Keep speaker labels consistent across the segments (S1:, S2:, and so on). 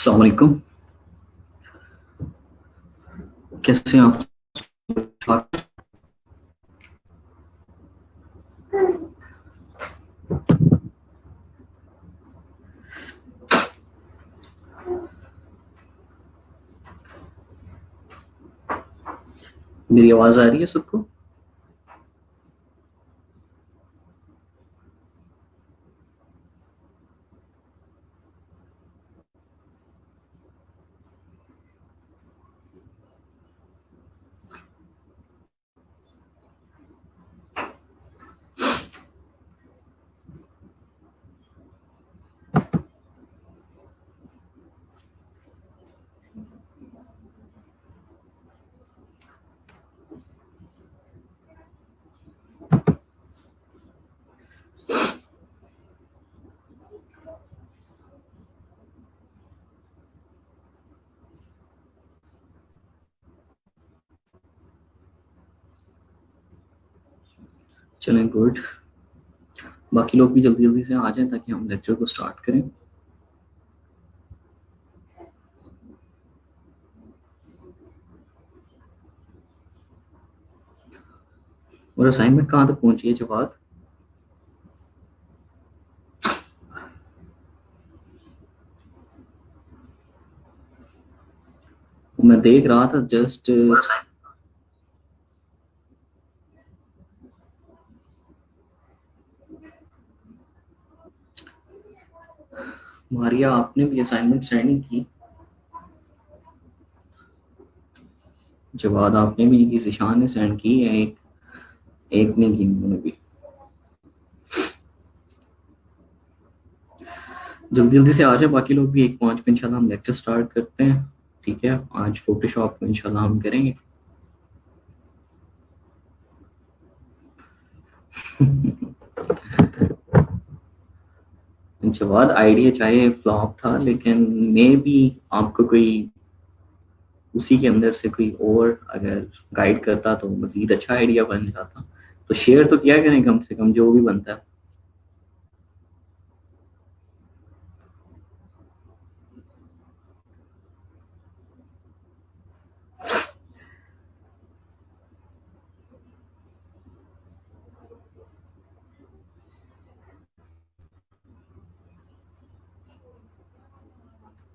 S1: अस्सलाम वालेकुम। कैसे हैं आप? ठाक? मेरी आवाज आ रही है सबको? चलें, गुड। बाकी लोग भी जल्दी जल्दी से आ जाएं ताकि हम लेक्चर को स्टार्ट करें। और असाइनमेंट कहाँ तक पहुंची है जवाब? मैं देख रहा था जस्ट। मारिया, आपने भी असाइनमेंट सेंड नहीं की? जवाब आपने भी नहीं की, जिशान ने सेंड की है। एक एक ने की, उन्होंने भी। जल्दी जल्दी से आ जाए बाकी लोग भी। 1:05 पे इंशाल्लाह हम लेक्चर स्टार्ट करते हैं। ठीक है, आज फोटोशॉप में इंशाल्लाह हम करेंगे। जवाब आइडिया चाहे फ्लॉप था, लेकिन मे बी आपको कोई उसी के अंदर से कोई और अगर गाइड करता तो मजीद अच्छा आइडिया बन जाता। तो शेयर तो किया करें कम से कम, जो भी बनता है।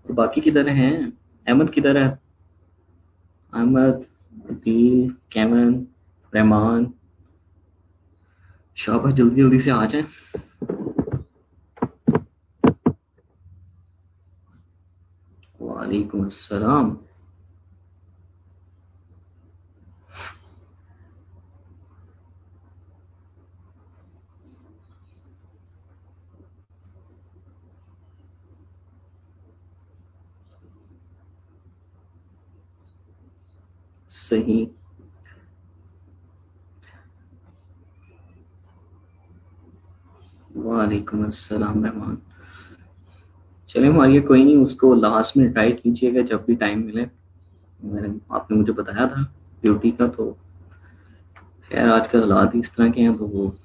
S1: और बाकी किधर हैं? अहमद किधर है? अहमद, अदील, कैमन, रहमान, शाबाश, जल्दी जल्दी से आ जाएं। वालेकुम अस्सलाम। सही। वालेकुम अस्सलाम रहमान। चले मारिए, कोई नहीं, उसको लास्ट में ट्राई कीजिएगा जब भी टाइम मिले। आपने मुझे बताया था ड्यूटी का, तो खैर आजकल हालात ही इस तरह के हैं, तो वो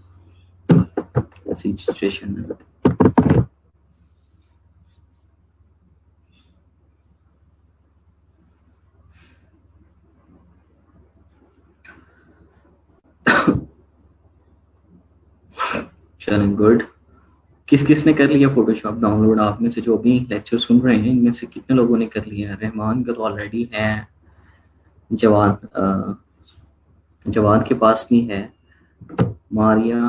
S1: ऐसी सिचुएशन है। चलें, गुड। किस किस ने कर लिया फोटोशॉप डाउनलोड? आप में से जो अभी लेक्चर सुन रहे हैं, इनमें से कितने लोगों ने कर लिया है? रहमान का तो ऑलरेडी है। जवाद जवाद के पास भी है। मारिया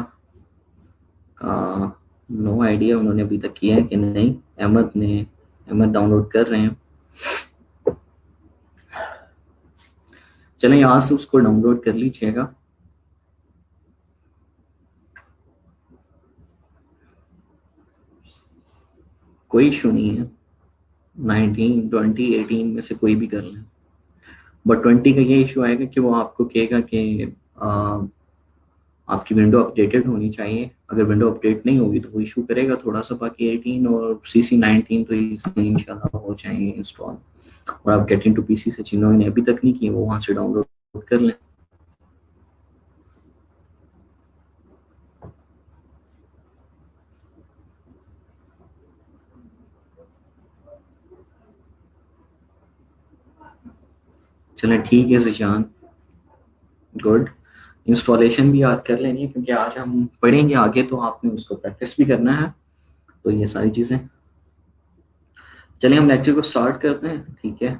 S1: का नो आइडिया, उन्होंने अभी तक किया है कि नहीं। अहमद डाउनलोड कर रहे हैं। चलें, यहाँ से उसको डाउनलोड कर लीजिएगा। कोई इशू नहीं है। 19, 20, 18 में से कोई भी कर लें। बट 20 का ये इशू आएगा कि वो आपको कहेगा कि आपकी विंडो अपडेटेड होनी चाहिए। अगर विंडो अपडेट नहीं होगी तो वो इशू करेगा थोड़ा सा। बाकी 18 और CC19 तो इंशाल्लाह हो जाएंगे इंस्टॉल। और आप गेटिंग टू पीसी से जिन्होंने अभी तक नहीं किए वो वहाँ से डाउनलोड कर लें। चलें ठीक है जिशान, गुड। इंस्टॉलेशन भी याद कर लेनी है क्योंकि आज हम पढ़ेंगे आगे, तो आपने उसको प्रैक्टिस भी करना है। तो ये सारी चीज़ें, चलिए हम लेक्चर को स्टार्ट करते हैं, ठीक है।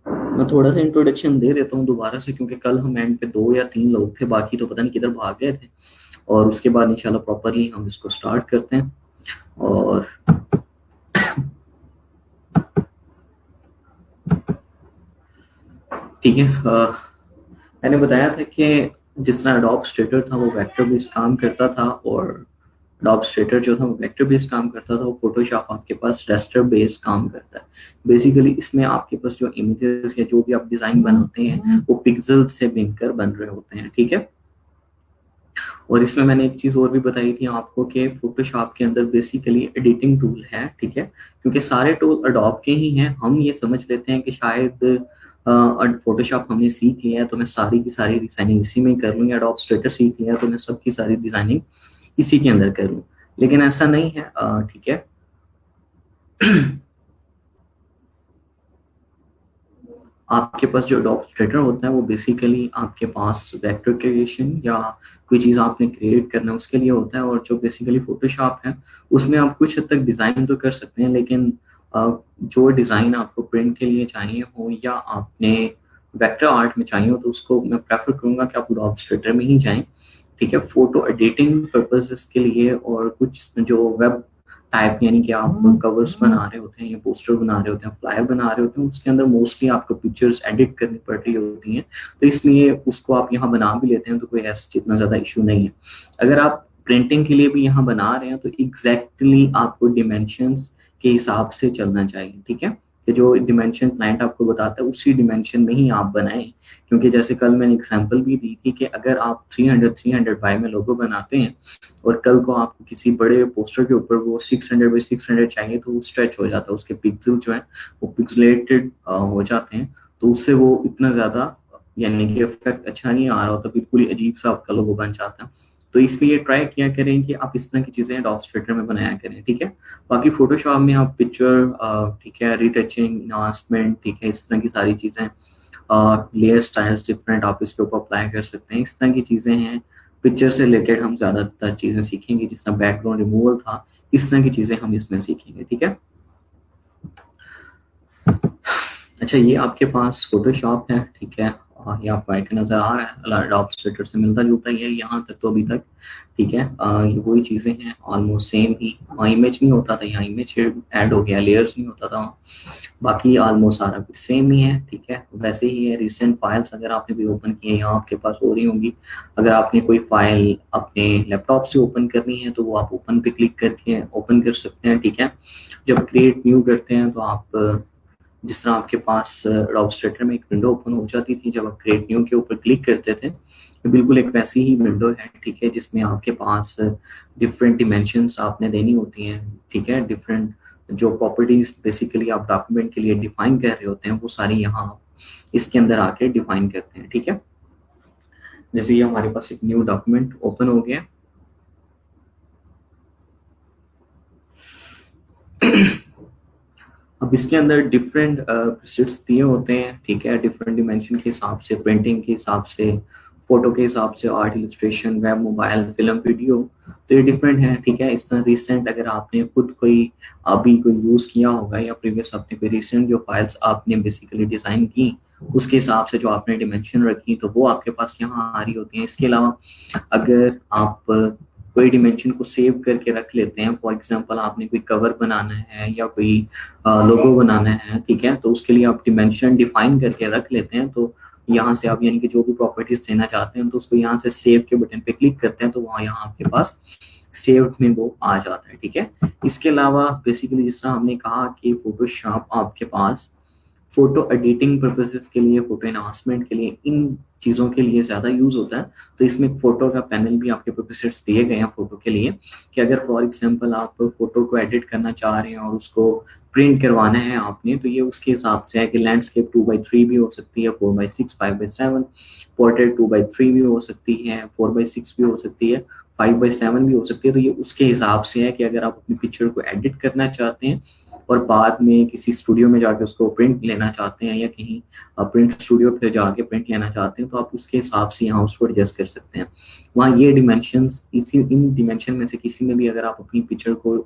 S1: मैं थोड़ा सा इंट्रोडक्शन दे देता हूँ दोबारा से, क्योंकि कल हम एंड पे 2 या 3 लोग थे, बाकी तो पता नहीं किधर भाग गए थे। और उसके बाद इंशाल्लाह प्रॉपरली हम इसको स्टार्ट करते हैं। और ठीक है, मैंने बताया था कि जिस तरह अडोब स्ट्रेटर था वो वेक्टर बेस्ड काम करता था, और अडोब स्ट्रेटर जो था वो वेक्टर बेस्ड काम करता था, वो फोटोशॉप आपके पास रेस्टर बेस्ड काम करता है। बेसिकली इसमें आपके पास जो इमेजेस या जो भी आप डिजाइन बनाते हैं वो पिक्सल से बनकर बन रहे होते हैं, ठीक है। और इसमें मैंने एक चीज और भी बताई थी आपको कि फोटोशॉप के अंदर बेसिकली एडिटिंग टूल है, ठीक है। क्योंकि सारे टूल अडोब के ही हैं, हम ये समझ लेते हैं कि शायद फोटोशॉप हमने सीख लिया है तो मैं सारी की सारी डिजाइनिंग इसी में कर लूँ, या अडोब स्ट्रेटर सीख लिया है तो मैं सबकी सारी डिजाइनिंग इसी के अंदर कर लूँ। लेकिन ऐसा नहीं है, ठीक है। आपके पास जो अडोब स्ट्रेटर होता है वो बेसिकली आपके पास वेक्टर क्रिएशन या कोई चीज़ आपने क्रिएट करना है उसके लिए होता है, और जो बेसिकली फोटोशॉप है उसमें आप कुछ हद तक डिज़ाइन तो कर सकते हैं, लेकिन जो डिज़ाइन आपको प्रिंट के लिए चाहिए हो या आपने वेक्टर आर्ट में चाहिए हो तो उसको मैं प्रेफर करूंगा कि आप अडोब स्ट्रेटर में ही जाएं, ठीक है। फोटो एडिटिंग पर्पसेस के लिए और कुछ जो वेब टाइप, यानी कि आप कवर्स बना रहे होते हैं या पोस्टर बना रहे होते हैं, फ्लायर बना रहे होते हैं, उसके अंदर मोस्टली आपको पिक्चर्स एडिट करनी पड़ रही होती हैं, तो इसलिए उसको आप यहाँ बना भी लेते हैं तो कोई ऐसा इतना ज़्यादा इशू नहीं है। अगर आप प्रिंटिंग के लिए भी यहाँ बना रहे हैं तो एग्जैक्टली आपको डिमेंशंस के हिसाब से चलना चाहिए, ठीक है। कि जो डिमेंशन क्लाइंट आपको बताता है उसी डिमेंशन में ही आप बनाएं, क्योंकि जैसे कल मैंने एग्जांपल भी दी थी कि अगर आप 300 बाय में लोगो बनाते हैं और कल को आपको किसी बड़े पोस्टर के ऊपर वो 600 बाई 600 चाहिए तो वो स्ट्रेच हो जाता है, उसके पिक्सल जो है वो पिक्सलेटेड हो जाते हैं, तो उससे वो इतना ज़्यादा यानी कि इफेक्ट अच्छा नहीं आ रहा होता, बिल्कुल ही अजीब सा आपका लोगो बन जाता है। तो इसलिए ट्राई किया करें कि आप इस तरह की चीज़ें अडोब स्ट्रेटर में बनाया करें, ठीक है। बाकी फोटोशॉप में आप पिक्चर, ठीक है, रिटचिंग, इन्हांसमेंट, ठीक है, इस तरह की सारी चीज़ें, लेयर स्टाइल्स डिफरेंट आप इसके ऊपर अप्लाई कर सकते हैं, इस तरह की चीज़ें हैं। पिक्चर से रिलेटेड हम ज़्यादातर चीज़ें सीखेंगे, जिस तरह बैकग्राउंड रिमूवल था, इस तरह की चीज़ें हम इसमें सीखेंगे, ठीक है। अच्छा, ये आपके पास फोटोशॉप है, ठीक है, और ये आपको आइकन नज़र आ रहा है, अडोब स्ट्रेटर से मिलता जुलता ही है यहाँ तक तो अभी तक, ठीक है। ये वही चीज़ें हैं ऑलमोस्ट सेम ही। इमेज नहीं होता था, यहाँ इमेज ऐड हो गया, लेयर्स नहीं होता था, बाकी ऑलमोस्ट सारा कुछ सेम ही है, ठीक है। वैसे ही है रिसेंट फाइल्स अगर आपने भी ओपन किए यहाँ आपके पास हो रही होंगी। अगर आपने कोई फाइल अपने लैपटॉप से ओपन करनी है तो वो आप ओपन पे क्लिक करके ओपन कर सकते हैं, ठीक है। जब क्रिएट न्यू करते हैं तो आप जिस तरह आपके पास अडोब स्ट्रेटर में एक विंडो ओपन हो जाती थी जब आप क्रिएट न्यू के ऊपर क्लिक करते थे, तो बिल्कुल एक वैसी ही विंडो है, ठीक है, जिसमें आपके पास डिफरेंट डिमेंशंस आपने देनी होती हैं, ठीक है। डिफरेंट जो प्रॉपर्टीज बेसिकली आप डॉक्यूमेंट के लिए डिफाइन कर रहे होते हैं वो सारी यहाँ इसके अंदर आके डिफाइन करते हैं, ठीक है। जैसे ये हमारे पास एक न्यू डॉक्यूमेंट ओपन हो गया। अब इसके अंदर डिफरेंट प्रीसेट्स दिए होते हैं, ठीक है, डिफरेंट डिमेंशन के हिसाब से, प्रिंटिंग के हिसाब से, फोटो के हिसाब से, art illustration, web, mobile, film, video, तो ये डिफरेंट है, ठीक है। इस तरह रिसेंट अगर आपने खुद कोई अभी कोई यूज़ किया होगा या प्रीवियस अपने कोई रिसेंट जो फाइल्स आपने बेसिकली डिज़ाइन की उसके हिसाब से जो आपने डिमेंशन रखी तो वो आपके पास यहाँ आ रही होती हैं। इसके अलावा अगर आप कोई डिमेंशन को सेव करके रख लेते हैं, फॉर एग्जांपल आपने कोई कवर बनाना है या कोई लोगो बनाना है, ठीक है, तो उसके लिए आप डिमेंशन डिफाइन करके रख लेते हैं, तो यहाँ से आप यानी कि जो भी प्रॉपर्टीज देना चाहते हैं तो उसको यहाँ से सेव के बटन पे क्लिक करते हैं तो वहाँ यहाँ आपके पास सेव में वो आ जाता है, ठीक है। इसके अलावा बेसिकली जिस तरह हमने कहा कि फोटोशॉप आपके पास फोटो एडिटिंग पर्पसेस के लिए, फोटो एनहांसमेंट के लिए, इन चीज़ों के लिए ज़्यादा यूज़ होता है, तो इसमें फोटो का पैनल भी आपके प्रोसेसर्स दिए गए हैं फोटो के लिए, कि अगर फॉर एग्जांपल आप फोटो को एडिट करना चाह रहे हैं और उसको प्रिंट करवाना है आपने, तो ये उसके हिसाब से है कि लैंडस्केप 2x3 भी हो सकती है, 4x6, 5x7, पोर्ट्रेट 2x3 भी हो सकती है, 4x6 भी हो सकती है, 5x7 भी हो सकती है, तो ये उसके हिसाब से है कि अगर आप अपनी पिक्चर को एडिट करना चाहते हैं और बाद में किसी स्टूडियो में जाके उसको प्रिंट लेना चाहते हैं, या कहीं प्रिंट स्टूडियो पे जाके प्रिंट लेना चाहते हैं, तो आप उसके हिसाब से यहाँ उसको एडजस्ट कर सकते हैं। वहाँ ये डिमेंशंस, इसी इन डिमेंशन में से किसी में भी अगर आप अपनी पिक्चर को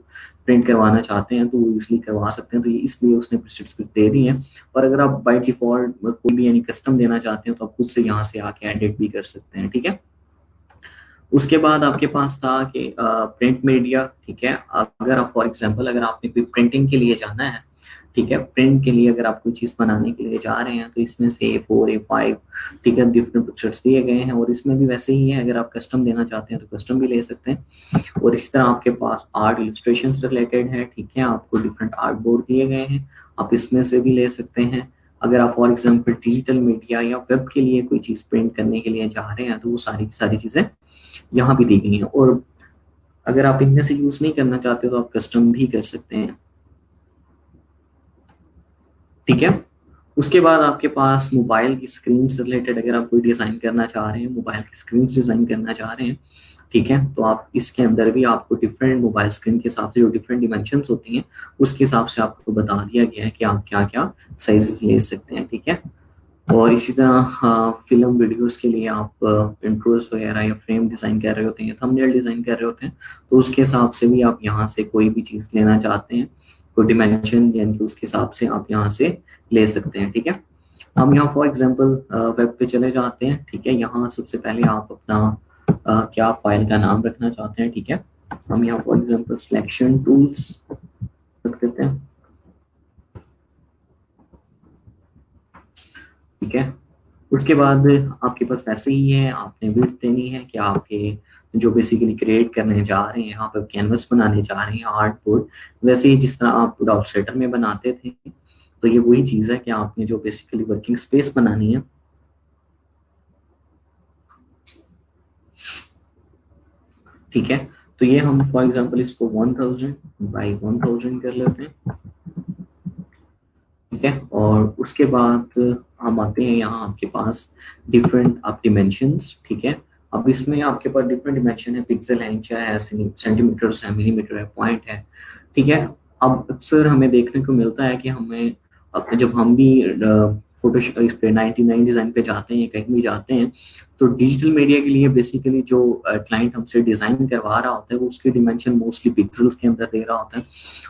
S1: प्रिंट करवाना चाहते हैं तो वो इसलिए करवा सकते हैं, तो ये इसलिए उसने प्रीसेट्स दे दी हैं। और अगर आप बाय डिफॉल्ट कोई भी यानी कस्टम देना चाहते हैं तो आप खुद से यहाँ से आके एडिट भी कर सकते हैं, ठीक है। उसके बाद आपके पास था कि प्रिंट मीडिया, ठीक है। अगर आप फॉर एग्जांपल अगर आपने कोई प्रिंटिंग के लिए जाना है, ठीक है, प्रिंट के लिए अगर आप कोई चीज़ बनाने के लिए जा रहे हैं, तो इसमें से A4 A5, ठीक है, डिफरेंट पिक्चर्स दिए गए हैं। और इसमें भी वैसे ही है, अगर आप कस्टम देना चाहते हैं तो कस्टम भी ले सकते हैं। और इस तरह आपके पास आर्ट इलस्ट्रेशन से रिलेटेड है, ठीक है, आपको डिफरेंट आर्ट बोर्ड दिए गए हैं, आप इसमें से भी ले सकते हैं। अगर आप फॉर एग्जांपल डिजिटल मीडिया या वेब के लिए कोई चीज़ प्रिंट करने के लिए जा रहे हैं, तो वो सारी की सारी चीज़ें यहाँ भी दी गई हैं। और अगर आप इनमें से यूज़ नहीं करना चाहते तो आप कस्टम भी कर सकते हैं, ठीक है। उसके बाद आपके पास मोबाइल की स्क्रीन से रिलेटेड अगर आप कोई डिज़ाइन करना चाह रहे हैं, मोबाइल की स्क्रीन डिज़ाइन करना चाह रहे हैं, ठीक है, तो आप इसके अंदर भी आपको डिफरेंट मोबाइल स्क्रीन के हिसाब से जो डिफरेंट डिमेंशंस होती हैं उसके हिसाब से आपको बता दिया गया है कि आप क्या क्या साइज ले सकते हैं, ठीक है। और इसी तरह फिल्म वीडियोस के लिए आप इंट्रोस वगैरह या फ्रेम डिज़ाइन कर रहे होते हैं, थंबनेल डिज़ाइन कर रहे होते हैं, तो उसके हिसाब से भी आप यहाँ से कोई भी चीज़ लेना चाहते हैं, कोई डिमेंशन, यानी कि उसके हिसाब से आप यहाँ से ले सकते हैं, ठीक है। हम यहाँ फॉर एग्जांपल वेब पे चले जाते हैं, ठीक है। यहाँ सबसे पहले आप अपना क्या फाइल का नाम रखना चाहते हैं, ठीक है। हम यहाँ फॉर एग्जांपल सिलेक्शन टूल्स रख देते हैं, ठीक है। उसके बाद आपके पास वैसे ही है, आपने विड्थ देनी है कि आपके जो बेसिकली क्रिएट करने जा रहे हैं, यहाँ पर कैनवस बनाने जा रहे हैं, आर्ट बोर्ड, वैसे ही जिस तरह आप इलस्ट्रेटर में बनाते थे, तो ये वही चीज़ है कि आपने जो बेसिकली वर्किंग स्पेस बनानी है, ठीक है। तो ये हम फॉर एग्जांपल इसको 1000 बाई 1000 कर लेते हैं, ठीक है। और उसके बाद हम आते हैं यहाँ आपके पास डिफरेंट आप डिमेंशंस, ठीक है। अब इसमें आपके पास डिफरेंट डिमेंशन है, पिक्सल है, इंच है, सेंटीमीटर है, मिलीमीटर है, पॉइंट है, ठीक है। अब अक्सर हमें देखने को मिलता है कि हमें जब हम भी फोटोशॉप इस पे 99 डिज़ाइन पे जाते हैं, कहीं भी जाते हैं, तो डिजिटल मीडिया के लिए बेसिकली जो क्लाइंट हमसे डिज़ाइन करवा रहा होता है वो उसकी डिमेंशन मोस्टली पिक्सल्स के अंदर दे रहा होता है।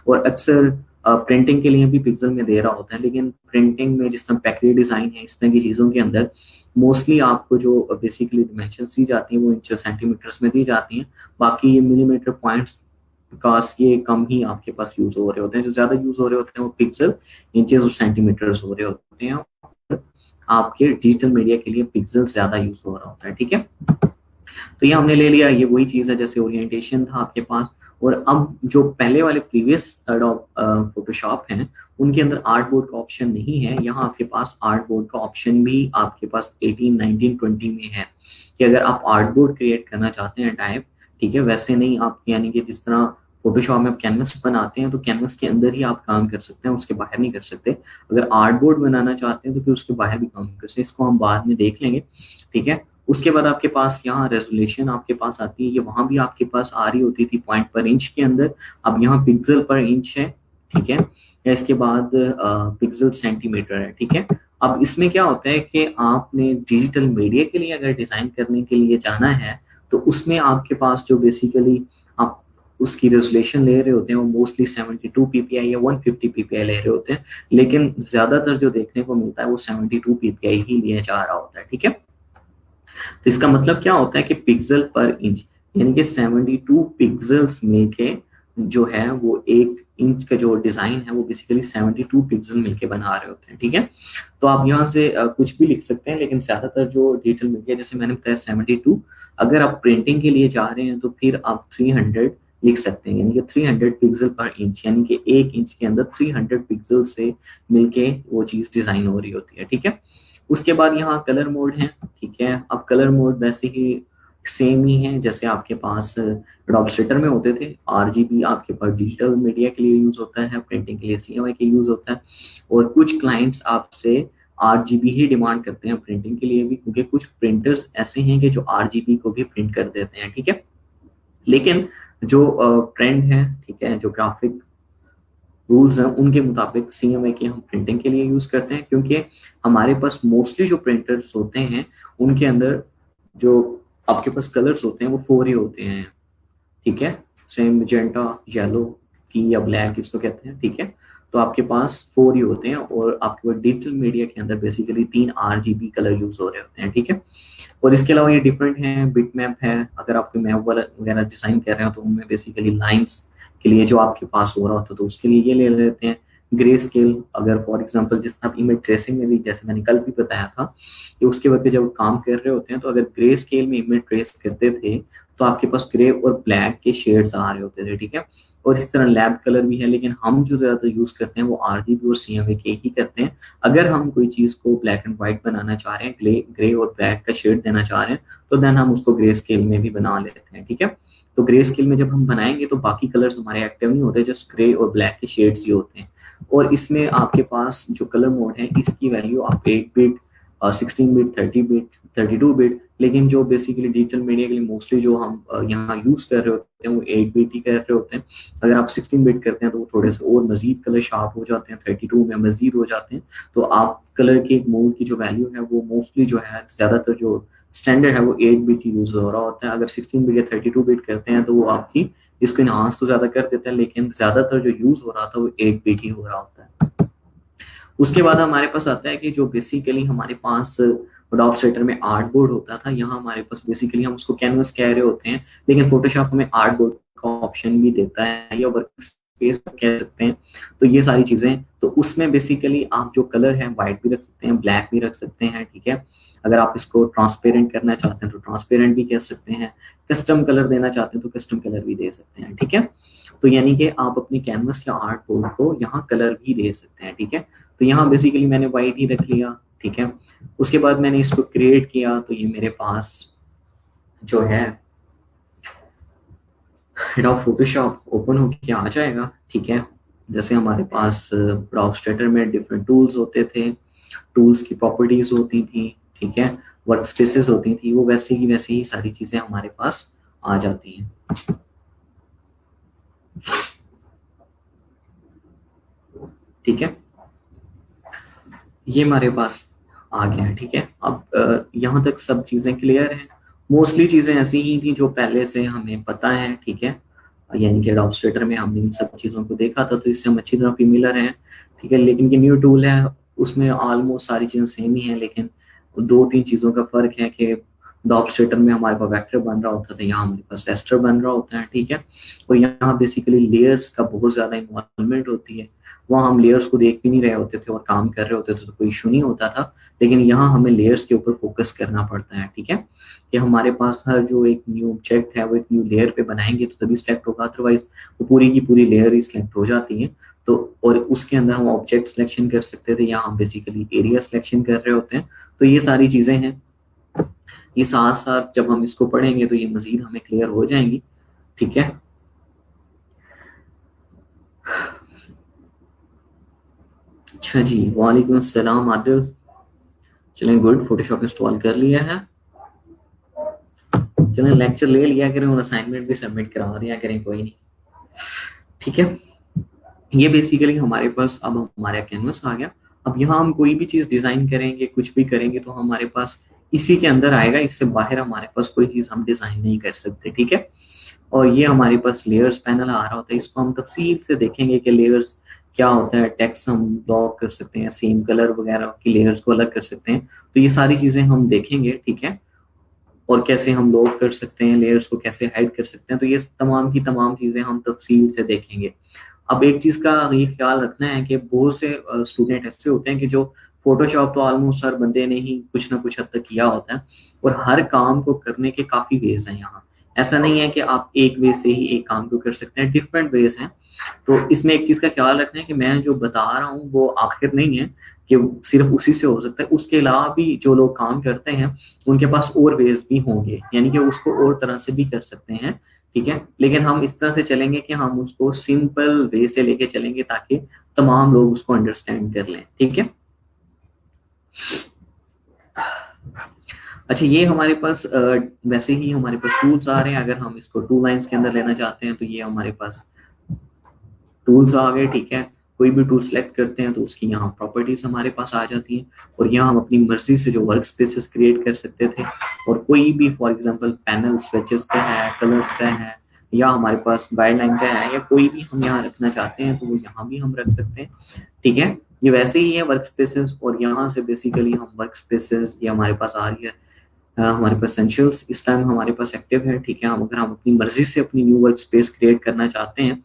S1: और अक्सर प्रिंटिंग के लिए भी पिक्सल में दे रहा होता है, लेकिन प्रिंटिंग में जिस तरह पैकेज डिज़ाइन है, इस तरह की चीज़ों के अंदर मोस्टली आपको जो बेसिकली डिमेंशन दी जाती हैं वो इंच सेंटीमीटर्स में दी जाती हैं। बाकी ये मिलीमीटर पॉइंट्स बिकॉज ये कम ही आपके पास यूज हो रहे होते हैं, जो ज्यादा यूज हो रहे होते हैं वो पिक्सल, इंचेस और सेंटीमीटर्स हो रहे होते हैं। आपके डिजिटल मीडिया के लिए पिक्सल ज्यादा यूज हो रहा होता है, ठीक है। तो ये हमने ले लिया, ये वही चीज है जैसे ओरिएंटेशन था आपके पास। और अब जो पहले वाले प्रीवियस फोटोशॉप हैं उनके अंदर आर्ट बोर्ड का ऑप्शन नहीं है, यहाँ आपके पास आर्ट बोर्ड का ऑप्शन भी आपके पास 18, 19, 20 में है कि अगर आप आर्ट बोर्ड क्रिएट करना चाहते हैं टाइप, ठीक है, वैसे नहीं आप, यानी कि जिस तरह फोटोशॉप में आप कैनवस बनाते हैं तो कैनवस के अंदर ही आप काम कर सकते हैं, उसके बाहर नहीं कर सकते। अगर आर्ट बोर्ड बनाना चाहते हैं तो फिर उसके बाहर भी काम कर सकते हैं, इसको हम बाद में देख लेंगे, ठीक है। उसके बाद आपके पास यहाँ रेजोल्यूशन आपके पास आती है, ये वहां भी आपके पास आ रही होती थी पॉइंट पर इंच के अंदर, अब यहाँ पिक्सल पर इंच है, ठीक है, या इसके बाद पिक्सल सेंटीमीटर है, ठीक है। अब इसमें क्या होता है कि आपने डिजिटल मीडिया के लिए अगर डिजाइन करने के लिए जाना है तो उसमें आपके पास जो बेसिकली आप उसकी रेजोल्यूशन ले रहे होते हैं वो मोस्टली 72 ppi या 150 ppi ले रहे होते हैं, लेकिन ज्यादातर जो देखने को मिलता है वो 72 ppi ही लिया जा रहा होता है, ठीक है। तो इसका मतलब क्या होता है कि पिक्सल पर इंच, यानी कि 72 पिक्सल्स मिलके जो है वो एक इंच का जो डिजाइन है वो बेसिकली 72 पिक्सल मिलके बना रहे होते हैं, ठीक है। तो आप यहाँ से कुछ भी लिख सकते हैं, लेकिन ज्यादातर जो डिजिटल मीडिया जैसे मैंने बताया 72, अगर आप प्रिंटिंग के लिए जा रहे हैं तो फिर आप 300 लिख सकते हैं, यानी कि 300 पिक्सल पर इंच, यानी कि एक इंच के अंदर 300 पिक्सल से मिलके वो चीज डिजाइन हो रही होती है, ठीक है। उसके बाद यहाँ कलर मोड है, ठीक है। अब कलर मोड वैसे ही सेम ही है जैसे आपके पास एडोब में होते थे। आरजीबी आपके पास डिजिटल मीडिया के लिए यूज होता है, प्रिंटिंग के लिए सीएमवाई के यूज होता है। और कुछ क्लाइंट्स आपसे आरजीबी ही डिमांड करते हैं प्रिंटिंग के लिए भी, क्योंकि कुछ प्रिंटर्स ऐसे हैं कि जो आरजीबी को भी प्रिंट कर देते हैं, ठीक है। लेकिन जो ट्रेंड है, ठीक है, जो ग्राफिक रूल्स हैं उनके मुताबिक CMYK के हम प्रिंटिंग के लिए यूज करते हैं, क्योंकि हमारे पास मोस्टली जो प्रिंटर्स होते हैं उनके अंदर जो आपके पास कलर्स होते हैं वो 4 ही होते हैं, ठीक है। सेम मैजेंटा, येलो की या ब्लैक इसको कहते हैं, ठीक है। तो आपके पास 4 ही होते हैं और आपके पास डिजिटल मीडिया के अंदर बेसिकली 3 RGB कलर यूज हो रहे होते हैं, ठीक है। और इसके अलावा ये डिफरेंट है, बिट मैप है, अगर आप कोई मैप वाला वगैरह डिजाइन कर रहे हो तो उनमें बेसिकली लाइंस के लिए जो आपके पास हो रहा होता है तो उसके लिए ये ले लेते हैं। ग्रे स्केल, अगर फॉर एग्जांपल जिस आप इमेज ट्रेसिंग में भी, जैसे मैंने कल भी बताया था कि उसके वक्त जब काम कर रहे होते हैं तो अगर ग्रे स्केल में इमेज ट्रेस करते थे तो आपके पास ग्रे और ब्लैक के शेड्स आ रहे होते थे, ठीक है। और इस तरह लैब कलर भी है, लेकिन हम जो ज्यादातर यूज करते हैं वो RGB और CMYK ही करते हैं। अगर हम कोई चीज को ब्लैक एंड व्हाइट बनाना चाह रहे हैं, ग्रे और ब्लैक का शेड देना चाह रहे हैं, तो देन हम उसको ग्रे स्केल में भी बना लेते हैं, ठीक है। तो ग्रे स्केल में जब हम बनाएंगे तो बाकी कलर्स हमारे एक्टिव नहीं होते, जस्ट ग्रे और ब्लैक के शेड्स ही होते हैं। और इसमें आपके पास जो कलर मोड है इसकी वैल्यू आप 8 बिट, 16 बिट, 30 बिट, 32 बिट, लेकिन जो बेसिकली डिजिटल मीडिया के लिए मोस्टली जो हम यहाँ यूज कर रहे होते हैं वो 8 बिट ही कर रहे होते हैं। अगर आप 16 बिट करते हैं तो वो थोड़े से और मजीद कलर शार्प हो जाते हैं, 32 में मजीद हो जाते हैं। तो आप कलर के मोड की जो वैल्यू है वो मोस्टली जो है ज्यादातर जो स्टैंडर्ड है वो 8 बिट ही यूज हो रहा होता है। अगर 16 बिट या 32 बिट करते हैं तो वो आपकी इसको इनहांस तो ज्यादा कर देता है, लेकिन ज्यादातर जो यूज हो रहा था वो 8 बिट ही हो रहा होता है। उसके बाद हमारे पास आता है कि जो बेसिकली हमारे पास डॉप सेटर में आर्ट बोर्ड होता था, यहाँ हमारे पास बेसिकली हम उसको कैनवस कह रहे होते हैं, लेकिन फोटोशॉप हमें आर्ट बोर्ड का ऑप्शन भी देता है या वर्क स्पेस कह सकते हैं। तो ये सारी चीजें, तो उसमें बेसिकली आप जो कलर है व्हाइट भी रख सकते हैं, ब्लैक भी रख सकते हैं, ठीक है। अगर आप इसको ट्रांसपेरेंट करना चाहते हैं तो ट्रांसपेरेंट भी कह सकते हैं, कस्टम कलर देना चाहते हैं तो कस्टम कलर भी दे सकते हैं, ठीक है। तो यानी कि आप अपने कैनवस या आर्ट बोर्ड को यहाँ कलर भी दे सकते हैं, ठीक है। तो यहाँ बेसिकली मैंने व्हाइट ही रख लिया, ठीक है। उसके बाद मैंने इसको क्रिएट किया तो ये मेरे पास जो है एडोब फोटोशॉप ओपन होके आ जाएगा, ठीक है। जैसे हमारे पास एडोब स्ट्रैटर में डिफरेंट टूल्स होते थे, टूल्स की प्रॉपर्टीज होती थी, ठीक है, वर्क स्पेसेस होती थी, वो वैसे ही सारी चीजें हमारे पास आ जाती हैं, ठीक है। ये हमारे पास आ गया है, ठीक है। अब यहाँ तक सब चीजें क्लियर हैं। मोस्टली चीजें ऐसी ही थी जो पहले से हमें पता है, ठीक है। यानी कि एडोब स्ट्रैटर में हमने इन सब चीजों को देखा था तो इससे हम अच्छी तरह फेमिलियर हैं, ठीक है। लेकिन ये न्यू टूल है उसमें ऑलमोस्ट सारी चीजें सेम ही हैं, लेकिन 2-3 चीजों का फर्क है कि एडोब स्ट्रैटर में हमारे पास वेक्टर बन रहा होता था, यहाँ हमारे पास रेस्टर बन रहा होता है, ठीक है। और यहाँ बेसिकली लेयर्स का बहुत ज्यादा इन्वॉल्वमेंट होती है, वहाँ हम लेयर्स को देख भी नहीं रहे होते थे और काम कर रहे होते थे तो कोई इशू नहीं होता था। लेकिन यहाँ हमें लेयर्स के ऊपर फोकस करना पड़ता है, ठीक है। कि हमारे पास हर जो एक न्यू ऑब्जेक्ट है वो एक न्यू लेयर पे बनाएंगे तो तभी सिलेक्ट होगा, अदरवाइज वो पूरी की पूरी लेयर ही सिलेक्ट हो जाती है। तो और उसके अंदर हम ऑब्जेक्ट सिलेक्शन कर सकते थे, यहाँ हम बेसिकली एरिया सिलेक्शन कर रहे होते हैं। तो ये सारी चीजें हैं, ये साथ साथ जब हम इसको पढ़ेंगे तो ये मजीद हमें क्लियर हो जाएंगी, ठीक है। अच्छा जी, वालेकुम अस्सलाम आदिल। चलें गुड, फोटोशॉप इंस्टॉल कर लिया है, चलें लेक्चर ले लिया करें और असाइनमेंट भी सबमिट करवा दिया करें, कोई नहीं, ठीक है। ये बेसिकली हमारे पास अब हमारा कैनवस आ गया। अब यहाँ हम कोई भी चीज डिजाइन करेंगे, कुछ भी करेंगे तो हमारे पास इसी के अंदर आएगा, इससे बाहर हमारे पास कोई चीज हम डिजाइन नहीं कर सकते, ठीक है। और ये हमारे पास लेयर्स पैनल आ रहा होता है, इसको हम तफसील से देखेंगे कि लेयर्स क्या होता है, टेक्स्ट हम ब्लॉक कर सकते हैं, सेम कलर वगैरह की लेयर्स को अलग कर सकते हैं, तो ये सारी चीजें हम देखेंगे, ठीक है। और कैसे हम लॉक कर सकते हैं, लेयर्स को कैसे हाइड कर सकते हैं, तो ये तमाम की तमाम चीजें हम तफसील से देखेंगे। अब एक चीज का ये ख्याल रखना है कि बहुत से स्टूडेंट ऐसे होते हैं कि जो फोटोशॉप तो ऑलमोस्ट हर बंदे ने ही कुछ ना कुछ हद तक किया होता है और हर काम को करने के काफी वेज हैं यहाँ। ऐसा नहीं है कि आप एक वे से ही एक काम को कर सकते हैं, डिफरेंट वेज हैं। तो इसमें एक चीज का ख्याल रखना है कि मैं जो बता रहा हूँ वो आखिर नहीं है कि सिर्फ उसी से हो सकता है, उसके अलावा भी जो लोग काम करते हैं उनके पास और वेज भी होंगे, यानी कि उसको और तरह से भी कर सकते हैं, ठीक है। लेकिन हम इस तरह से चलेंगे कि हम उसको सिंपल वे से लेके चलेंगे ताकि तमाम लोग उसको अंडरस्टैंड कर लें, ठीक है। अच्छा, ये हमारे पास वैसे ही हमारे पास टूल्स आ रहे हैं। अगर हम इसको टू लाइंस के अंदर लेना चाहते हैं तो ये हमारे पास टूल्स आ गए, ठीक है। कोई भी टूल सेलेक्ट करते हैं तो उसकी यहाँ प्रॉपर्टीज हमारे पास आ जाती हैं, और यहाँ हम अपनी मर्जी से जो वर्क स्पेसेस क्रिएट कर सकते थे, और कोई भी फॉर एग्जांपल पैनल स्विचेस का है, कलर्स का है, या हमारे पास गाइडलाइन का है, या कोई भी हम यहाँ रखना चाहते हैं तो वो यहाँ भी हम रख सकते हैं। ठीक है, ये वैसे ही है वर्क स्पेसेस, और यहाँ से बेसिकली हम वर्क स्पेसेस ये हमारे पास आ रही है, हमारे पास एसेंशियल्स इस टाइम हमारे पास एक्टिव है। ठीक है, हम अगर हम अपनी मर्जी से अपनी न्यू वर्क स्पेस क्रिएट करना चाहते हैं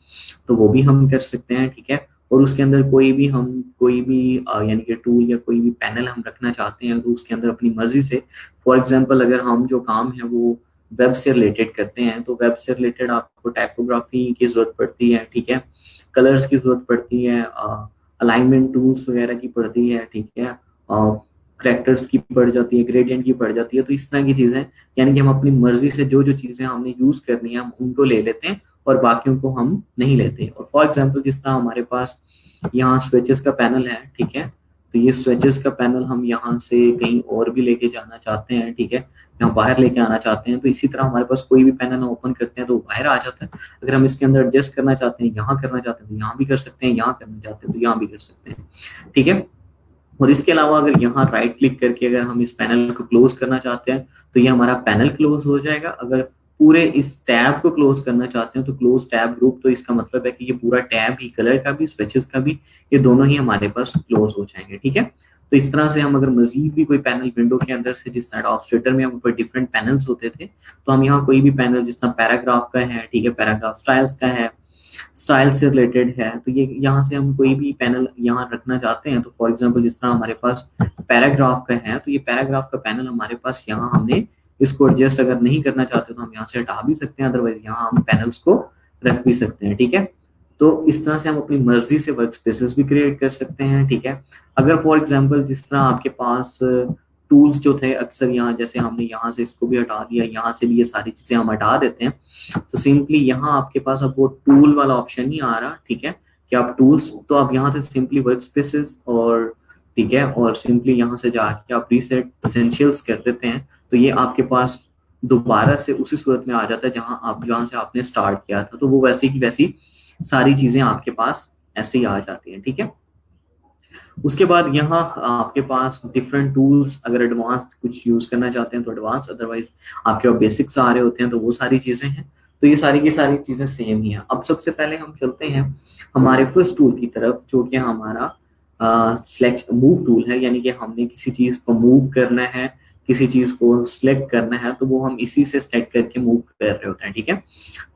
S1: तो वो भी हम कर सकते हैं। ठीक है, और उसके अंदर कोई भी यानी कि टूल या कोई भी पैनल हम रखना चाहते हैं तो उसके अंदर अपनी मर्जी से, फॉर एग्जांपल अगर हम जो काम है वो वेब से रिलेटेड करते हैं तो वेब से रिलेटेड आपको टाइपोग्राफी की जरूरत पड़ती है। ठीक है, कलर्स की जरूरत पड़ती है, अलाइनमेंट टूल्स वगैरह की पड़ती है। ठीक है, करेक्टर्स की पड़ जाती है, ग्रेडियंट की पड़ जाती है, तो इस तरह की चीजें, यानी कि हम अपनी मर्जी से जो जो चीजें हमने यूज करनी है हम उनको ले लेते हैं और बाकियों को हम नहीं लेते। और फॉर एग्जांपल जिस तरह हमारे पास यहाँ स्विचेस का पैनल है, ठीक है, तो ये स्विचेस का पैनल हम यहाँ से कहीं और भी लेके जाना चाहते हैं, ठीक है, यहाँ बाहर लेके आना चाहते हैं, तो इसी तरह हमारे पास कोई भी पैनल हम ओपन करते हैं तो बाहर आ जाता है। अगर हम इसके अंदर एडजस्ट करना चाहते हैं, यहाँ करना चाहते हैं तो यहाँ भी कर सकते हैं, यहाँ करना चाहते हैं तो यहाँ भी कर सकते हैं। ठीक है, और इसके अलावा अगर यहाँ राइट क्लिक करके अगर हम इस पैनल को क्लोज करना चाहते हैं तो ये हमारा पैनल क्लोज हो जाएगा। अगर पूरे इस टैब को क्लोज करना चाहते हैं तो क्लोज टैब ग्रुप, तो इसका मतलब है कि ये पूरा टैब ही, कलर का भी स्विचेस का भी, ये दोनों ही हमारे पास क्लोज हो जाएंगे। ठीक है, तो इस तरह से हम अगर मजीद भी कोई पैनल विंडो के अंदर से, जिस तरह एडॉप्स्ट्रेटर में हम ऊपर डिफरेंट पैनल्स होते थे, तो हम यहाँ कोई भी पैनल जिस तरह पैराग्राफ का है, ठीक है, पैराग्राफ स्टाइल्स का है, स्टाइल से रिलेटेड है, तो ये यहाँ से हम कोई भी पैनल यहाँ रखना चाहते हैं, तो फॉर एग्जांपल जिस तरह हमारे पास पैराग्राफ का है तो ये पैराग्राफ का पैनल हमारे पास, यहाँ हमने इसको एडजस्ट अगर नहीं करना चाहते तो हम यहाँ से हटा भी सकते हैं, अदरवाइज यहाँ हम पैनल्स को रख भी सकते हैं। ठीक है, तो इस तरह से हम अपनी मर्जी से वर्क स्पेसेस भी क्रिएट कर सकते हैं। ठीक है, अगर फॉर एग्जांपल जिस तरह आपके पास टूल्स जो थे अक्सर यहाँ, जैसे हमने यहाँ से इसको भी हटा दिया, यहाँ से भी ये सारी चीजें हम हटा देते हैं, तो सिंपली यहाँ आपके पास अब वो टूल वाला ऑप्शन नहीं आ रहा। ठीक है, कि आप टूल्स, तो आप यहाँ से सिंपली वर्क स्पेसेस और, ठीक है, और सिंपली यहाँ से जाके आप रीसेट एसेंशियल्स कर देते हैं, तो ये आपके पास दोबारा से उसी सूरत में आ जाता है जहाँ से आपने स्टार्ट किया था, तो वो वैसी की वैसी सारी चीजें आपके पास ऐसे ही आ जाती हैं। ठीक है, उसके बाद यहाँ आपके पास डिफरेंट टूल्स, अगर एडवांस कुछ यूज करना चाहते हैं तो एडवांस, अदरवाइज आपके पास बेसिक्स आ रहे होते हैं तो वो सारी चीजें हैं। तो ये सारी की सारी चीजें सेम ही हैं। अब सबसे पहले हम चलते हैं हमारे फर्स्ट टूल की तरफ, जो कि हमारा सिलेक्ट मूव टूल है, यानी कि हमने किसी चीज को मूव करना है, किसी चीज को सिलेक्ट करना है, तो वो हम इसी से सेलेक्ट करके मूव कर रहे होते हैं। ठीक है,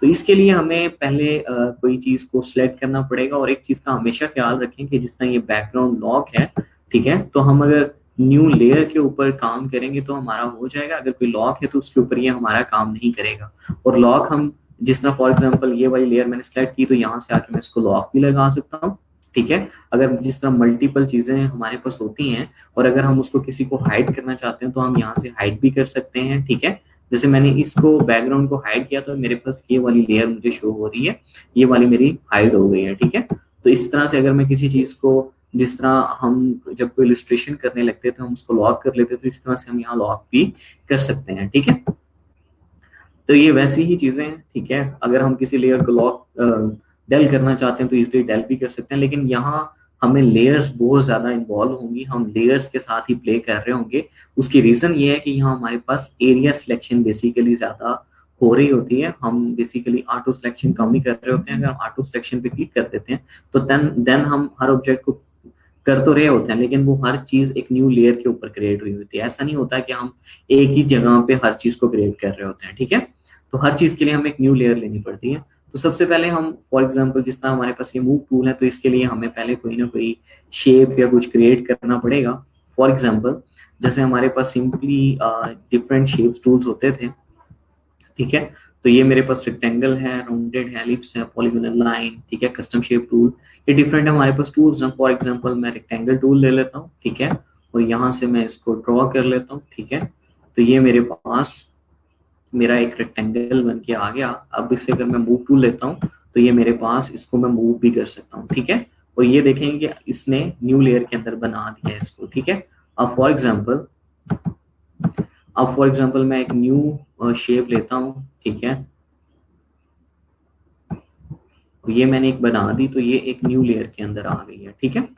S1: तो इसके लिए हमें पहले कोई चीज को सिलेक्ट करना पड़ेगा, और एक चीज का हमेशा ख्याल रखें कि जिस तरह ये बैकग्राउंड लॉक है, ठीक है, तो हम अगर न्यू लेयर के ऊपर काम करेंगे तो हमारा हो जाएगा, अगर कोई लॉक है तो उसके ऊपर ये हमारा काम नहीं करेगा। और लॉक हम जिस तरह फॉर एग्जाम्पल ये वाली लेयर मैंने सेलेक्ट की तो यहाँ से आके मैं इसको लॉक भी लगा सकता हूँ। ठीक है, अगर जिस तरह मल्टीपल चीजें हमारे पास होती हैं और अगर हम उसको किसी को हाइड करना चाहते हैं तो हम यहाँ से हाइड भी कर सकते हैं। ठीक है, जैसे मैंने इसको बैकग्राउंड को हाइड किया तो मेरे पास ये वाली लेयर मुझे शो हो रही है, ये वाली मेरी हाइड हो गई है। ठीक है, तो इस तरह से अगर मैं किसी चीज को, जिस तरह हम जब कोई इलस्ट्रेशन करने लगते हैं तो हम उसको लॉक कर लेते हैं, तो इस तरह से हम यहाँ लॉक भी कर सकते हैं। ठीक है, तो ये वैसी ही चीजें हैं। ठीक है, अगर हम किसी लेयर को लॉक डेल करना चाहते हैं तो इसलिए डेल भी कर सकते हैं, लेकिन यहाँ हमें लेयर्स बहुत ज्यादा इन्वॉल्व होंगी, हम लेयर्स के साथ ही प्ले कर रहे होंगे। उसकी रीजन ये है कि यहाँ हमारे पास एरिया सिलेक्शन बेसिकली ज्यादा हो रही होती है, हम बेसिकली ऑटो सिलेक्शन कम ही कर रहे होते हैं। अगर हम ऑटो सिलेक्शन पे क्लिक कर देते हैं तो देन हम हर ऑब्जेक्ट को कर तो रहे होते हैं, लेकिन वो हर चीज एक न्यू लेयर के ऊपर क्रिएट हुई होती है। ऐसा नहीं होता कि हम एक ही जगह पे हर चीज को क्रिएट कर रहे होते हैं। ठीक है, तो हर चीज के लिए हमें एक न्यू लेयर लेनी पड़ती है। तो सबसे पहले हम फॉर एग्जांपल जिस तरह हमारे पास ये मूव टूल है, तो इसके लिए हमें पहले कोई ना कोई शेप या कुछ क्रिएट करना पड़ेगा। फॉर एग्जांपल जैसे हमारे पास सिंपली डिफरेंट शेप्स टूल्स होते थे। ठीक है, तो ये मेरे पास रेक्टेंगल है, राउंडेड है, एलिप्स है, पॉलीगोनल लाइन, ठीक है, कस्टम शेप टूल, ये डिफरेंट हमारे पास टूल्स हैं। फॉर एग्जांपल मैं रेक्टेंगल टूल ले लेता हूँ, ठीक है, और यहाँ से मैं इसको ड्रॉ कर लेता हूँ। ठीक है, तो ये मेरे पास मेरा एक रेक्टेंगल बन के आ गया। अब इसे अगर मैं मूव टूल लेता हूँ तो ये मेरे पास, इसको मैं मूव भी कर सकता हूँ। ठीक है, और ये देखेंगे कि इसने न्यू लेयर के अंदर बना दिया है इसको। ठीक है, अब फॉर एग्जांपल मैं एक न्यू शेप लेता हूँ। ठीक है, तो ये मैंने एक बना दी, तो ये एक न्यू लेयर के अंदर आ गई है, ठीक है।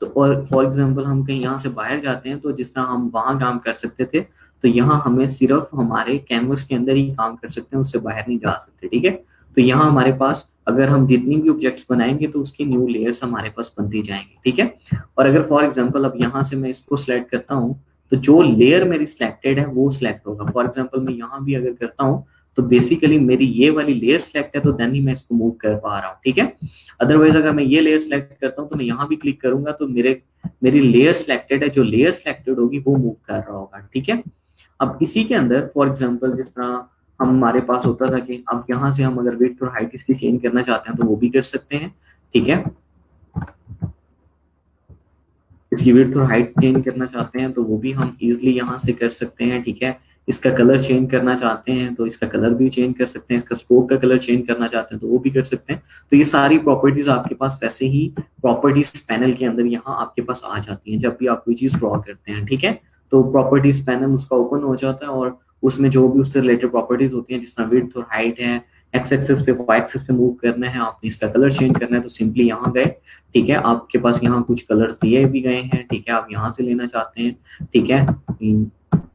S1: तो और फॉर एग्जांपल हम कहीं यहाँ से बाहर जाते हैं, तो जिस तरह हम वहां काम कर सकते थे, तो यहाँ हमें सिर्फ हमारे कैनवस के अंदर ही काम कर सकते हैं, उससे बाहर नहीं जा सकते, ठीक है। तो यहाँ हमारे पास अगर हम जितनी भी ऑब्जेक्ट्स बनाएंगे तो उसकी न्यू लेयर्स हमारे पास बनती जाएंगी, ठीक है। और अगर फॉर एग्जाम्पल अब यहाँ से मैं इसको सिलेक्ट करता हूँ, तो जो लेयर मेरी सिलेक्टेड है वो सिलेक्ट होगा। फॉर एग्जाम्पल मैं यहाँ भी अगर करता हूँ, तो बेसिकली मेरी ये वाली लेयर सिलेक्ट है, तो देन ही मैं इसको मूव कर पा रहा हूँ, ठीक है। अदरवाइज अगर मैं ये लेयर सिलेक्ट करता हूँ, तो मैं यहाँ भी क्लिक करूंगा, तो मेरी लेयर सिलेक्टेड है, जो लेयर सिलेक्टेड होगी वो मूव कर रहा होगा, ठीक है। अब इसी के अंदर फॉर एग्जांपल जिस तरह हमारे पास होता था कि अब यहाँ से हम अगर विड्थ और हाइट इसकी चेंज करना चाहते हैं तो वो भी कर सकते हैं, ठीक है। इसकी विड्थ और हाइट चेंज करना चाहते हैं तो वो भी हम इजिली यहाँ से कर सकते हैं, ठीक है। इसका कलर चेंज करना चाहते हैं तो इसका कलर भी चेंज कर सकते हैं, इसका स्ट्रोक का कलर चेंज करना चाहते हैं तो वो भी कर सकते हैं। तो ये सारी प्रॉपर्टीज आपके पास वैसे ही प्रॉपर्टीज पैनल के अंदर यहाँ आपके पास आ जाती हैं जब भी आप कोई चीज ड्रॉ करते हैं, ठीक है। तो प्रॉपर्टीज पैनल उसका ओपन हो जाता है और उसमें जो भी उससे रिलेटेड प्रॉपर्टीज होती हैं, जिस तरह विड्थ और हाइट है, एक्स एक्सेस पे वाई एक्सेस पे मूव करना है, आपने इसका कलर चेंज करना है, तो सिंपली यहाँ गए, ठीक है। आपके पास यहाँ कुछ कलर्स दिए भी गए हैं, ठीक है, आप यहाँ से लेना चाहते हैं, ठीक है।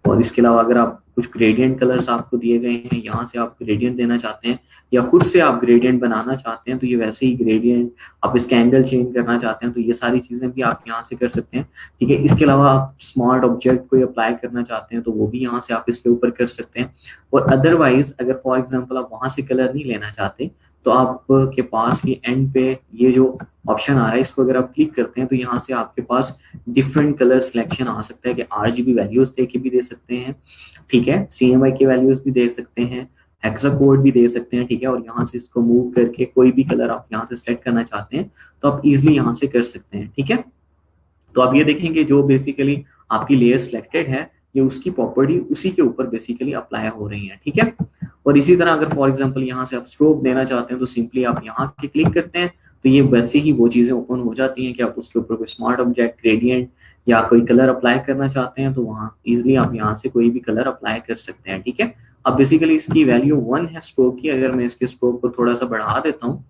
S1: और इसके अलावा अगर आप कुछ ग्रेडियंट कलर्स आपको दिए गए हैं, यहाँ से आप ग्रेडियंट देना चाहते हैं या खुद से आप ग्रेडियंट बनाना चाहते हैं, तो ये वैसे ही ग्रेडियंट, आप इसका एंगल चेंज करना चाहते हैं तो ये सारी चीजें भी आप यहाँ से कर सकते हैं, ठीक है। इसके अलावा आप स्मार्ट ऑब्जेक्ट को अप्लाई करना चाहते हैं तो वो भी यहाँ से आप इसके ऊपर कर सकते हैं। और अदरवाइज अगर फॉर एग्जाम्पल आप वहां से कलर नहीं लेना चाहते, तो आपके पास ये एंड पे ये जो ऑप्शन आ रहा है, इसको अगर आप क्लिक करते हैं तो यहाँ से आपके पास डिफरेंट कलर सिलेक्शन आ सकता है कि RGB वैल्यूज दे के भी दे सकते हैं, ठीक है, CMY के वैल्यूज भी दे सकते हैं, हेक्सा कोड भी दे सकते हैं, ठीक है। और यहाँ से इसको मूव करके कोई भी कलर आप यहाँ से सेलेक्ट करना चाहते हैं तो आप इजिली यहाँ से कर सकते हैं, ठीक है। तो आप ये देखेंगे जो बेसिकली आपकी लेयर सिलेक्टेड है, ये उसकी प्रॉपर्टी उसी के ऊपर बेसिकली अप्लाई हो रही है, ठीक है। और इसी तरह अगर फॉर एग्जांपल यहाँ से आप स्ट्रोक देना चाहते हैं तो सिंपली आप यहाँ के क्लिक करते हैं, तो ये वैसे ही वो चीजें ओपन हो जाती हैं कि आप उसके ऊपर कोई स्मार्ट ऑब्जेक्ट, ग्रेडियंट या कोई कलर अप्लाई करना चाहते हैं तो वहाँ इजिली आप यहाँ से कोई भी कलर अप्लाई कर सकते हैं, ठीक है। अब बेसिकली इसकी वैल्यू 1 है स्ट्रोक की, अगर मैं इसके स्ट्रोक को थोड़ा सा बढ़ा देता हूँ,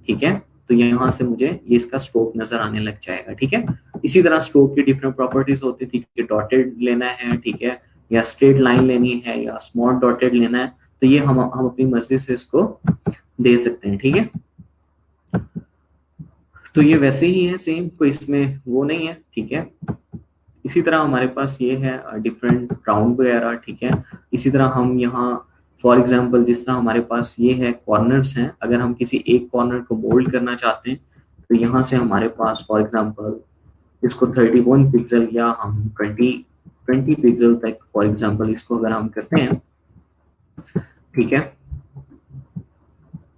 S1: ठीक है, तो यहाँ से मुझे ये इसका स्ट्रोक नजर आने लग जाएगा, ठीक है। इसी तरह स्ट्रोक की डिफरेंट प्रॉपर्टीज होती थी कि डॉटेड लेना है, ठीक है, या स्ट्रेट लाइन लेनी है या स्मॉल डॉटेड लेना है, तो ये हम अपनी मर्जी से इसको दे सकते हैं, ठीक है। तो ये वैसे ही है सेम, कोई इसमें वो नहीं है, ठीक है। इसी तरह हमारे पास ये है डिफरेंट राउंड वगैरह, ठीक है। इसी तरह हम यहाँ फॉर एग्जांपल जिस तरह हमारे पास ये है कॉर्नर्स हैं, अगर हम किसी एक कॉर्नर को मोल्ड करना चाहते हैं तो यहाँ से हमारे पास फॉर एग्जांपल इसको 31 पिक्सल या हम 20 पिक्सल तक फॉर एग्जांपल इसको अगर हम करते हैं, ठीक है,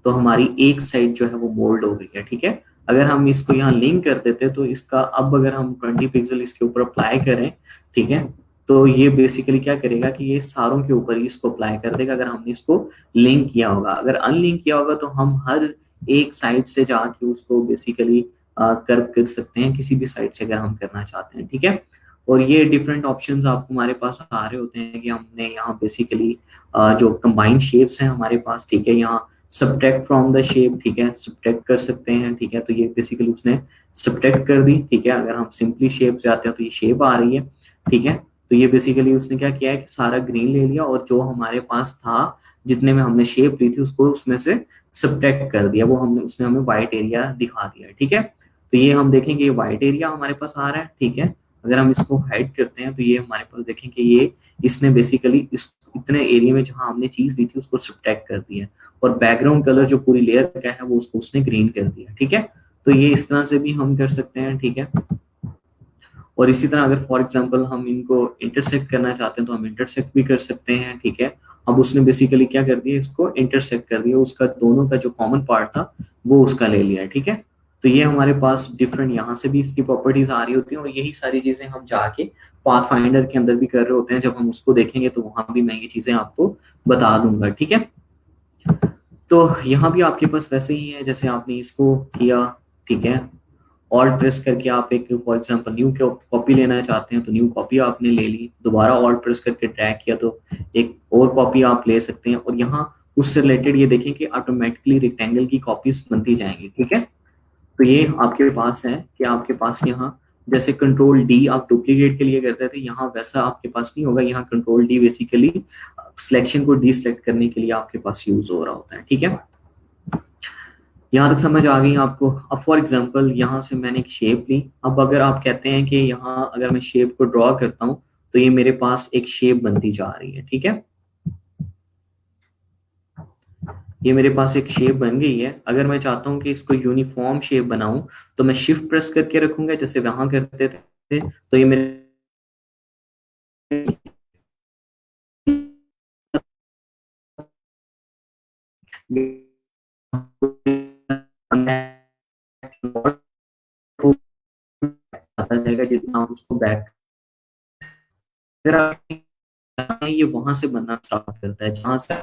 S1: तो हमारी एक साइड जो है वो मोल्ड हो गई है, ठीक है। अगर हम इसको यहाँ लिंक कर देते तो इसका अब अगर हम 20 पिक्सल इसके ऊपर अप्लाई करें, ठीक है, तो ये बेसिकली क्या करेगा कि ये सारों के ऊपर ही इसको अप्लाई कर देगा अगर हमने इसको लिंक किया होगा। अगर अनलिंक किया होगा तो हम हर एक साइड से जाके उसको बेसिकली कर्व कर सकते हैं, किसी भी साइड से अगर हम करना चाहते हैं, ठीक है। और ये डिफरेंट ऑप्शंस आपको हमारे पास आ रहे होते हैं कि हमने यहाँ बेसिकली जो कंबाइंड शेप्स हैं हमारे पास, ठीक है, यहाँ सब्ट्रैक्ट फ्रॉम द शेप, ठीक है, सब्ट्रैक्ट कर सकते हैं, ठीक है। तो ये बेसिकली उसने सब्ट्रैक्ट कर दी, ठीक है। अगर हम सिंपली शेप जाते हैं तो ये शेप आ रही है, ठीक है। तो ये बेसिकली उसने क्या किया है कि सारा ग्रीन ले लिया और जो हमारे पास था जितने में हमने शेप ली थी उसको उसमें से सब्ट्रैक्ट कर दिया, वो हमने उसने हमें व्हाइट एरिया दिखा दिया, ठीक है। तो ये हम देखेंगे ये व्हाइट एरिया हमारे पास आ रहा है, ठीक है। अगर हम इसको हाइड करते हैं तो ये हमारे पास देखेंगे ये इसने बेसिकली इस इतने एरिया में जहां हमने चीज ली थी उसको सब्ट्रैक्ट कर दिया और बैकग्राउंड कलर जो पूरी लेयर का है वो उसको उसने ग्रीन कर दिया, ठीक है। तो ये इस तरह से भी हम कर सकते हैं, ठीक है। और इसी तरह अगर फॉर एग्जांपल हम इनको इंटरसेक्ट करना चाहते हैं तो हम इंटरसेक्ट भी कर सकते हैं, ठीक है। अब उसने बेसिकली क्या कर दिया, इसको इंटरसेक्ट कर दिया, उसका दोनों का जो कॉमन पार्ट था वो उसका ले लिया, ठीक है। तो ये हमारे पास डिफरेंट यहाँ से भी इसकी प्रॉपर्टीज आ रही होती हैं और यही सारी चीजें हम जाके पाथ फाइंडर के अंदर भी कर रहे होते हैं। जब हम उसको देखेंगे तो वहां भी मैं ये चीजें आपको बता दूंगा, ठीक है। तो यहाँ भी आपके पास वैसे ही है जैसे आपने इसको किया, ठीक है। ऑल्ट प्रेस करके आप एक फॉर एग्जांपल न्यू कॉपी लेना चाहते हैं तो न्यू कॉपी आपने ले ली, दोबारा ऑल्ट प्रेस करके ड्रैग किया तो एक और कॉपी आप ले सकते हैं। और यहाँ उससे रिलेटेड ये देखें कि ऑटोमेटिकली रेक्टेंगल की कॉपीज बनती जाएंगी, ठीक है। तो ये आपके पास है कि आपके पास यहाँ जैसे कंट्रोल डी आप डुप्लीकेट के लिए करते थे, यहाँ वैसा आपके पास नहीं होगा। यहाँ कंट्रोल डी बेसिकली सिलेक्शन को डी सिलेक्ट करने के लिए आपके पास यूज हो रहा होता है, ठीक है। यहाँ तक समझ आ गई आपको। अब फॉर एग्जांपल यहाँ से मैंने एक शेप ली। अब अगर आप कहते हैं कि यहाँ अगर मैं शेप को ड्रॉ करता हूँ तो ये मेरे पास एक शेप बनती जा रही है, ठीक है। ये मेरे पास एक शेप बन गई है। अगर मैं चाहता हूँ कि इसको यूनिफॉर्म शेप बनाऊं तो मैं शिफ्ट प्रेस करके रखूंगा जैसे वहां करते थे। तो ये मेरे आता जाएगा जितना आप उसको बैक, फिर आप ये वहां से बनना स्टार्ट करता है जहां से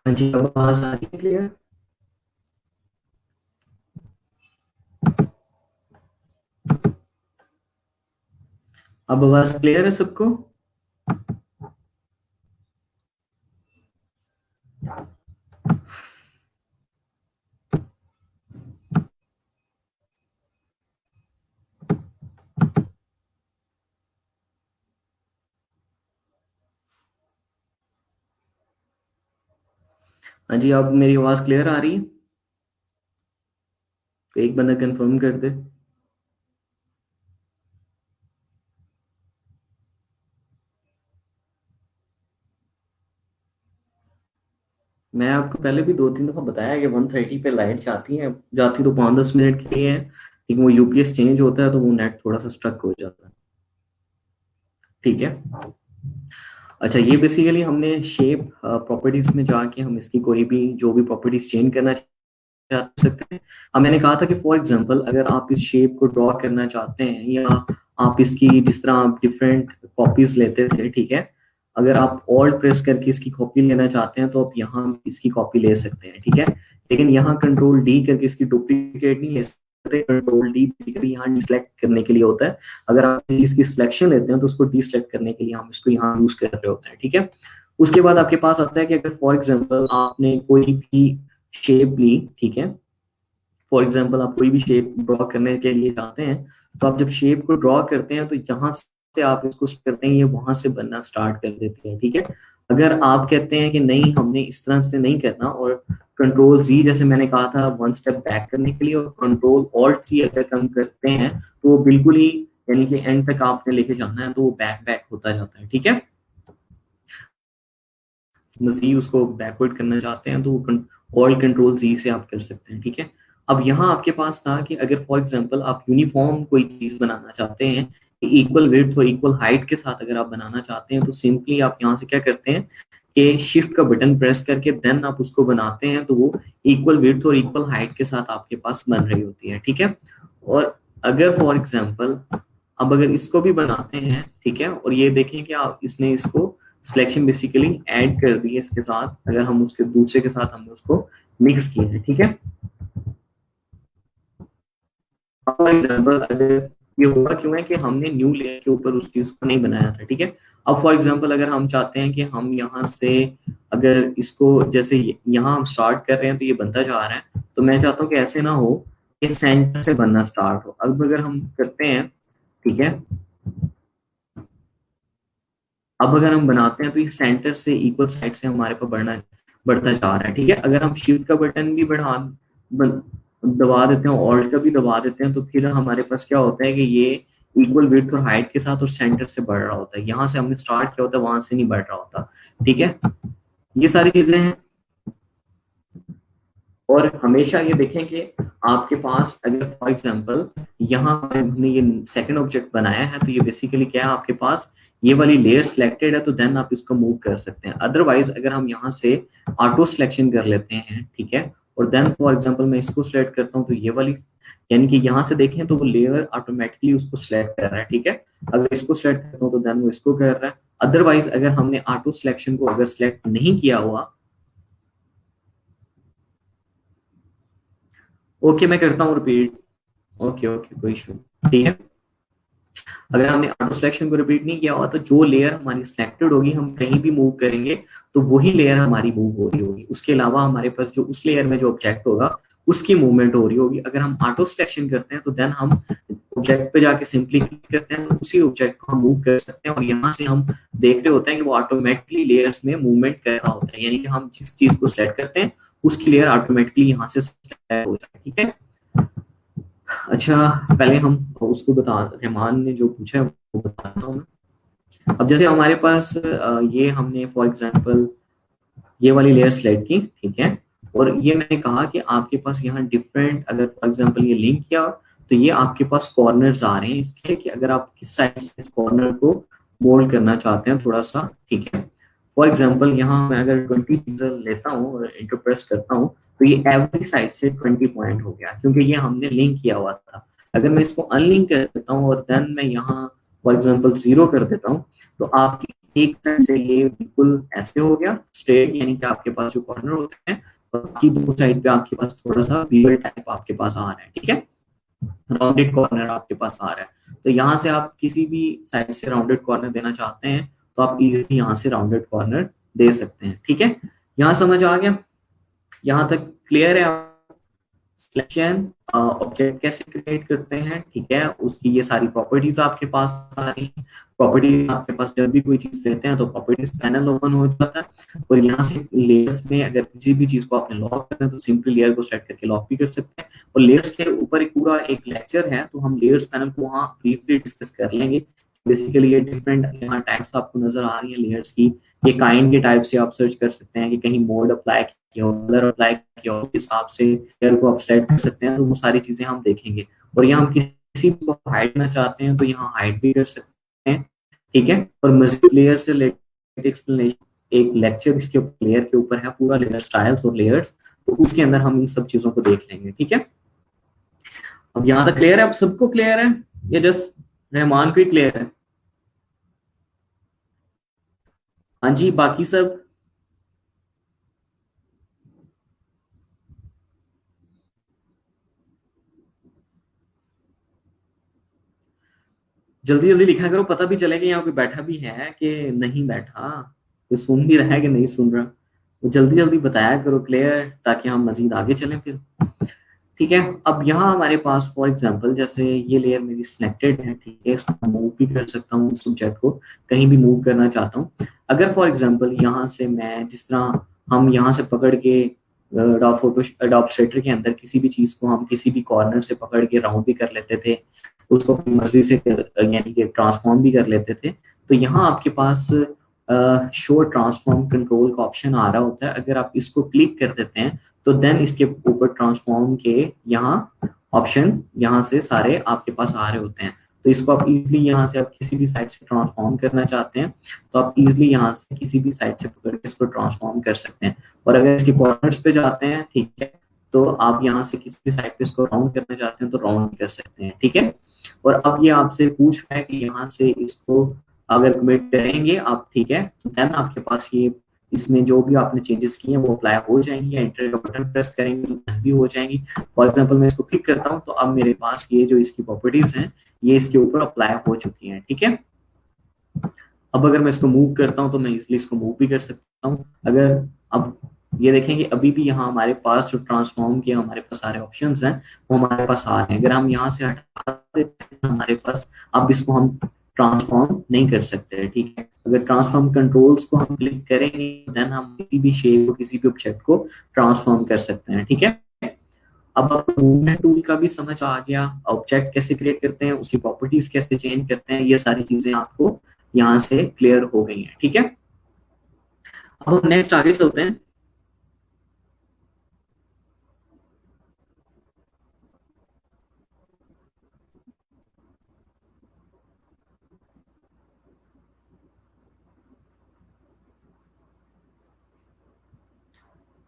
S1: हाँ जी, अब आवाज आ रही है क्लियर? अब आवाज क्लियर है सबको? हाँ जी, अब मेरी आवाज क्लियर आ रही है? तो एक बंदा कंफर्म कर दे। मैं आपको पहले भी 2-3 दफा बताया कि 130 पे लाइट जाती है, जाती तो 5-10 मिनट के लिए है, लेकिन वो यूपीएस चेंज होता है तो वो नेट थोड़ा सा स्ट्रक हो जाता है, ठीक है। अच्छा, ये बेसिकली हमने शेप प्रॉपर्टीज में जाके हम इसकी कोई भी जो भी प्रॉपर्टीज चेंज करना चाह सकते हैं। अब मैंने कहा था कि फॉर एग्जांपल अगर आप इस शेप को ड्रॉ करना चाहते हैं या आप इसकी जिस तरह आप डिफरेंट कॉपीज लेते थे, ठीक है, अगर आप ऑल्ट प्रेस करके इसकी कॉपी लेना चाहते हैं तो आप यहाँ इसकी कॉपी ले सकते हैं, ठीक है। लेकिन यहाँ कंट्रोल डी करके इसकी डुप्लीकेट नहीं ले सकते। कंट्रोल डी बेसिकली यहाँ डिसलेक्ट करने के लिए होता है। अगर आप इसकी सिलेक्शन लेते हैं तो उसको डिसलेक्ट करने के लिए हम इसको यहाँ यूज कर रहे होते हैं, ठीक है। उसके बाद आपके पास आता है कि अगर फॉर एग्जाम्पल आपने कोई भी शेप ली, ठीक है, फॉर एग्जाम्पल आप कोई भी शेप ड्रॉ करने के लिए चाहते हैं तो आप जब शेप को ड्रॉ करते हैं तो जहां से आप इसको करते हैं ये वहां से बनना स्टार्ट कर देते हैं, ठीक है। अगर आप कहते हैं कि नहीं हमने इस तरह से नहीं करना, और कंट्रोल जी जैसे मैंने कहा था वन स्टेप बैक करने के लिए, और कंट्रोल ऑल्ट सी अगर हम करते हैं तो वो बिल्कुल ही यानी कि एंड तक आपने लेके जाना है तो वो बैक बैक होता जाता है। ठीक है, मजीद उसको बैकवर्ड करना चाहते हैं तो वो ऑल कंट्रोल जी से आप कर सकते हैं। ठीक है, अब यहाँ आपके पास था कि अगर फॉर एग्जांपल आप यूनिफॉर्म कोई चीज बनाना चाहते हैं, इक्वल विड्थ और इक्वल हाइट के साथ अगर आप बनाना चाहते हैं, तो सिंपली आप यहाँ से क्या करते हैं कि शिफ्ट का बटन प्रेस करके देन आप उसको बनाते हैं, तो वो इक्वल विड्थ और इक्वल हाइट के साथ आपके पास बन रही होती है। ठीक है, और अगर फॉर एग्जांपल अब अगर इसको भी बनाते हैं, ठीक है, और ये देखें कि आप इसने इसको सिलेक्शन बेसिकली ऐड कर दी है इसके साथ, अगर हम उसके दूसरे के साथ हमने उसको मिक्स किया है। ठीक है, फॉर एग्जांपल अगर ये हुआ क्यों है कि हमने न्यू लेयर के ऊपर उस चीज को नहीं बनाया था। ठीक है, अब फॉर एग्जांपल अगर हम चाहते हैं कि हम यहाँ से अगर इसको जैसे यहाँ हम स्टार्ट कर रहे हैं तो ये बनता जा रहा है, तो मैं चाहता हूँ कि ऐसे ना हो कि सेंटर से बनना स्टार्ट हो। अब अगर हम करते हैं, ठीक है, अब अगर हम बनाते हैं तो ये सेंटर से इक्वल साइड से हमारे पास बढ़ता जा रहा है। ठीक है, अगर हम शिफ्ट का बटन भी दबा देते हैं, ऑल्ट का भी दबा देते हैं, तो फिर हमारे पास क्या होता है कि ये इक्वल विड्थ और हाइट के साथ और सेंटर से बढ़ रहा होता है। यहाँ से हमने स्टार्ट किया होता है, वहां से नहीं बढ़ रहा होता। ठीक है, ये सारी चीजें हैं। और हमेशा ये देखें कि आपके पास अगर फॉर एग्जांपल यहाँ हमने ये सेकंड ऑब्जेक्ट बनाया है, तो ये बेसिकली क्या है, आपके पास ये वाली लेयर सिलेक्टेड है, तो देन आप इसको मूव कर सकते हैं। अदरवाइज अगर हम यहाँ से ऑटो सिलेक्शन कर लेते हैं, ठीक है, और देन फॉर एग्जांपल मैं इसको सिलेक्ट करता हूँ, तो ये वाली यानी कि यहाँ से देखें तो वो लेयर ऑटोमेटिकली उसको सिलेक्ट कर रहा है। ठीक है, अगर इसको सिलेक्ट करता हूँ तो देन वो इसको कर रहा है। अदरवाइज अगर हमने ऑटो सिलेक्शन को अगर सिलेक्ट नहीं किया हुआ, ओके मैं करता हूँ रिपीट, ओके ओके कोई इशू, ठीक है। अगर हमने ऑटो सिलेक्शन को रिपीट नहीं किया हुआ, तो जो लेयर हमारी सिलेक्टेड होगी हम कहीं भी मूव करेंगे तो वही लेयर हमारी मूव हो रही होगी, उसके अलावा हमारे पास जो उस लेयर में जो ऑब्जेक्ट होगा उसकी मूवमेंट हो रही होगी। अगर हम ऑटो सिलेक्शन करते हैं तो देन हम ऑब्जेक्ट पे जाके सिंपली क्लिक करते हैं, तो उसी ऑब्जेक्ट को हम मूव कर सकते हैं, और यहाँ से हम देख रहे होते हैं कि वो ऑटोमेटिकली लेयर्स में मूवमेंट कर रहा होता है, यानी कि हम जिस चीज को सिलेक्ट करते हैं उसकी लेयर ऑटोमेटिकली यहाँ से सिलेक्ट हो जाए। ठीक है, अच्छा पहले हम उसको बता, रहमान ने जो पूछा है वो बताता हूँ मैं। अब जैसे हमारे पास ये हमने फॉर एग्जांपल ये वाली लेयर सेलेक्ट की, ठीक है, और ये मैंने कहा कि आपके पास यहाँ डिफरेंट, अगर फॉर एग्जांपल ये लिंक किया तो ये आपके पास कॉर्नर्स आ रहे हैं इसके, कि अगर आप किस साइड से कॉर्नर को मोल्ड करना चाहते हैं थोड़ा सा। ठीक है, फॉर एग्जांपल यहाँ मैं अगर 20 पिक्सल लेता हूँ और इंटर प्रेस करता हूँ, तो ये एवरी साइड से 20 पॉइंट हो गया, क्योंकि ये हमने लिंक किया हुआ था। अगर मैं इसको अनलिंक कर देता हूँ और देन मैं यहाँ फॉर एग्जांपल 0 कर देता हूँ, तो आपकी एक साइड से ये बिल्कुल ऐसे हो गया स्ट्रेट, यानी कि आपके पास जो कॉर्नर होते हैं, और बाकी दो साइड पे आपके पास थोड़ा सा बीवल टाइप आपके पास आ रहा है। ठीक है, राउंडेड कॉर्नर आपके पास आ रहा है, तो यहाँ से आप किसी भी साइड से राउंडेड कॉर्नर देना चाहते हैं तो आप इजीली यहाँ से राउंडेड कॉर्नर दे सकते हैं। ठीक है, यहाँ समझ आ गया, यहाँ तक क्लियर है। सिलेक्शन ऑब्जेक्ट कैसे क्रिएट करते हैं, ठीक है, उसकी ये सारी प्रॉपर्टीज आपके पास आ रही हैं। प्रॉपर्टीज आपके पास जब भी कोई चीज लेते हैं तो प्रॉपर्टीज पैनल ओपन हो जाता है, और यहाँ से लेयर्स में अगर किसी भी चीज को आपने लॉक करना है तो सिंपली लेयर को सेलेक्ट करके लॉक भी कर सकते हैं। और लेयर्स के ऊपर एक पूरा एक लेक्चर है, तो हम लेयर्स पैनल को वहाँ ब्रीफली डिस्कस कर लेंगे। बेसिकली ये डिफरेंट यहाँ टाइप्स आपको नजर आ रही है लेयर्स की, ये काइंड के टाइप से आप सर्च कर सकते हैं कि कहीं मोड अप्लाई किया हो, कलर अप्लाई किया हो, किस हिसाब से लेयर को आप सेलेक्ट कर सकते हैं, तो वो सारी चीजें हम देखेंगे। और यहाँ हम किसी को हाइड करना चाहते हैं तो यहाँ हाइड भी कर सकते हैं। ठीक है, और मजीद लेयर से रिलेटेड एक्सप्लेनेशन एक लेक्चर इसके लेयर के ऊपर है, पूरा लेयर स्टाइल्स और लेयर्स, तो उसके अंदर हम इन सब चीजों को देख लेंगे। ठीक है, अब यहाँ तक क्लियर है, अब सबको क्लियर है या जस्ट रहमान को ही क्लियर है? हाँ जी, बाकी सब जल्दी जल्दी लिखा करो, पता भी चले कि यहाँ कोई बैठा भी है कि नहीं बैठा, कोई सुन भी रहा है कि नहीं सुन रहा, वो जल्दी जल्दी बताया करो क्लियर, ताकि हम मजीद आगे चलें फिर। ठीक है। अब यहाँ हमारे पास फॉर एग्जांपल जैसे ये लेयर मेरी सिलेक्टेड है, ठीक है, इसको मूव भी कर सकता हूँ, इस ऑब्जेक्ट को कहीं भी मूव करना चाहता हूँ। अगर फॉर एग्जांपल यहाँ से मैं जिस तरह हम यहाँ से पकड़ के अडोब स्ट्रेटर के अंदर किसी भी चीज को हम किसी भी कॉर्नर से पकड़ के राउंड भी कर लेते थे, उसको अपनी मर्जी से यानी कि ट्रांसफॉर्म भी कर लेते थे। तो यहाँ आपके पास शो ट्रांसफॉर्म कंट्रोल का ऑप्शन आ रहा होता है। अगर आप इसको क्लिक कर देते हैं तो देन इसके ऊपर ट्रांसफॉर्म के यहाँ ऑप्शन यहाँ से सारे आपके पास आ रहे होते हैं। तो इसको आप इजीली यहाँ से आप किसी भी साइड से ट्रांसफॉर्म करना चाहते हैं तो आप इजीली यहाँ से किसी भी साइड से पकड़ के इसको ट्रांसफॉर्म कर सकते हैं। और अगर इसके कॉर्नर्स पे जाते हैं, ठीक है, तो आप यहाँ से किसी भी साइड पे इसको राउंड करना चाहते हैं तो राउंड भी कर सकते हैं, ठीक है। और अब ये आपसे पूछ रहा है कि यहाँ से इसको अगर कमिट करेंगे आप, ठीक है, तो देन आपके पास ये इसमें जो भी आपने चेंजेस किए हैं वो अप्लाई हो जाएंगे, एंटर का बटन प्रेस करेंगे तो भी हो जाएंगी। फॉर एग्जांपल मैं इसको क्लिक करता हूं तो अब मेरे पास ये जो इसकी प्रॉपर्टीज हैं ये इसके ऊपर अप्लाई हो चुकी हैं, ठीक है। अब अगर मैं इसको मूव करता हूं तो मैं इसलिए इसको मूव भी कर सकता हूं। अगर अब ये देखेंगे अभी भी यहाँ हमारे पास जो ट्रांसफॉर्म के हमारे पास सारे ऑप्शंस हैं वो हमारे पास आ रहे हैं। अगर हम यहाँ से हटा देते हैं तो हमारे पास अब इसको हम ट्रांसफॉर्म नहीं कर सकते, ठीक है। अगर ट्रांसफॉर्म कंट्रोल्स को हम क्लिक करेंगे देन हम किसी भी शेप को किसी भी ऑब्जेक्ट को ट्रांसफॉर्म कर सकते हैं, ठीक है। अब आपको मूवमेंट टूल का भी समझ आ गया, ऑब्जेक्ट कैसे क्रिएट करते हैं, उसकी प्रॉपर्टीज कैसे चेंज करते हैं, ये सारी चीजें आपको यहाँ से क्लियर हो गई हैं, ठीक है। अब हम नेक्स्ट आगे चलते हैं।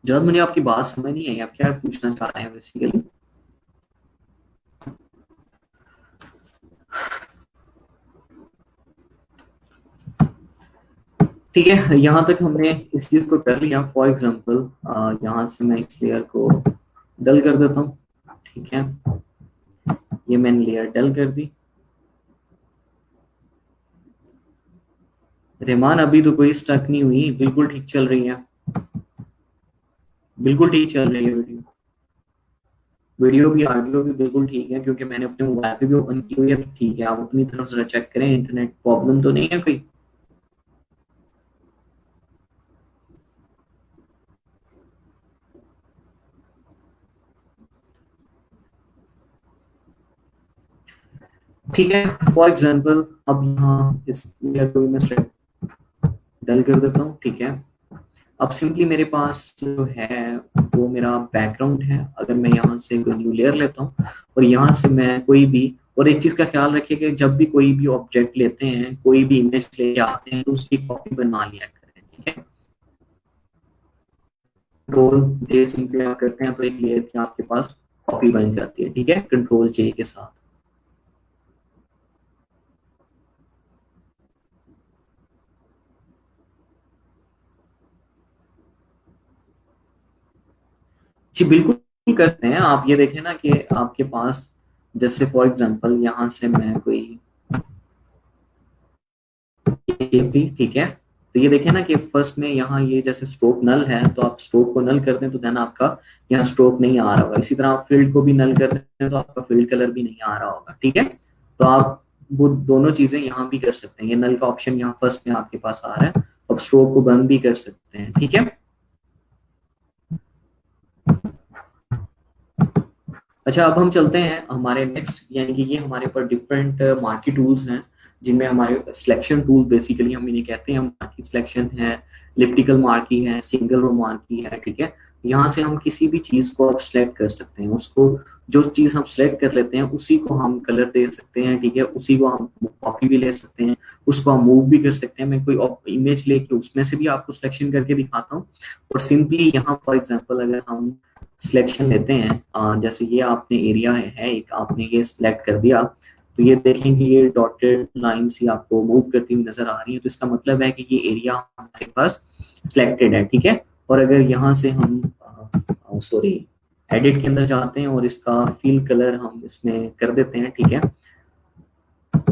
S1: जब मुझे आपकी बात समझ नहीं आई, आप क्या पूछना चाह रहे हैं बेसिकली? ठीक है, यहाँ तक हमने इस चीज को कर लिया। फॉर एग्जांपल यहाँ से मैं इस लेयर को डल कर देता हूँ, ठीक है, ये मैंने लेयर डल कर दी। रहमान अभी तो कोई स्टक नहीं हुई, बिल्कुल ठीक चल रही है, बिल्कुल ठीक चल रही है वीडियो, वीडियो भी ऑडियो भी बिल्कुल ठीक है, क्योंकि मैंने अपने मोबाइल पे भी ओपन की हुई है। तो ठीक है, आप अपनी तरफ से चेक करें, इंटरनेट प्रॉब्लम तो नहीं है कोई। ठीक है, फॉर एग्जांपल अब यहाँ इस लेयर को भी मैं डल कर देता हूँ, ठीक है। अब सिंपली मेरे पास जो है वो मेरा बैकग्राउंड है। अगर मैं यहाँ से कोई न्यू लेयर लेता हूँ और यहाँ से मैं कोई भी, और एक चीज का ख्याल रखिए कि जब भी कोई भी ऑब्जेक्ट लेते हैं, कोई भी इमेज लेके आते हैं तो उसकी कॉपी बना लिया करें, ठीक है। कंट्रोल जे सिंपली आप करते हैं तो एक लेयर की आपके पास कॉपी बन जाती है, ठीक है, कंट्रोल जे के साथ। जी बिल्कुल करते हैं। आप ये देखें ना कि आपके पास जैसे फॉर एग्जांपल यहाँ से मैं कोई भी, ठीक है, तो ये देखें ना कि फर्स्ट में यहाँ ये जैसे स्ट्रोक नल है, तो आप स्ट्रोक को नल कर दें तो देन आपका यहाँ स्ट्रोक नहीं आ रहा होगा। इसी तरह आप फील्ड को भी नल कर दें तो आपका फील्ड कलर भी नहीं आ रहा होगा, ठीक है। तो आप वो दोनों चीजें यहाँ भी कर सकते हैं। ये नल का ऑप्शन यहाँ फर्स्ट में आपके पास आ रहा है, अब स्ट्रोक को बंद भी कर सकते हैं, ठीक है। अच्छा, अब हम चलते हैं हमारे नेक्स्ट, यानी कि ये हमारे पर डिफरेंट मार्की टूल्स हैं जिनमें हमारे सिलेक्शन टूल बेसिकली हम इन्हें कहते हैं। मार्की सिलेक्शन है, इलिप्टिकल मार्की है, सिंगल रो मार्की है, ठीक है। यहाँ से हम किसी भी चीज को आप सिलेक्ट कर सकते हैं, उसको जो चीज हम सिलेक्ट कर लेते हैं उसी को हम कलर दे सकते हैं, ठीक है, उसी को हम कॉपी भी ले सकते हैं, उसको हम मूव भी कर सकते हैं। मैं कोई इमेज लेके उसमें से भी आपको सिलेक्शन करके दिखाता हूँ। और सिंपली यहाँ फॉर एग्जाम्पल अगर हम सिलेक्शन लेते हैं, जैसे ये आपने एरिया है एक, आपने ये सिलेक्ट कर दिया तो ये देखें कि ये डॉटेड लाइन्स ही आपको मूव करती हुई नजर आ रही है, तो इसका मतलब है कि ये एरिया हमारे पास सिलेक्टेड है, ठीक है। और अगर यहाँ से हम सॉरी एडिट के अंदर जाते हैं और इसका फील कलर हम इसमें कर देते हैं, ठीक है,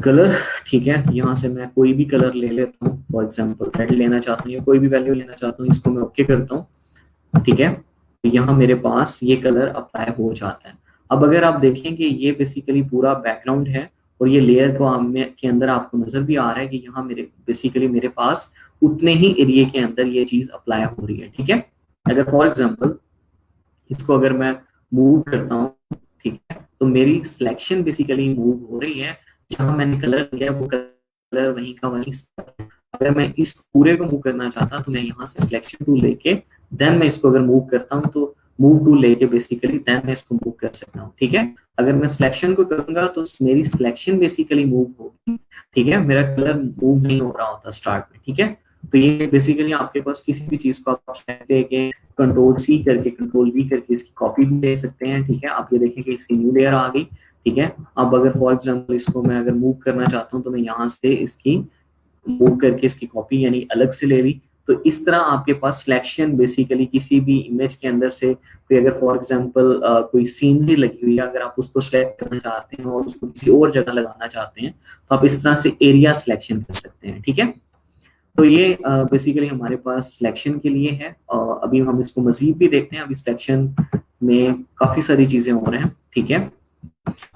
S1: कलर, ठीक है, यहाँ से मैं कोई भी कलर ले लेता हूँ, फॉर एग्जाम्पल रेड लेना चाहता हूँ या कोई भी वैल्यू लेना चाहता हूँ, इसको मैं ओके करता हूँ, ठीक है। तो यहाँ मेरे पास ये कलर अप्लाई हो जाता है। अब अगर आप देखें कि ये बेसिकली पूरा बैकग्राउंड है और ये लेयर को के अंदर आपको नजर भी आ रहा है कि यहाँ मेरे बेसिकली मेरे पास उतने ही एरिया के अंदर ये चीज अप्लाई हो रही है, ठीक है। अगर फॉर एग्जाम्पल इसको अगर मैं मूव करता हूँ, ठीक है, तो मेरी सिलेक्शन बेसिकली मूव हो रही है, जहां मैंने कलर दिया है वो कलर वहीं का वहीं stuck है। अगर मैं इस पूरे को मूव करना चाहता तो मैं यहाँ से सिलेक्शन टूल लेके देन मैं इसको अगर मूव करता हूँ तो मूव टूल लेके बेसिकली देन मैं इसको मूव कर सकता हूँ, ठीक है। अगर मैं सिलेक्शन को करूंगा तो मेरी सिलेक्शन बेसिकली मूव होगी, ठीक है, मेरा कलर मूव नहीं हो रहा होता स्टार्ट में, ठीक है। तो ये बेसिकली आपके पास किसी भी चीज को आप कंट्रोल सी करके कंट्रोल वी करके इसकी कॉपी भी ले सकते हैं, ठीक है। आप ये देखें कि इसकी न्यू लेयर आ गई, ठीक है। अब अगर फॉर एग्जांपल इसको मैं अगर मूव करना चाहता हूँ तो मैं यहाँ से इसकी मूव करके इसकी कॉपी यानी अलग से ले ली। तो इस तरह आपके पास सिलेक्शन बेसिकली किसी भी इमेज के अंदर से कोई अगर फॉर एग्जांपल कोई सीनरी लगी हुई है, अगर आप उसको सिलेक्ट करना चाहते हैं और उसको किसी और जगह लगाना चाहते हैं तो आप इस तरह से एरिया सिलेक्शन कर सकते हैं, ठीक है। तो ये बेसिकली हमारे पास सिलेक्शन के लिए है। अभी हम इसको मजीद भी देखते हैं। अभी सिलेक्शन में काफी सारी चीजें हो रहे हैं, ठीक है।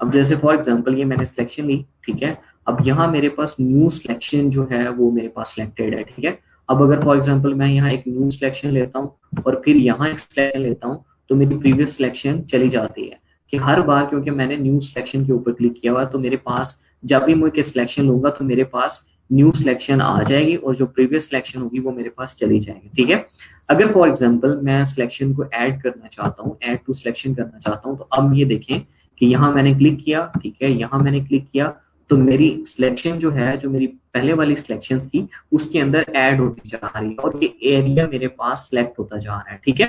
S1: अब जैसे फॉर एग्जांपल ये मैंने सिलेक्शन ली, ठीक है। अब यहाँ मेरे पास न्यू सिलेक्शन जो है वो मेरे पास सिलेक्टेड है, ठीक है। अब अगर फॉर एग्जांपल मैं यहाँ एक न्यू सिलेक्शन लेता हूँ और फिर यहाँ एक सिलेक्शन लेता हूँ तो मेरी प्रीवियस सिलेक्शन चली जाती है कि हर बार क्योंकि मैंने न्यू सिलेक्शन के ऊपर क्लिक किया हुआ तो मेरे पास जब भी मैं सिलेक्शन लूंगा तो मेरे पास न्यू सिलेक्शन आ जाएगी और जो प्रीवियस सिलेक्शन होगी वो मेरे पास चली जाएगी, ठीक है। अगर फॉर एग्जांपल मैं सिलेक्शन को ऐड करना चाहता हूँ, ऐड टू सिलेक्शन करना चाहता हूँ, तो अब ये देखें कि यहाँ मैंने क्लिक किया, ठीक है, यहाँ मैंने क्लिक किया तो मेरी सिलेक्शन जो है जो मेरी पहले वाली सिलेक्शन थी उसके अंदर ऐड होती जा रही है और ये एरिया मेरे पास सिलेक्ट होता जा रहा है, ठीक है।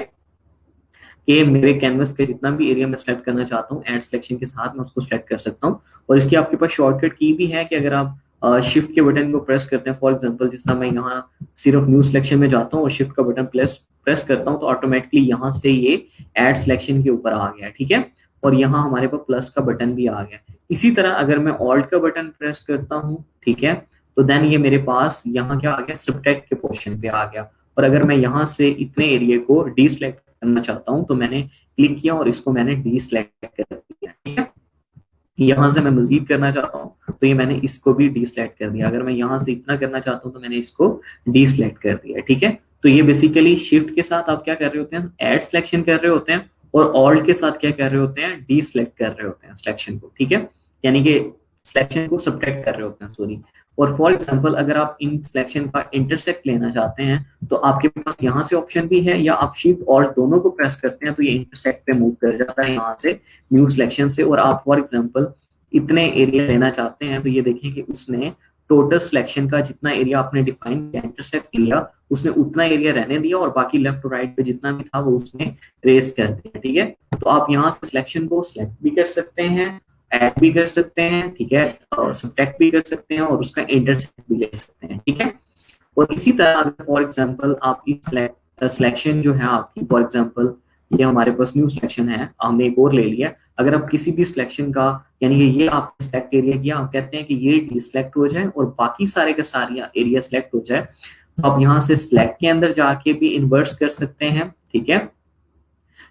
S1: कि मेरे कैनवस पे जितना भी एरिया मैं सेलेक्ट करना चाहता हूँ ऐड सिलेक्शन के साथ मैं उसको सेलेक्ट कर सकता हूँ। और इसकी आपके पास शॉर्टकट की भी है कि अगर आप शिफ्ट के बटन को प्रेस करते हैं, फॉर एग्जांपल जिस तरह मैं यहाँ सिर्फ न्यू सिलेक्शन में जाता हूँ और शिफ्ट का बटन प्रेस प्रेस करता हूँ तो ऑटोमेटिकली यहाँ से ये ऐड सिलेक्शन के ऊपर आ गया, ठीक है। और यहाँ हमारे पास प्लस का बटन भी आ गया। इसी तरह अगर मैं ऑल्ट का बटन प्रेस करता हूँ, ठीक है, तो देन ये मेरे पास यहाँ क्या आ गया, सब्ट्रैक्ट के पोर्शन पे आ गया। और अगर मैं यहाँ से इतने एरिया को डीसिलेक्ट करना चाहता हूँ तो मैंने क्लिक किया और इसको मैंने डीसिलेक्ट कर दिया, ठीक है। यहाँ से मैं मजीद करना चाहता हूँ तो ये मैंने इसको भी डीसिलेक्ट कर दिया। अगर मैं यहाँ से इतना करना चाहता हूँ तो मैंने इसको डीसिलेक्ट कर दिया, ठीक है। तो ये बेसिकली शिफ्ट के साथ आप क्या कर रहे होते हैं, ऐड सिलेक्शन कर रहे होते हैं और ऑल्ट के साथ क्या कर रहे होते हैं, डीसिलेक्ट कर रहे होते हैं सिलेक्शन को, ठीक है। यानी कि सिलेक्शन को सब्ट्रैक्ट कर रहे होते हैं, सॉरी। और फॉर एग्जाम्पल अगर आप इन सिलेक्शन का इंटरसेक्ट लेना चाहते हैं तो आपके पास यहाँ से ऑप्शन भी है, या आप शिफ्ट ऑल्ट दोनों को प्रेस करते हैं तो ये इंटरसेक्ट पे मूव कर जाता है यहाँ से न्यू सिलेक्शन से। और आप फॉर एग्जाम्पल इतने एरिया लेना चाहते हैं तो ये देखें कि उसने टोटल सिलेक्शन का जितना एरिया आपने डिफाइन किया इंटरसेक्ट लिया उसने उतना एरिया रहने दिया और बाकी लेफ्ट और राइट पे जितना भी था वो उसने रेस कर दिया, ठीक है। तो आप यहाँ से सिलेक्शन को सिलेक्ट भी कर सकते हैं, ऐड भी कर सकते हैं, ठीक है, और सब्ट्रैक्ट भी कर सकते हैं और उसका इंटरसेक्ट भी ले सकते हैं, ठीक है। और इसी तरह अगर फॉर एग्जांपल आप इस सिलेक्शन जो है आपकी फॉर एग्जांपल ये हमारे पास न्यू सिलेक्शन है, हमने एक और ले लिया। अगर आप किसी भी सिलेक्शन का यानी कि ये आप सिलेक्ट एरिया किया, आप कहते हैं कि ये डिसलेक्ट हो जाए और बाकी सारे का सारे एरिया सिलेक्ट हो जाए तो आप यहाँ से सिलेक्ट के अंदर जाके भी इन्वर्स कर सकते हैं, ठीक है।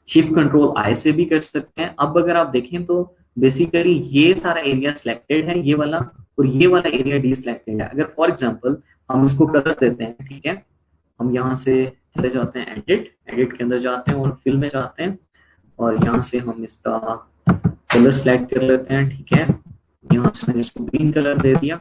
S1: शिफ्ट कंट्रोल आई से भी कर सकते हैं। अब अगर आप देखें तो बेसिकली ये सारा एरिया सिलेक्टेड है ये वाला और ये वाला एरिया डिसलेक्टेड है। अगर फॉर एग्जांपल हम उसको कलर देते हैं, ठीक है, हम यहाँ से चले जाते हैं एडिट, एडिट के अंदर जाते हैं और फिल में जाते हैं और यहाँ से हम इसका कलर सेलेक्ट कर लेते हैं, ठीक है। यहाँ से मैंने इसको ग्रीन कलर दे दिया।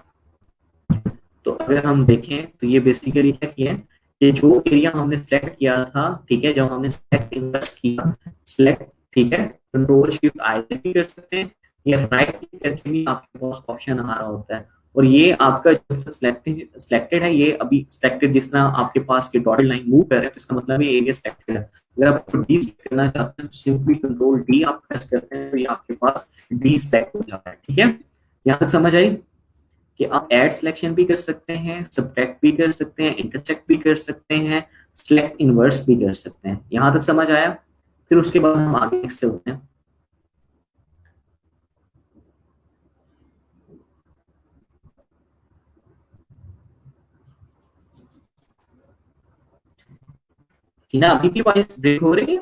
S1: तो अगर हम देखें तो ये बेसिकली क्या किया है, ये जो एरिया हमने सेलेक्ट किया था, ठीक है, जब हमने सेलेक्ट इन्वर्स किया सिलेक्ट, ठीक है, कंट्रोल शिफ्ट आई से भी कर सकते हैं या राइट क्लिक करके भी आपके पास ऑप्शन आ रहा होता है। और ये आपका जो सिलेक्टेड है ये अभी सिलेक्टेड जिस तरह आपके पास के डॉटेड लाइन मूव कर रहे हैं तो इसका मतलब ये एरिया सिलेक्टेड है। अगर आप डी सेलेक्ट करना चाहते हैं तो सिंपली कंट्रोल डी आप प्रेस करते हैं तो ये आपके पास डी सेलेक्ट हो जाता है, ठीक है। यहाँ तक समझ आई कि आप ऐड सिलेक्शन भी कर सकते हैं, सब्ट्रैक्ट भी कर सकते हैं, इंटरसेक्ट भी कर सकते हैं, सिलेक्ट इनवर्स भी कर सकते हैं। यहां तक समझ आया? फिर उसके बाद हम आगे नेक्स्ट होते हैं। ना अभी भी वॉइस ब्रेक हो रही है?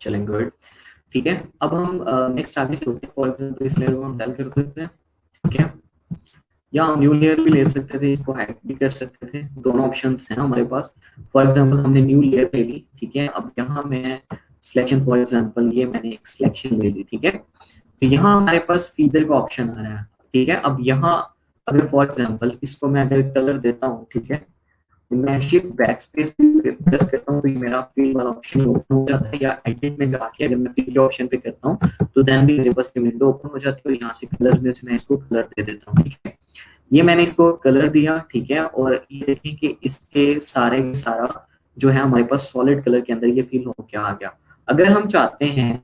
S1: चलें गुड। ठीक है, अब हम नेक्स्ट आगे चलते हैं। फॉर एग्जांपल इस लेयर को हम डल कर देते हैं। ठीक है, या हम न्यू लेयर भी ले सकते थे, इसको हाइड भी कर सकते थे, दोनों ऑप्शंस हैं हमारे पास। फॉर एग्जांपल हमने न्यू लेयर ले ली। ठीक है, अब यहाँ मैं सिलेक्शन, फॉर एग्जांपल ये मैंने एक सिलेक्शन ले ली। ठीक है, तो यहाँ हमारे पास फीदर का ऑप्शन आ रहा है। ठीक है, अब यहाँ अगर फॉर एग्जांपल इसको मैं अगर कलर देता हूँ, ठीक है, मैं शिफ्ट बैक स्पेस प्रेस करता हूँ तो ये मेरा फील वाला ऑप्शन ओपन हो जाता है, या एडिट में जाके अगर मैं फील के ऑप्शन पे करता हूँ तो देन भी मेरे पास विंडो ओपन हो जाती है, और यहाँ से कलर में से मैं इसको कलर दे देता हूँ। ठीक है, ये मैंने इसको कलर दिया। ठीक है, और ये देखें कि इसके सारे का सारा जो है हमारे पास सॉलिड कलर के अंदर ये फील हो क्या आ गया। अगर हम चाहते हैं,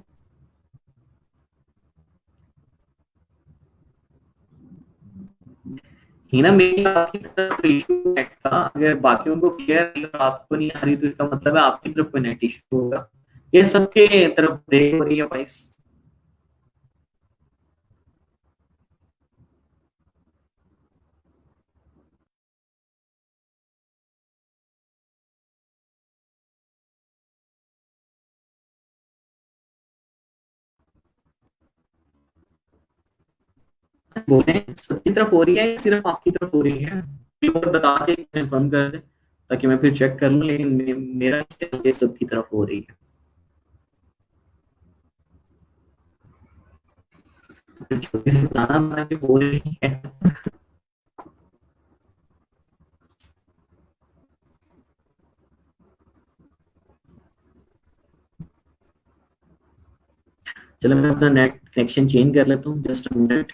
S1: ही ना, मेरी आपकी तरफ इशू नेट का, अगर बाकियों को क्लियर है और आपको नहीं आ रही तो इसका मतलब है आपकी तरफ कोई नेट इशू होगा। ये सबके तरफ ब्रेक हो रही है वॉइस। बोले सबकी तरफ हो रही है या सिर्फ आपकी तरफ हो रही है, एक बार बता के कंफर्म कर दे ताकि मैं फिर चेक कर लूं, लेकिन मेरा ये सबकी तरफ हो रही है। तो फिर जल्दी से बताना मैं कि हो रही है। चलो मैं अपना नेट कनेक्शन चेंज कर लेता हूँ, जस्ट अ मिनट।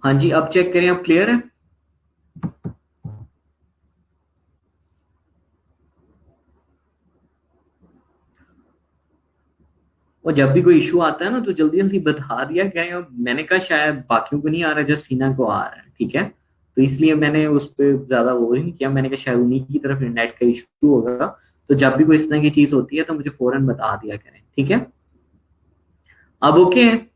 S1: हाँ जी, अब चेक करें, अब क्लियर है। और जब भी कोई इशू आता है ना तो जल्दी जल्दी बता दिया गया है। मैंने कहा शायद बाकियों को नहीं आ रहा, जस्ट हिना को आ रहा है। ठीक है, तो इसलिए मैंने उस पर ज्यादा वो नहीं किया। मैंने कहा शायद उन्हीं की तरफ नेट का इशू होगा, तो जब भी कोई इस तरह की चीज होती है तो मुझे फौरन बता दिया करें। ठीक है, अब ओके है।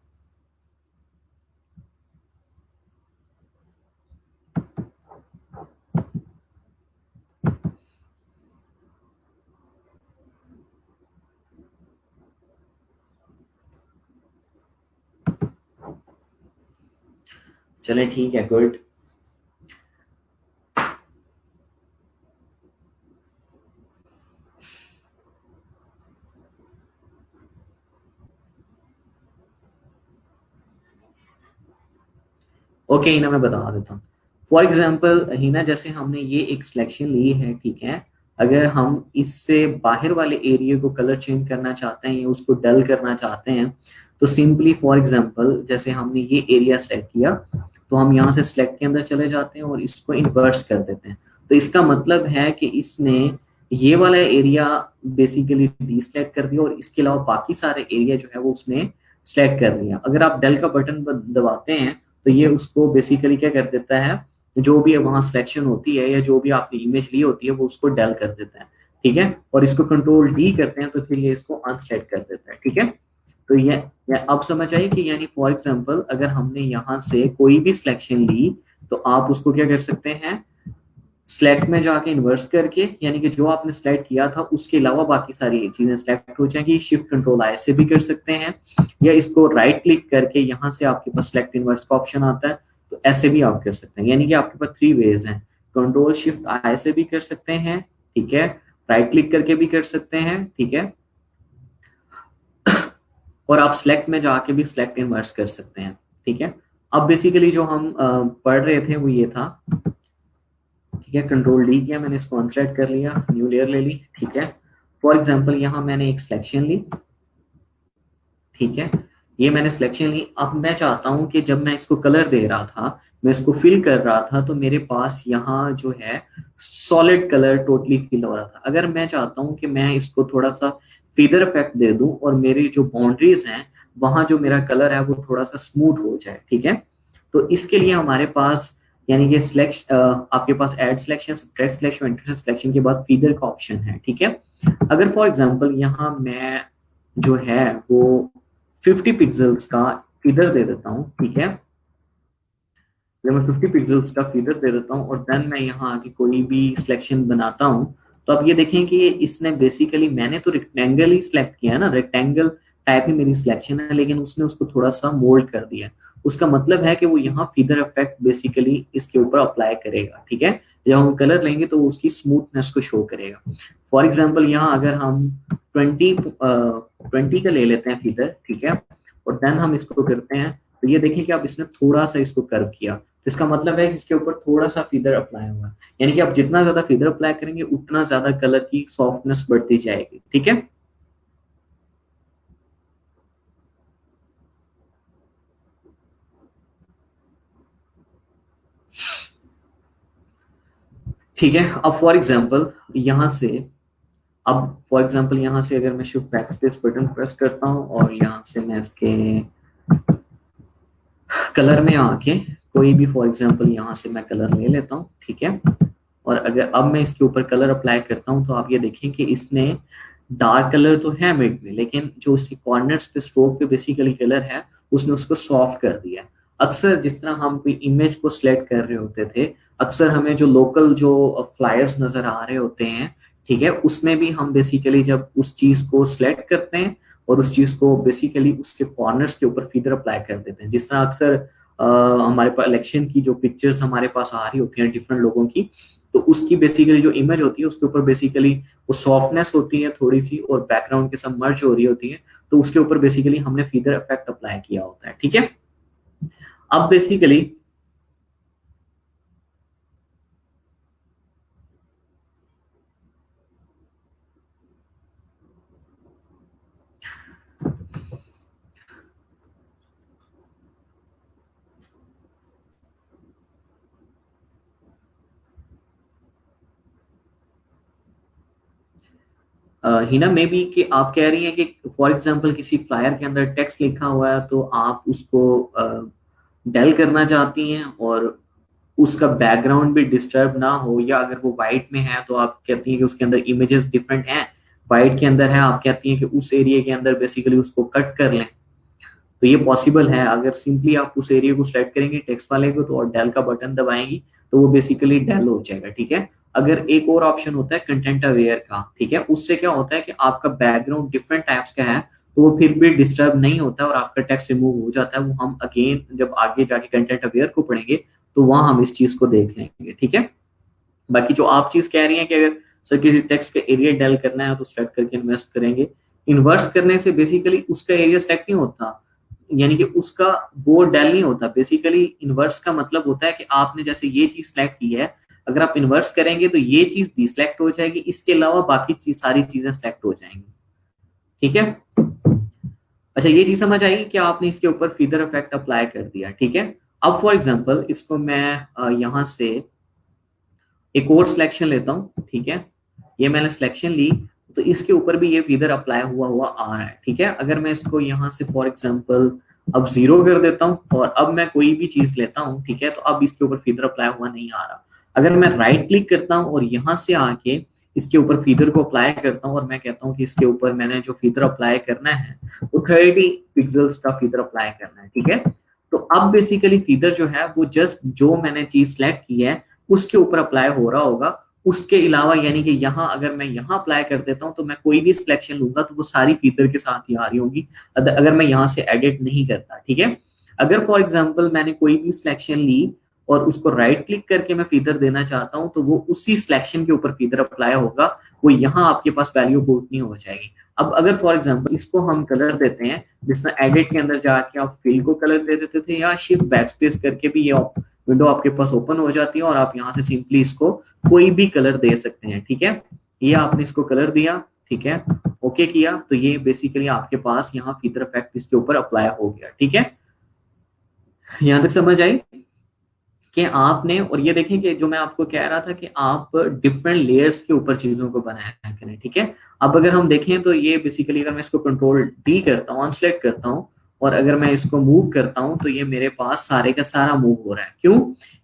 S1: चले ठीक है, गुड। ओके हिना, मैं बता देता हूँ। फॉर एग्जाम्पल हिना, जैसे हमने ये एक सिलेक्शन ली है। ठीक है, अगर हम इससे बाहर वाले एरिया को कलर चेंज करना चाहते हैं या उसको डल करना चाहते हैं, तो सिंपली फॉर एग्जाम्पल जैसे हमने ये एरिया सेलेक्ट किया, तो हम यहाँ से सिलेक्ट के अंदर चले जाते हैं और इसको इन्वर्स कर देते हैं। तो इसका मतलब है कि इसने ये वाला एरिया बेसिकली डीसेलेक्ट कर दिया और इसके अलावा बाकी सारे एरिया जो है वो उसने सेलेक्ट कर लिया। अगर आप डल का बटन दबाते हैं तो ये उसको बेसिकली क्या कर देता है, जो भी वहां सिलेक्शन होती है या जो भी आपने इमेज ली होती है वो उसको डल कर देता है। ठीक है, और इसको कंट्रोल डी करते हैं तो फिर ये इसको अनसेलेक्ट कर देता है। ठीक है, तो ये अब समझ आइए कि यानी फॉर एग्जांपल अगर हमने यहाँ से कोई भी सिलेक्शन ली तो आप उसको क्या कर सकते हैं, सेलेक्ट में जाके इन्वर्स करके, यानी कि जो आपने सेलेक्ट किया था उसके अलावा बाकी सारी चीजें सेलेक्ट हो जाएंगी। शिफ्ट कंट्रोल आई से भी कर सकते हैं, या इसको राइट क्लिक करके यहाँ से आपके पास सेलेक्ट इन्वर्स का ऑप्शन आता है, तो ऐसे भी आप कर सकते हैं। यानी कि आपके पास थ्री वेज हैं, कंट्रोल शिफ्ट आई से भी कर सकते हैं। ठीक है, राइट क्लिक करके भी कर सकते हैं। ठीक है, और आप सेलेक्ट में जाके भी सेलेक्ट इन्वर्स कर सकते हैं। ठीक है, अब बेसिकली जो हम पढ़ रहे थे वो ये था। ठीक है, कंट्रोल डी किया मैंने, इसको अनसेलेक्ट कर लिया, न्यू लेयर ले ली। ठीक है, फॉर एग्जांपल यहाँ मैंने एक सिलेक्शन ली। ठीक है, ये मैंने सिलेक्शन ली। अब मैं चाहता हूं कि जब मैं इसको कलर दे रहा था, मैं इसको फिल कर रहा था, तो मेरे पास यहाँ जो है सॉलिड कलर टोटली फिल हो रहा था। अगर मैं चाहता हूँ कि मैं इसको थोड़ा सा फीदर इफेक्ट दे दूं और मेरी जो बाउंड्रीज हैं वहां जो मेरा कलर है वो थोड़ा सा स्मूथ हो जाए, ठीक है, तो इसके लिए हमारे पास यानी कि सिलेक्शन, आपके पास add selection, subtract selection, intersect selection के बाद फीदर का ऑप्शन है, ठीक है। अगर फॉर एग्जांपल यहाँ मैं जो है वो 50 पिक्सल्स का फीदर दे देता हूँ, ठीक है, जब मैं 50 पिक्सल्स का फीडर दे देता हूँ और देन मैं यहाँ आके कोई भी सिलेक्शन बनाता हूँ, तो अब ये देखें कि इसने बेसिकली, मैंने तो रेक्टेंगल ही सिलेक्ट किया है ना, रेक्टेंगल टाइप ही मेरी सिलेक्शन है, लेकिन उसने उसको थोड़ा सा मोल्ड कर दिया। उसका मतलब है कि वो यहाँ फीदर इफेक्ट बेसिकली इसके ऊपर अप्लाई करेगा, ठीक है। जब हम कलर लेंगे तो उसकी स्मूथनेस को शो करेगा। फॉर एग्जाम्पल यहाँ अगर हम 20 का ले लेते हैं फीदर, ठीक है, और देन हम इसको करते हैं, तो ये देखिए कि अब इसने थोड़ा सा इसको कर्व किया, तो इसका मतलब है कि इसके ऊपर थोड़ा सा फीदर अप्लाई हुआ है। यानी कि आप जितना ज्यादा फीदर अप्लाई करेंगे उतना ज्यादा कलर की सॉफ्टनेस बढ़ती जाएगी, ठीक है। ठीक है, अब फॉर एग्जाम्पल यहाँ से, अब फॉर एग्जाम्पल यहाँ से अगर मैं शिफ्ट बैकस्पेस बटन प्रेस करता हूँ और यहाँ से मैं इसके कलर में आके कोई भी फॉर एग्जाम्पल यहाँ से मैं कलर ले लेता हूँ, ठीक है, और अगर अब मैं इसके ऊपर कलर अप्लाई करता हूँ, तो आप ये देखें कि इसने डार्क कलर तो है मिड में, लेकिन जो उसके कॉर्नर्स पे स्ट्रोक पे बेसिकली कलर है उसने उसको सॉफ्ट कर दिया। अक्सर जिस तरह हम कोई इमेज को सिलेक्ट कर रहे होते थे, अक्सर हमें जो लोकल जो फ्लायर्स नजर आ रहे होते हैं, ठीक है, उसमें भी हम बेसिकली जब उस चीज को सिलेक्ट करते हैं और उस चीज को बेसिकली उसके कॉर्नर्स के ऊपर फीदर अप्लाई कर देते हैं। जिस तरह अक्सर हमारे पास इलेक्शन की जो पिक्चर्स हमारे पास आ रही होती हैं डिफरेंट लोगों की, तो उसकी बेसिकली जो इमेज होती है उसके ऊपर बेसिकली वो सॉफ्टनेस होती है थोड़ी सी और बैकग्राउंड के साथ मर्ज हो रही होती है, तो उसके ऊपर बेसिकली हमने फीदर इफेक्ट अप्लाई किया होता है, ठीक है। अब बेसिकली हिना में भी कि आप कह रही हैं कि फॉर एग्जांपल किसी फ्लायर के अंदर टेक्स्ट लिखा हुआ है तो आप उसको डेल करना चाहती हैं और उसका बैकग्राउंड भी डिस्टर्ब ना हो, या अगर वो वाइट में है तो आप कहती हैं कि उसके अंदर इमेजेस डिफरेंट हैं, वाइट के अंदर है, आप कहती हैं कि उस एरिया के अंदर बेसिकली उसको कट कर लें, तो ये पॉसिबल है। अगर सिंपली आप उस एरिया को सिलेक्ट करेंगे टेक्स्ट वाले को तो और डेल का बटन दबाएंगी तो वो बेसिकली डेल हो जाएगा, ठीक है। अगर एक और ऑप्शन होता है कंटेंट अवेयर का, ठीक है, उससे क्या होता है कि आपका बैकग्राउंड डिफरेंट टाइप्स का है तो वो फिर भी डिस्टर्ब नहीं होता और आपका टेक्स्ट रिमूव हो जाता है। वो हम अगेन जब आगे जाके कंटेंट अवेयर को पढ़ेंगे तो वहां हम इस चीज को देख लेंगे, ठीक है। बाकी जो आप चीज कह रही हैं कि अगर सर किसी टेक्स्ट का एरिया डेल करना है तो सेलेक्ट करके इन्वेस्ट करेंगे, इन्वर्स करने से बेसिकली उसका एरिया सेलेक्ट नहीं होता, यानी कि उसका वो डेल नहीं होता। बेसिकली इन्वर्स का मतलब होता है कि आपने जैसे ये चीज सेलेक्ट की है, अगर आप इन्वर्स करेंगे तो ये चीज डिसलेक्ट हो जाएगी, इसके अलावा बाकी चीज सारी चीजें सेलेक्ट हो जाएंगी, ठीक है। अच्छा, ये चीज समझ आई कि आपने इसके ऊपर फीदर इफेक्ट अप्लाई कर दिया, ठीक है। अब फॉर एग्जांपल इसको मैं यहाँ से एक और सिलेक्शन लेता हूँ, ठीक है, ये मैंने सिलेक्शन ली, तो इसके ऊपर भी ये फीदर अप्लाई हुआ हुआ आ रहा है, ठीक है। अगर मैं इसको यहाँ से फॉर एग्जांपल अब 0 कर देता हूँ और अब मैं कोई भी चीज लेता हूँ, ठीक है, तो अब इसके ऊपर फीदर अप्लाई हुआ नहीं आ रहा। अगर मैं राइट क्लिक करता हूँ और यहाँ से आके इसके ऊपर फीदर को अप्लाई करता हूँ और मैं कहता हूँ कि इसके ऊपर मैंने जो फीदर अप्लाई करना है वो 30 पिक्सल्स का फीदर अप्लाई करना है, ठीक है। तो अब बेसिकली फीदर जो है वो जस्ट जो मैंने चीज सेलेक्ट की है उसके ऊपर अप्लाई हो रहा होगा, उसके अलावा यानी कि यहाँ अगर मैं यहाँ अप्लाई कर देता हूँ तो मैं कोई भी सिलेक्शन लूंगा तो वो सारी फीचर के साथ ही आ रही होंगी अगर मैं यहाँ से एडिट नहीं करता, ठीक है। अगर फॉर एग्जांपल मैंने कोई भी सिलेक्शन ली और उसको राइट क्लिक करके मैं फीदर देना चाहता हूँ तो वो उसी सिलेक्शन के ऊपर फीदर अप्लाई होगा, वो यहाँ आपके पास वैल्यू बोट नहीं हो जाएगी। अब अगर फॉर एग्जांपल इसको हम कलर देते हैं, जिस तरह एडिट के अंदर जाके आप फिल को कलर दे देते थे, या शिफ्ट बैकस्पेस करके भी ये विंडो आपके पास ओपन हो जाती है और आप यहाँ से सिंपली इसको कोई भी कलर दे सकते हैं, ठीक है। ये आपने इसको कलर दिया, ठीक है, ओके किया, तो ये बेसिकली आपके पास यहाँ फीदर इफेक्ट इसके ऊपर अप्लाई हो गया। ठीक है, यहाँ तक समझ आई कि आपने, और ये देखें कि जो मैं आपको कह रहा था कि आप डिफरेंट लेयर्स के ऊपर चीजों को बनाया करें। ठीक है, अब अगर हम देखें तो ये बेसिकली अगर मैं इसको कंट्रोल डी करता हूँ, अनसेलेक्ट करता हूँ, और अगर मैं इसको मूव करता हूँ तो ये मेरे पास सारे का सारा मूव हो रहा है। क्यों?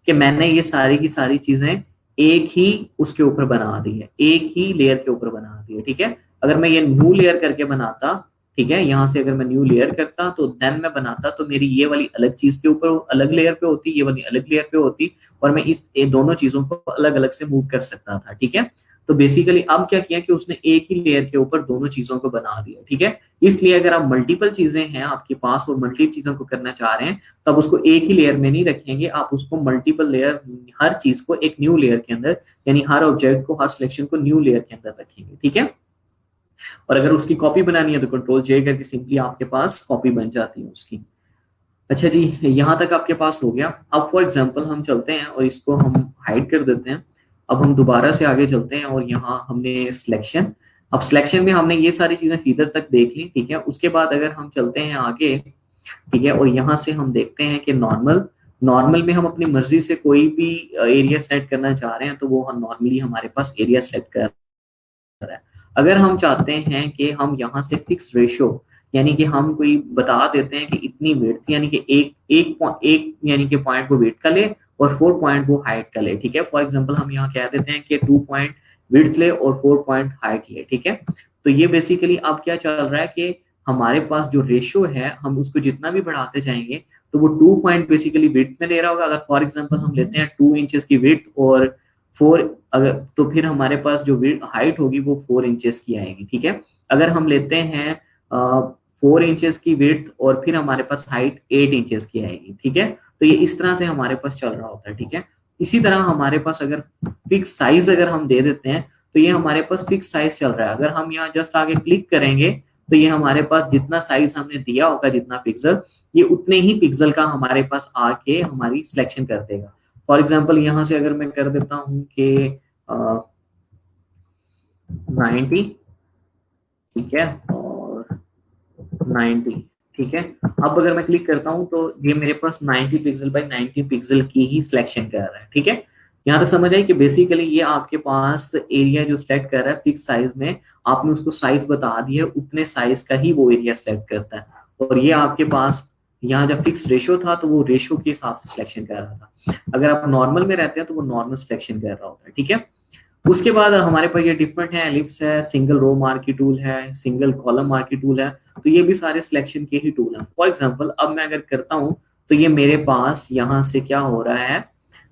S1: कि मैंने ये सारी की सारी चीजें एक ही उसके ऊपर बना दी है, एक ही लेयर के ऊपर बना दी है। ठीक है, अगर मैं ये न्यू लेयर करके बनाता, ठीक है, यहाँ से अगर मैं न्यू लेयर करता तो देन मैं बनाता तो मेरी ये वाली अलग चीज के ऊपर अलग लेयर पे होती, ये वाली अलग लेयर पे होती, और मैं ये दोनों चीजों को अलग अलग से मूव कर सकता था। ठीक है, तो बेसिकली अब क्या किया कि उसने एक ही लेयर के ऊपर दोनों चीजों को बना दिया। ठीक है, इसलिए अगर आप मल्टीपल चीजें हैं आपके पास और मल्टीपल चीजों को करना चाह रहे हैं, तब उसको एक ही लेयर में नहीं रखेंगे, आप उसको मल्टीपल लेयर, हर चीज को एक न्यू लेयर के अंदर, यानी हर ऑब्जेक्ट को, हर सिलेक्शन को न्यू लेयर के अंदर रखेंगे। ठीक है, और अगर उसकी कॉपी बनानी है तो कंट्रोल जे करके सिंपली आपके पास कॉपी बन जाती है उसकी। अच्छा जी, यहाँ तक आपके पास हो गया। अब फॉर एग्जांपल हम चलते हैं और इसको हम हाइड कर देते हैं। अब हम दोबारा से आगे चलते हैं और यहाँ हमने सिलेक्शन, अब सिलेक्शन में हमने ये सारी चीजें फीदर तक देख ली। ठीक है, उसके बाद अगर हम चलते हैं आगे, ठीक है, और यहाँ से हम देखते हैं कि नॉर्मल, नॉर्मल में हम अपनी मर्जी से कोई भी एरिया सेलेक्ट करना चाह रहे हैं तो वो हम नॉर्मली हमारे पास एरिया सेलेक्ट कर है। अगर हम चाहते हैं कि हम यहाँ से फिक्स रेशियो, यानी कि हम कोई बता देते हैं कि इतनी विड्थ, यानी कि एक यानी कि पॉइंट वो विड्थ का ले और 4 पॉइंट वो हाइट का ले। ठीक है, फॉर एग्जांपल हम यहाँ कह देते हैं कि 2 पॉइंट विड्थ ले और 4 पॉइंट हाइट ले। ठीक है, तो ये बेसिकली अब क्या चल रहा है कि हमारे पास जो रेशियो है हम उसको जितना भी बढ़ाते जाएंगे तो वो 2 पॉइंट बेसिकली विड्थ में ले रहा होगा। अगर फॉर एग्जांपल हम लेते हैं 2 इंचेस की विड्थ और 4, अगर तो फिर हमारे पास जो हाइट होगी वो 4 इंचेस की आएगी। ठीक है, अगर हम लेते हैं 4 इंचेस की विड्थ और फिर हमारे पास हाइट 8 इंचेस की आएगी। ठीक है, तो ये इस तरह से हमारे पास चल रहा होता है। ठीक है, इसी तरह हमारे पास अगर फिक्स साइज अगर हम दे देते हैं तो ये हमारे पास फिक्स साइज चल रहा है। अगर हम यहाँ जस्ट आगे क्लिक करेंगे तो ये हमारे पास जितना साइज हमने दिया होगा, जितना पिक्सल, ये उतने ही पिक्सल का हमारे पास आके हमारी सिलेक्शन कर देगा। फॉर एग्जाम्पल यहाँ से अगर मैं कर देता हूँ कि 90, ठीक है, और 90, ठीक है, अब अगर मैं क्लिक करता हूँ तो ये मेरे पास 90 पिक्सल बाई 90 पिक्सल की ही सिलेक्शन कर रहा है। ठीक है, यहाँ तक समझ आई कि बेसिकली ये आपके पास एरिया जो सिलेक्ट कर रहा है फिक्स साइज में, आपने उसको साइज बता दी है, उतने साइज का ही वो एरिया सिलेक्ट करता है। और ये आपके पास यहाँ जब फिक्स रेशियो था तो वो रेशियो के हिसाब से सिलेक्शन कर रहा था, अगर आप नॉर्मल में रहते हैं तो वो नॉर्मल सिलेक्शन कर रहा होता है। ठीक है, उसके बाद हमारे पास ये डिफरेंट है, एलिप्स है, सिंगल रो मार्की टूल है, सिंगल कॉलम मार्की टूल है, तो ये भी सारे सिलेक्शन के ही टूल हैं। फॉर एग्जांपल अब मैं अगर करता हूँ तो ये मेरे पास यहाँ से क्या हो रहा है,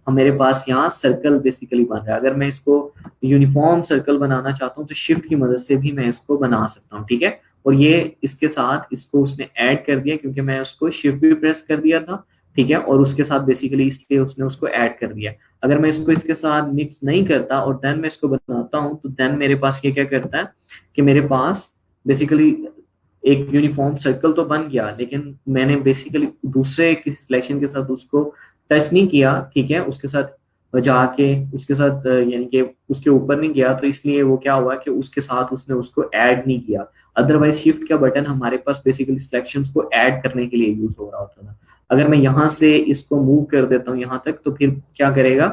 S1: मेरे पास यहाँ सर्कल बेसिकली बन रहा है। अगर मैं इसको यूनिफॉर्म सर्कल बनाना चाहता हूँ तो शिफ्ट की मदद से भी मैं इसको बना सकता हूँ। ठीक है, और ये इसके साथ इसको उसने ऐड कर दिया क्योंकि मैं उसको शिफ्ट भी प्रेस कर दिया था। ठीक है, और उसके साथ बेसिकली इसलिए उसने उसको ऐड कर दिया। अगर मैं इसको इसके साथ मिक्स नहीं करता और देन मैं इसको बनाता हूँ तो देन मेरे पास ये क्या करता है कि मेरे पास बेसिकली एक यूनिफॉर्म सर्कल तो बन गया, लेकिन मैंने बेसिकली दूसरे किसी सिलेक्शन के साथ उसको टच नहीं किया। ठीक है, उसके साथ जाके उसके साथ यानी कि उसके ऊपर नहीं गया, तो इसलिए वो क्या हुआ कि उसके साथ उसने उसको ऐड नहीं किया। अदरवाइज शिफ्ट का बटन हमारे पास बेसिकली सिलेक्शंस को ऐड करने के लिए यूज हो रहा होता था। अगर मैं यहाँ से इसको मूव कर देता हूँ यहाँ तक तो फिर क्या करेगा,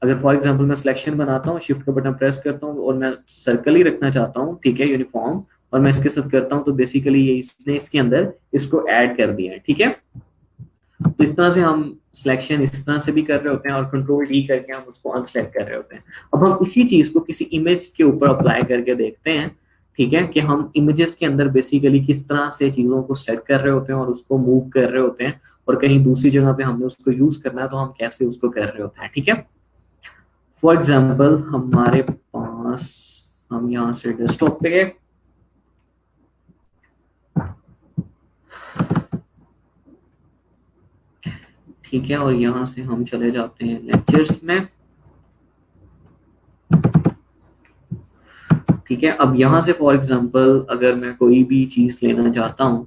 S1: अगर फॉर एग्जांपल मैं सिलेक्शन बनाता हूँ, शिफ्ट का बटन प्रेस करता हूँ और मैं सर्कल ही रखना चाहता हूँ, ठीक है, यूनिफॉर्म, और मैं इसके साथ करता हूँ तो बेसिकली ये इसने इसके अंदर इसको ऐड कर दिया है। ठीक है, तो इस तरह से हम सिलेक्शन इस तरह से भी कर रहे होते हैं और कंट्रोल डी करके हम उसको अनसेलेक्ट कर रहे होते हैं। अब हम इसी चीज को किसी इमेज के ऊपर अप्लाई करके देखते हैं। ठीक है, कि हम इमेजेस के अंदर बेसिकली किस तरह से चीजों को सेलेक्ट कर रहे होते हैं और उसको मूव कर रहे होते हैं, और कहीं दूसरी जगह पे हमने उसको यूज करना है तो हम कैसे उसको कर रहे होते हैं। ठीक है, फॉर एग्जाम्पल हमारे पास, हम यहाँ से डेस्कटॉप पे गए, ठीक है, और यहाँ से हम चले जाते हैं लेक्चर्स में। ठीक है, अब यहाँ से फॉर एग्जांपल अगर मैं कोई भी चीज लेना चाहता हूँ,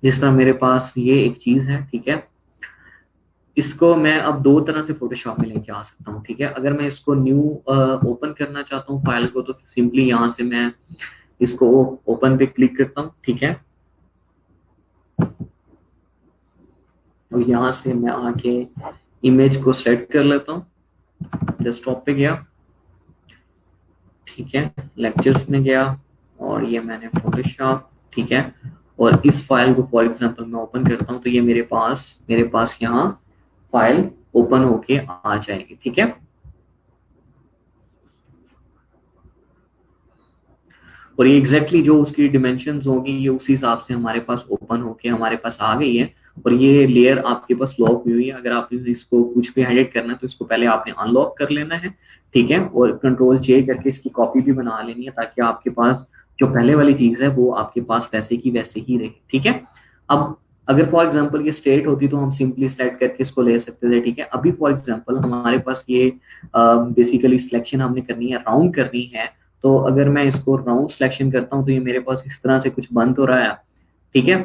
S1: जिस तरह मेरे पास ये एक चीज है, ठीक है, इसको मैं अब दो तरह से फोटोशॉप में लेके आ सकता हूँ, ठीक है। अगर मैं इसको न्यू ओपन करना चाहता हूँ फाइल को, तो सिंपली यहाँ से मैं इसको ओपन पे क्लिक करता हूँ, ठीक है। और यहाँ से मैं आके इमेज को सेलेक्ट कर लेता हूँ, डेस्कटॉप पे गया, ठीक है, लेक्चर्स में गया, और ये मैंने फोटोशॉप, ठीक है। और इस फाइल को फॉर एग्जांपल मैं ओपन करता हूँ, तो ये मेरे पास यहाँ फाइल ओपन होके आ जाएगी, ठीक है। और ये एग्जैक्टली जो उसकी डिमेंशंस होगी ये उसी हिसाब से हमारे पास ओपन होके हमारे पास आ गई है। और ये लेयर आपके पास लॉक हुई हुई है। अगर आपने इसको कुछ भी एडिट करना है तो इसको पहले आपने अनलॉक कर लेना है, ठीक है। और कंट्रोल जे करके इसकी कॉपी भी बना लेनी है, ताकि आपके पास जो पहले वाली चीज है वो आपके पास वैसे की वैसे ही रहे, ठीक है। अब अगर फॉर एग्जांपल ये स्ट्रेट होती तो हम सिंपली सेलेक्ट करके इसको ले सकते थे, ठीक है। अभी फॉर एग्जांपल हमारे पास ये बेसिकली सिलेक्शन हमने करनी है, राउंड करनी है। तो अगर मैं इसको राउंड सिलेक्शन करता हूँ तो ये मेरे पास इस तरह से कुछ बन तो रहा है, ठीक है।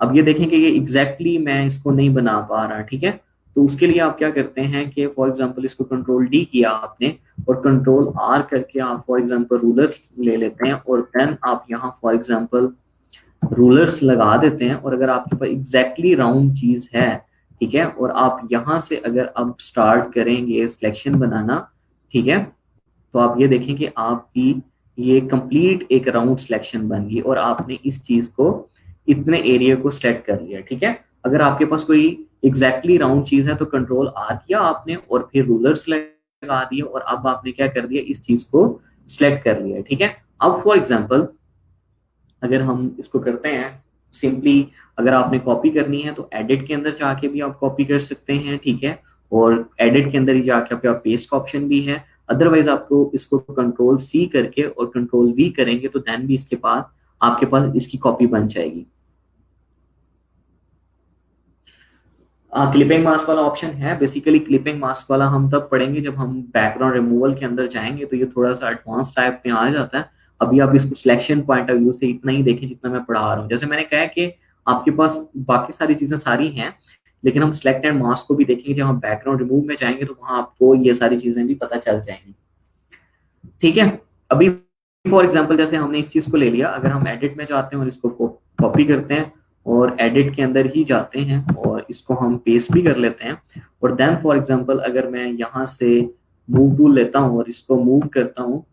S1: अब ये देखें कि ये एग्जैक्टली मैं इसको नहीं बना पा रहा, ठीक है। तो उसके लिए आप क्या करते हैं कि फॉर एग्जांपल इसको कंट्रोल डी किया आपने, और कंट्रोल आर करके आप फॉर एग्जांपल रूलर ले लेते हैं, और देन आप यहाँ फॉर एग्जांपल रूलर्स लगा देते हैं। और अगर आपके पास एग्जैक्टली राउंड चीज है, ठीक है, और आप यहाँ से अगर अब स्टार्ट करेंगे सिलेक्शन बनाना, ठीक है, तो आप ये देखें कि आपकी ये कंप्लीट एक राउंड सिलेक्शन बन गई, और आपने इस चीज को इतने एरिया को सेलेक्ट कर लिया, ठीक है। अगर आपके पास कोई एग्जैक्टली राउंड चीज है तो कंट्रोल आर किया आपने, और फिर रूलर्स लगा दिए, और अब आपने क्या कर दिया, इस चीज को सिलेक्ट कर लिया, ठीक है। अब फॉर एग्जाम्पल अगर हम इसको करते हैं सिंपली, अगर आपने कॉपी करनी है तो एडिट के अंदर जाके भी आप कॉपी कर सकते हैं, ठीक है। और एडिट के अंदर ही जाके आपके पास पेस्ट का ऑप्शन भी है। अदरवाइज आपको इसको कंट्रोल सी करके और कंट्रोल वी करेंगे तो देन भी इसके पास आपके पास इसकी कॉपी बन जाएगी। क्लिपिंग मास्क वाला ऑप्शन है। बेसिकली क्लिपिंग मास्क वाला हम तब पढ़ेंगे जब हम बैकग्राउंड रिमूवल के अंदर जाएंगे, तो ये थोड़ा सा एडवांस टाइप में आ जाता है। अभी आप इसको सिलेक्शन पॉइंट ऑफ व्यू से इतना ही देखें जितना मैं पढ़ा रहा हूँ। जैसे मैंने कहा कि आपके पास बाकी सारी चीजें सारी हैं, लेकिन हम सिलेक्ट एंड मास्क को भी देखेंगे। जब हम बैकग्राउंड रिमूव में जाएंगे तो वहां आपको ये सारी चीजें भी पता चल जाएंगी, ठीक है। अभी फॉर एग्जाम्पल जैसे हमने इस चीज को ले लिया, अगर हम एडिट में जाते हैं और इसको कॉपी करते हैं और एडिट के अंदर ही जाते हैं और इसको हम पेस्ट भी कर लेते हैं, और देन फॉर एग्जांपल अगर मैं यहाँ से मूव टूल लेता हूँ और इसको मूव करता हूँ,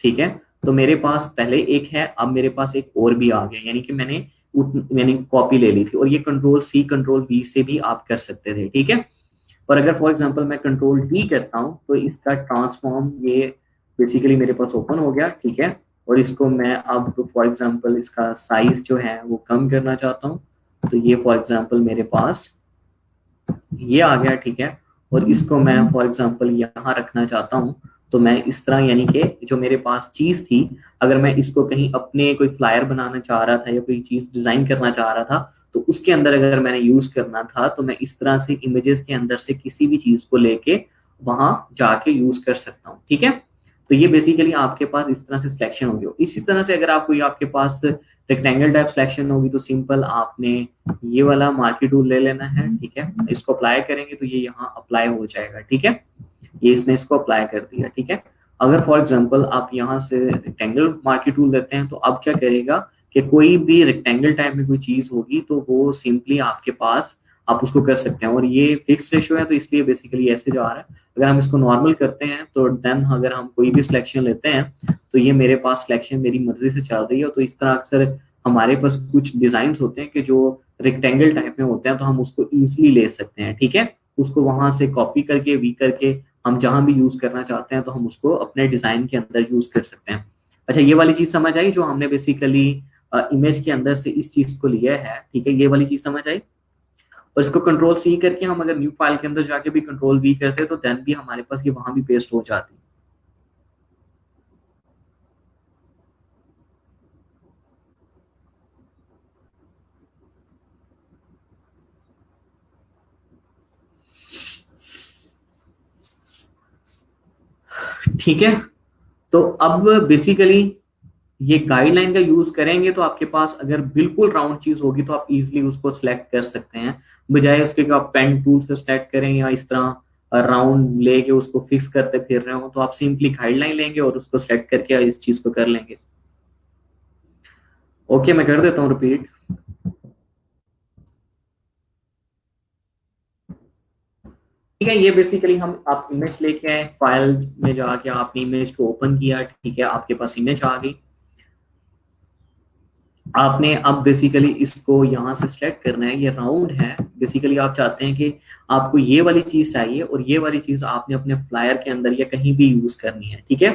S1: ठीक है, तो मेरे पास पहले एक है, अब मेरे पास एक और भी आ गया, यानी कि मैंने कॉपी ले ली थी। और ये कंट्रोल सी कंट्रोल वी से भी आप कर सकते थे, ठीक है। और अगर फॉर एग्जांपल मैं कंट्रोल डी करता हूँ तो इसका ट्रांसफॉर्म ये बेसिकली मेरे पास ओपन हो गया, ठीक है। और इसको मैं अब फॉर एग्जांपल इसका साइज जो है वो कम करना चाहता हूँ, तो ये फॉर एग्जांपल मेरे पास ये आ गया, ठीक है। और इसको मैं फॉर एग्जांपल यहाँ रखना चाहता हूँ, तो मैं इस तरह, यानी कि जो मेरे पास चीज थी, अगर मैं इसको कहीं अपने कोई फ्लायर बनाना चाह रहा था या कोई चीज डिजाइन करना चाह रहा था, तो उसके अंदर अगर मैंने यूज करना था तो मैं इस तरह से इमेजेस के अंदर से किसी भी चीज को लेके वहां जाके यूज कर सकता हूँ, ठीक है। तो ये बेसिकली आपके पास इस तरह से सिलेक्शन होगी। इसी तरह से अगर आप कोई आपके पास रेक्टेंगल टाइप सिलेक्शन होगी तो सिंपल आपने ये वाला मार्की टूल ले लेना है, ठीक है। इसको अप्लाई करेंगे तो ये यहाँ अप्लाई हो जाएगा, ठीक है। ये इसने इसको अप्लाई कर दिया, ठीक है। अगर फॉर एग्जांपल आप यहाँ से रेक्टेंगल मार्की टूल लेते हैं तो अब क्या करेगा कि कोई भी रेक्टेंगल टाइप में कोई चीज होगी तो वो सिंपली आपके पास आप उसको कर सकते हैं। और ये फिक्स रेशियो है तो इसलिए बेसिकली ऐसे जा रहा है। अगर हम इसको नॉर्मल करते हैं तो देन अगर हम कोई भी सिलेक्शन लेते हैं तो ये मेरे पास सिलेक्शन मेरी मर्जी से चल रही है। तो इस तरह अक्सर हमारे पास कुछ डिजाइन होते हैं कि जो रेक्टेंगल टाइप में होते हैं, तो हम उसको इजिली ले सकते हैं, ठीक है। उसको वहां से कॉपी करके वी करके हम जहां भी यूज करना चाहते हैं तो हम उसको अपने डिजाइन के अंदर यूज कर सकते हैं। अच्छा, ये वाली चीज समझ आई जो हमने बेसिकली इमेज के अंदर से इस चीज को लिया है, ठीक है। ये वाली चीज समझ आई। और इसको कंट्रोल सी करके हम अगर न्यू फाइल के अंदर जाके भी कंट्रोल वी करते हैं तो देन भी हमारे पास ये वहां भी पेस्ट हो जाती है। ठीक है। तो अब बेसिकली ये गाइडलाइन का यूज करेंगे तो आपके पास अगर बिल्कुल राउंड चीज होगी तो आप इजीली उसको सिलेक्ट कर सकते हैं, बजाय उसके कि आप पेन टूल से सिलेक्ट करें या इस तरह राउंड लेके उसको फिक्स करते फिर रहे हो। तो आप सिंपली गाइडलाइन लेंगे और उसको सिलेक्ट करके इस चीज को कर लेंगे। ओके, मैं कर देता हूँ रिपीट। ठीक है, ये बेसिकली हम आप इमेज लेके आए, फाइल में जाके आपने इमेज को ओपन किया, ठीक है, आपके पास इमेज आ गई। आपने अब बेसिकली इसको यहाँ से सिलेक्ट करना है, ये राउंड है, बेसिकली आप चाहते हैं कि आपको ये वाली चीज चाहिए और ये वाली चीज आपने अपने फ्लायर के अंदर या कहीं भी यूज करनी है, ठीक है।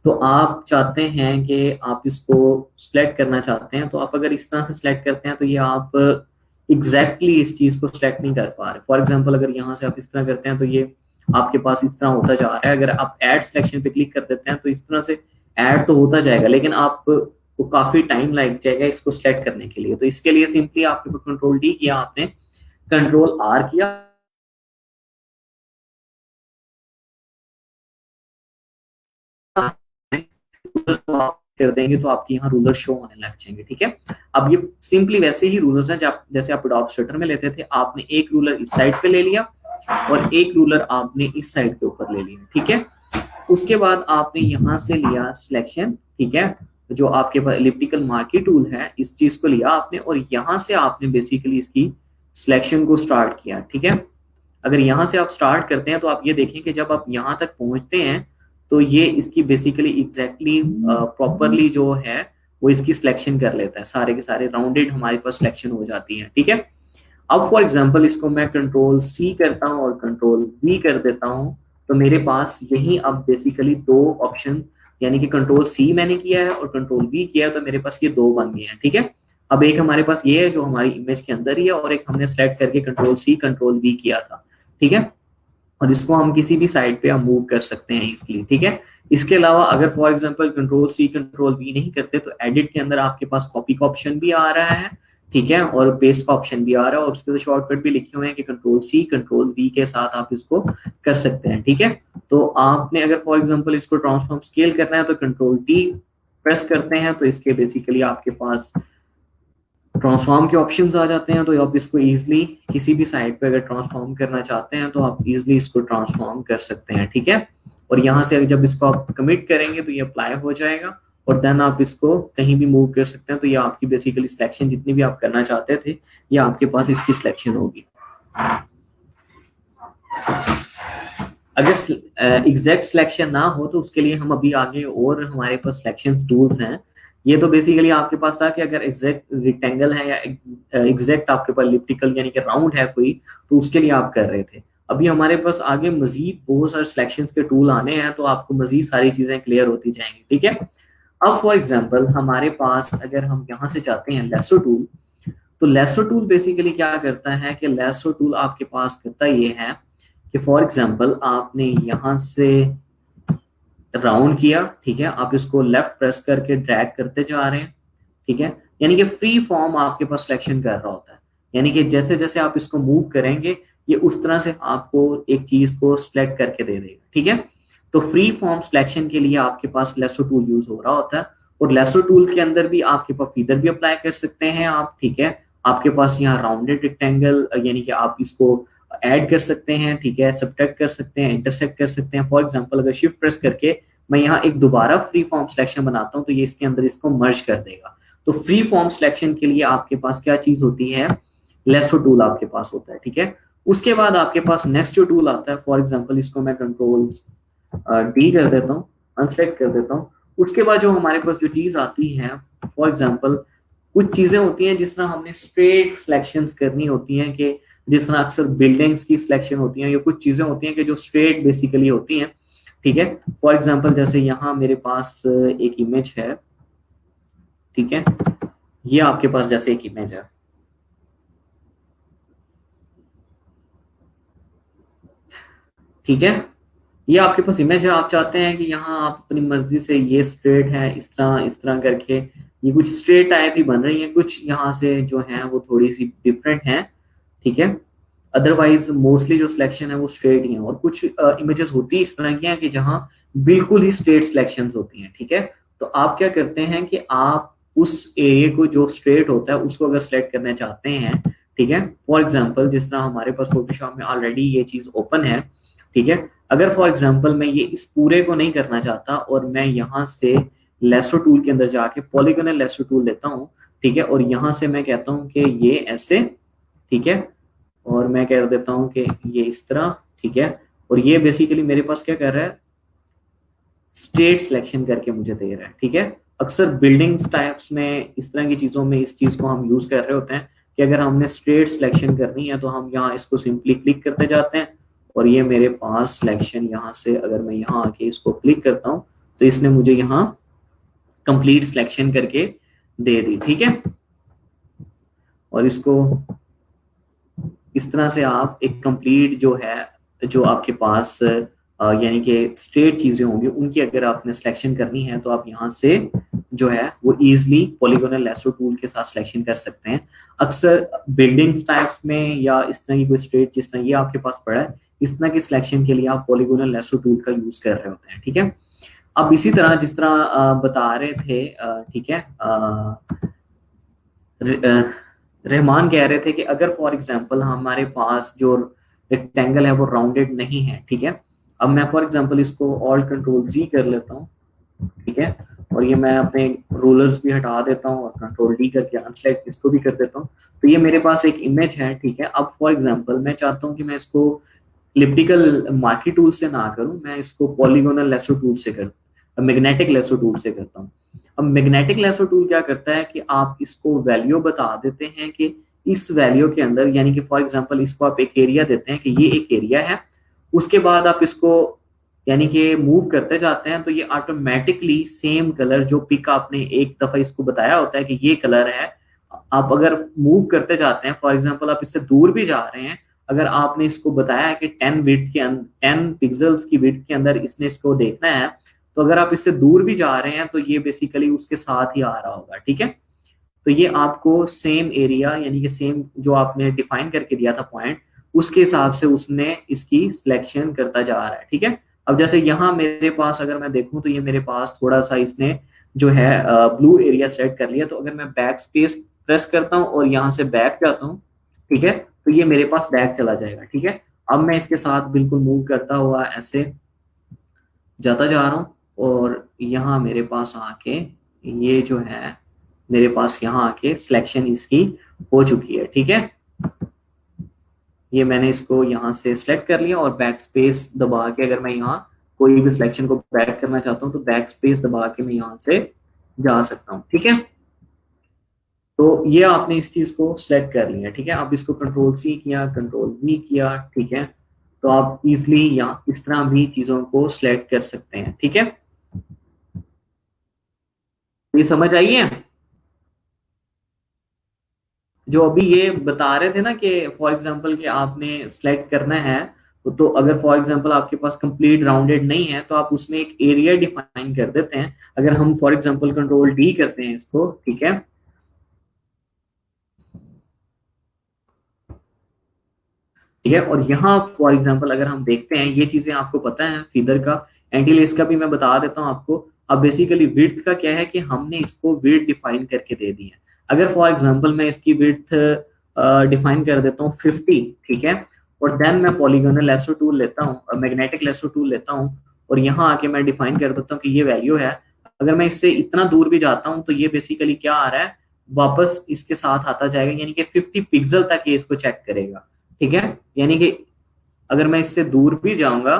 S1: तो आप चाहते हैं कि आप इसको सिलेक्ट करना चाहते हैं, तो आप अगर इस तरह से सिलेक्ट करते हैं तो ये आप एग्जैक्टली इस चीज को सिलेक्ट नहीं कर पा रहे। फॉर एग्जाम्पल अगर यहाँ से आप इस तरह करते हैं तो ये आपके पास इस तरह होता जा रहा है। अगर आप ऐड सिलेक्शन पे क्लिक कर देते हैं तो इस तरह से ऐड तो होता जाएगा, लेकिन आप को काफी टाइम लग जाएगा इसको सिलेक्ट करने के लिए। तो इसके लिए सिंपली आपके पास कंट्रोल डी किया आपने, कंट्रोल आर किया, कर देंगे तो आपके यहाँ रूलर शो होने लग जाएंगे, ठीक है। अब ये सिंपली वैसे ही रूलर्स हैं जैसे आप एडोब स्टार्टर में लेते थे। आपने एक रूलर इस साइड पे ले लिया और एक रूलर आपने इस साइड के ऊपर ले लिया, ठीक है। उसके बाद आपने यहाँ से लिया सिलेक्शन, ठीक है, जो आपके पास एलिप्टिकल मार्की टूल है, इस चीज को लिया आपने और यहाँ से आपने बेसिकली इसकी सिलेक्शन को स्टार्ट किया, ठीक है। अगर यहाँ से आप स्टार्ट करते हैं तो आप ये देखें कि जब आप यहाँ तक पहुंचते हैं तो ये इसकी बेसिकली एग्जैक्टली प्रॉपरली जो है वो इसकी सिलेक्शन कर लेता है, सारे के सारे राउंडेड हमारे पास सिलेक्शन हो जाती है, ठीक है। अब फॉर एग्जांपल इसको मैं कंट्रोल सी करता हूँ और कंट्रोल वी कर देता हूँ, तो मेरे पास यही अब बेसिकली दो ऑप्शन, यानी कि कंट्रोल सी मैंने किया है और कंट्रोल वी किया है, तो मेरे पास ये दो बन गए हैं, ठीक है। अब एक हमारे पास ये है जो हमारी इमेज के अंदर ही है और एक हमने सेलेक्ट करके कंट्रोल सी कंट्रोल वी किया था, ठीक है। और इसको हम किसी भी साइड पे हम मूव कर सकते हैं इसलिए, ठीक है। इसके अलावा अगर for example control C control V नहीं करते तो एडिट के अंदर आपके पास कॉपी का ऑप्शन भी आ रहा है, ठीक है, और पेस्ट का ऑप्शन भी आ रहा है और उसके शॉर्टकट भी लिखे हुए हैं कि कंट्रोल सी कंट्रोल वी के साथ आप इसको कर सकते हैं, ठीक है। तो आपने अगर फॉर एग्जांपल इसको ट्रांसफॉर्म स्केल करना है तो कंट्रोल टी प्रेस करते हैं तो इसके बेसिकली आपके पास ट्रांसफॉर्म के ऑप्शंस आ जाते हैं। तो आप इसको इजीली किसी भी साइड पे अगर ट्रांसफॉर्म करना चाहते हैं तो आप इजीली इसको ट्रांसफॉर्म कर सकते हैं, ठीक है। और यहाँ से जब इसको आप कमिट करेंगे तो ये अप्लाई हो जाएगा और देन आप इसको कहीं भी मूव कर सकते हैं। तो ये आपकी बेसिकली सिलेक्शन जितनी भी आप करना चाहते थे ये आपके पास इसकी सिलेक्शन होगी। अगर एग्जैक्ट सिलेक्शन ना हो तो उसके लिए हम अभी आगे और हमारे पास सिलेक्शन टूल्स हैं। ये तो बेसिकली आपके पास था कि अगर एग्जैक्ट रेक्टेंगल है या एग्जैक्ट आपके पास एलिप्टिकल यानी कि राउंड है कोई, तो उसके लिए आप कर रहे थे। अभी हमारे पास आगे मजीद बहुत सारे सिलेक्शन के टूल आने हैं तो आपको मजीद सारी चीजें क्लियर होती जाएंगी, ठीक है। अब फॉर एग्जाम्पल हमारे पास अगर हम यहाँ से चाहते हैं लेसो टूल, तो लेसो टूल बेसिकली क्या करता है कि लेसो टूल आपके पास करता ये है कि फॉर एग्जाम्पल आपने यहाँ से राउंड किया, ठीक है, आप इसको लेफ्ट प्रेस करके ड्रैग करते जा रहे हैं, ठीक है, यानी कि फ्री फॉर्म आपके पास सिलेक्शन कर रहा होता है, यानी कि जैसे जैसे आप इसको मूव करेंगे ये उस तरह से आपको एक चीज को सिलेक्ट करके दे देगा, ठीक है। तो फ्री फॉर्म सिलेक्शन के लिए आपके पास लेसो टूल यूज हो रहा होता है और लेसो टूल के अंदर भी आपके पास फीदर भी अप्लाई कर सकते हैं आप, ठीक है। आपके पास यहाँ राउंडेड रेक्टेंगल यानी कि आप इसको ऐड कर सकते हैं, ठीक है, सब्ट्रैक्ट कर सकते हैं, इंटरसेक्ट कर सकते हैं। फॉर एग्जांपल अगर शिफ्ट प्रेस करके मैं यहाँ एक दोबारा फ्री फॉर्म सिलेक्शन बनाता हूँ तो ये इसके अंदर इसको मर्ज कर देगा। तो फ्री फॉर्म सिलेक्शन के लिए आपके पास क्या चीज होती है, लेसो टूल आपके पास होता है, ठीक है। उसके बाद आपके पास नेक्स्ट जो टूल आता है, फॉर एग्जांपल इसको मैं कंट्रोल डी कर देता हूँ, अनसेलेक्ट कर देता हूँ। उसके बाद जो हमारे पास जो चीज आती है, फॉर एग्जांपल कुछ चीजें होती हैं जिस तरह हमने स्ट्रेट सिलेक्शंस करनी होती हैं, कि जिस तरह अक्सर बिल्डिंग्स की सिलेक्शन होती हैं, या कुछ चीजें होती हैं कि जो स्ट्रेट बेसिकली होती हैं, ठीक है। फॉर एग्जांपल जैसे यहाँ मेरे पास एक इमेज है, ठीक है, ये आपके पास जैसे एक इमेज है, ठीक है, ये आपके पास इमेज है। आप चाहते हैं कि यहाँ आप अपनी मर्जी से ये स्ट्रेट है इस तरह करके ये कुछ स्ट्रेट टाइप ही बन रही है, कुछ यहाँ से जो है वो थोड़ी सी डिफरेंट है, ठीक है। अदरवाइज मोस्टली जो सिलेक्शन है वो स्ट्रेट ही है। और कुछ इमेजेस होती है इस तरह की हैं कि जहाँ बिल्कुल ही स्ट्रेट सिलेक्शंस होती हैं, ठीक है। तो आप क्या करते हैं कि आप उस एरिया को जो स्ट्रेट होता है उसको अगर सिलेक्ट करना चाहते हैं, ठीक है, फॉर एग्जांपल जिस तरह हमारे पास फोटोशॉप में ऑलरेडी ये चीज ओपन है, ठीक है, अगर फॉर एग्जांपल मैं ये इस पूरे को नहीं करना चाहता और मैं यहाँ से लेसो टूल के अंदर जाके पॉलीगोनल लेसो टूल लेता हूँ, ठीक है, और यहाँ से मैं कहता हूँ कि ये ऐसे, ठीक है, और मैं कह देता हूँ कि ये इस तरह, ठीक है, और ये बेसिकली मेरे पास क्या कर रहा है, स्टेट सिलेक्शन करके मुझे दे रहा है, ठीक है। अक्सर बिल्डिंग्स टाइप्स में इस तरह की चीजों में इस चीज को हम यूज कर रहे होते हैं कि अगर हमने स्टेट सिलेक्शन करनी है तो हम यहाँ इसको सिंपली क्लिक करते जाते हैं और ये मेरे पास सिलेक्शन यहाँ से, अगर मैं यहाँ आके इसको क्लिक करता हूँ तो इसने मुझे यहाँ कंप्लीट सिलेक्शन करके दे दी, ठीक है। और इसको इस तरह से आप एक कंप्लीट जो है, जो आपके पास यानी कि स्ट्रेट चीजें होंगी उनकी अगर आपने सिलेक्शन करनी है तो आप यहाँ से जो है वो इजीली पॉलीगोनल लेसो टूल के साथ सिलेक्शन कर सकते हैं। अक्सर बिल्डिंग्स टाइप्स में या इस तरह की कोई स्ट्रेट जिस तरह ये आपके पास पड़ा है, इस तरह की सिलेक्शन के लिए आप पॉलीगोनल लेसो टूल का यूज कर रहे होते हैं, ठीक है। अब इसी तरह जिस तरह बता रहे थे, ठीक है, रहमान कह रहे थे कि अगर फॉर एग्जांपल हमारे पास जो रेक्टेंगल है वो राउंडेड नहीं है, ठीक है, अब मैं फॉर एग्जांपल इसको ऑल्ट कंट्रोल जी कर लेता हूँ, ठीक है, और ये मैं अपने रूलर्स भी हटा देता हूँ और कंट्रोल डी करके अनसेलेक्ट इसको भी कर देता हूँ, तो ये मेरे पास एक इमेज है, ठीक है। अब फॉर एग्जांपल मैं चाहता हूँ कि मैं इसको इलिप्टिकल मार्की टूल से ना करूं, मैं इसको पॉलीगोनल लेसो टूल से करता, मैग्नेटिक लेसो टूल से करता हूँ। अब मैग्नेटिक लेसो टूल क्या करता है कि आप इसको वैल्यू बता देते हैं कि इस वैल्यू के अंदर, यानी कि फॉर एग्जांपल इसको आप एक एरिया देते हैं कि ये एक एरिया है, उसके बाद आप इसको यानी कि मूव करते जाते हैं तो ये ऑटोमेटिकली सेम कलर जो पिक आपने एक दफा इसको बताया होता है कि ये कलर है, आप अगर मूव करते जाते हैं, फॉर एग्जांपल आप इससे दूर भी जा रहे हैं, अगर आपने इसको बताया है कि 10 पिक्सल्स की विड्थ के अंदर इसने इसको देखना है, तो अगर आप इससे दूर भी जा रहे हैं तो ये बेसिकली उसके साथ ही आ रहा होगा, ठीक है। तो ये आपको सेम एरिया यानी कि सेम जो आपने डिफाइन करके दिया था पॉइंट, उसके हिसाब से उसने इसकी सिलेक्शन करता जा रहा है, ठीक है। अब जैसे यहाँ मेरे पास अगर मैं देखूं तो ये मेरे पास थोड़ा सा इसने जो है ब्लू एरिया सेट कर लिया, तो अगर मैं बैक स्पेस प्रेस करता हूँ और यहाँ से बैक जाता हूँ, ठीक है, तो ये मेरे पास बैक चला जाएगा, ठीक है। अब मैं इसके साथ बिल्कुल मूव करता हुआ ऐसे जाता जा रहा हूँ और यहाँ मेरे पास आके ये जो है मेरे पास यहाँ आके सिलेक्शन इसकी हो चुकी है, ठीक है। ये मैंने इसको यहाँ से सिलेक्ट कर लिया और बैक स्पेस दबा के अगर मैं यहाँ कोई भी सिलेक्शन को बैक करना चाहता हूँ तो बैक स्पेस दबा के मैं यहाँ से जा सकता हूँ, ठीक है। तो ये आपने इस चीज को सिलेक्ट कर लिया, ठीक है। आप इसको कंट्रोल सी किया, कंट्रोल वी किया, ठीक है, तो आप इजिली यहाँ इस तरह भी चीजों को सिलेक्ट कर सकते हैं, ठीक है। ये समझ आई है जो अभी ये बता रहे थे ना कि फॉर एग्जांपल कि आपने सिलेक्ट करना है, तो अगर फॉर एग्जांपल आपके पास कंप्लीट राउंडेड नहीं है तो आप उसमें एक एरिया डिफाइन कर देते हैं। अगर हम फॉर एग्जांपल कंट्रोल डी करते हैं इसको, ठीक है, ठीक है, और यहाँ फॉर एग्जांपल अगर हम देखते हैं ये चीजें आपको पता है फीदर का, एंटीलेस का भी मैं बता देता हूँ आपको। अब बेसिकली विड्थ का क्या है कि हमने इसको विड्थ डिफाइन करके दे दी है। अगर फॉर एग्जांपल मैं इसकी विड्थ डिफाइन कर देता हूँ 50, ठीक है, और देन मैं पॉलीगोनल लेसो टूल लेता हूँ, मैग्नेटिक लेसो टूल लेता हूँ और यहाँ आके मैं डिफाइन कर देता हूँ कि ये वैल्यू है। अगर मैं इससे इतना दूर भी जाता हूँ तो ये बेसिकली क्या आ रहा है, वापस इसके साथ आता जाएगा, यानी कि 50 पिक्सल तक ये इसको चेक करेगा, ठीक है। यानी कि अगर मैं इससे दूर भी जाऊंगा,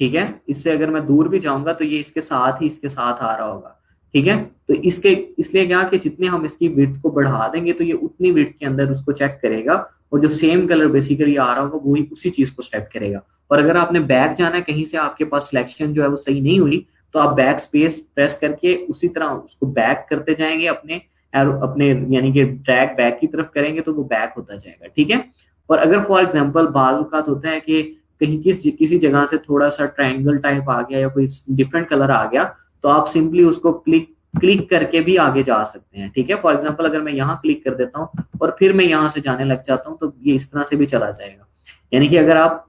S1: ठीक है, इससे अगर मैं दूर भी जाऊंगा तो ये इसके साथ आ रहा होगा, ठीक है। तो इसके इसलिए क्या कि जितने हम इसकी विड्थ को बढ़ा देंगे तो ये उतनी विड्थ के अंदर उसको चेक करेगा और जो सेम कलर बेसिकली आ रहा होगा वही उसी चीज को सेलेक्ट करेगा। और अगर आपने बैक जाना है, कहीं से आपके पास सिलेक्शन जो है वो सही नहीं हुई, तो आप बैक स्पेस प्रेस करके उसी तरह उसको बैक करते जाएंगे अपने अपने यानी कि ड्रैग बैक की तरफ करेंगे तो वो बैक होता जाएगा, ठीक है। और अगर फॉर एग्जांपल बाज औकात होता है कि कहीं किसी जगह से थोड़ा सा ट्रायंगल टाइप आ गया या कोई डिफरेंट कलर आ गया, तो आप सिंपली उसको क्लिक करके भी आगे जा सकते हैं, ठीक है। फॉर एग्जांपल अगर मैं यहाँ क्लिक कर देता हूँ और फिर मैं यहाँ से जाने लग जाता हूँ तो ये इस तरह से भी चला जाएगा। यानी कि अगर आप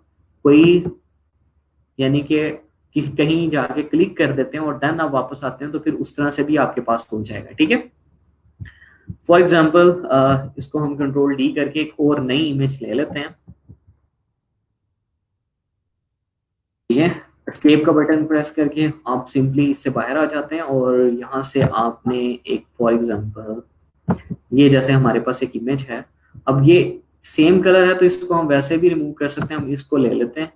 S1: कोई यानी कि कि कहीं जाके क्लिक कर देते हैं और देन आप वापस आते हैं, तो फिर उस तरह से भी आपके पास हो जाएगा। ठीक है, फॉर एग्जाम्पल इसको हम कंट्रोल डी करके एक और नई इमेज ले लेते हैं। ठीक है, एस्केप का बटन प्रेस करके आप सिंपली इससे बाहर आ जाते हैं और यहाँ से आपने एक फॉर एग्जांपल ये जैसे हमारे पास एक इमेज है, अब ये सेम कलर है तो इसको हम वैसे भी रिमूव कर सकते हैं। हम इसको ले लेते हैं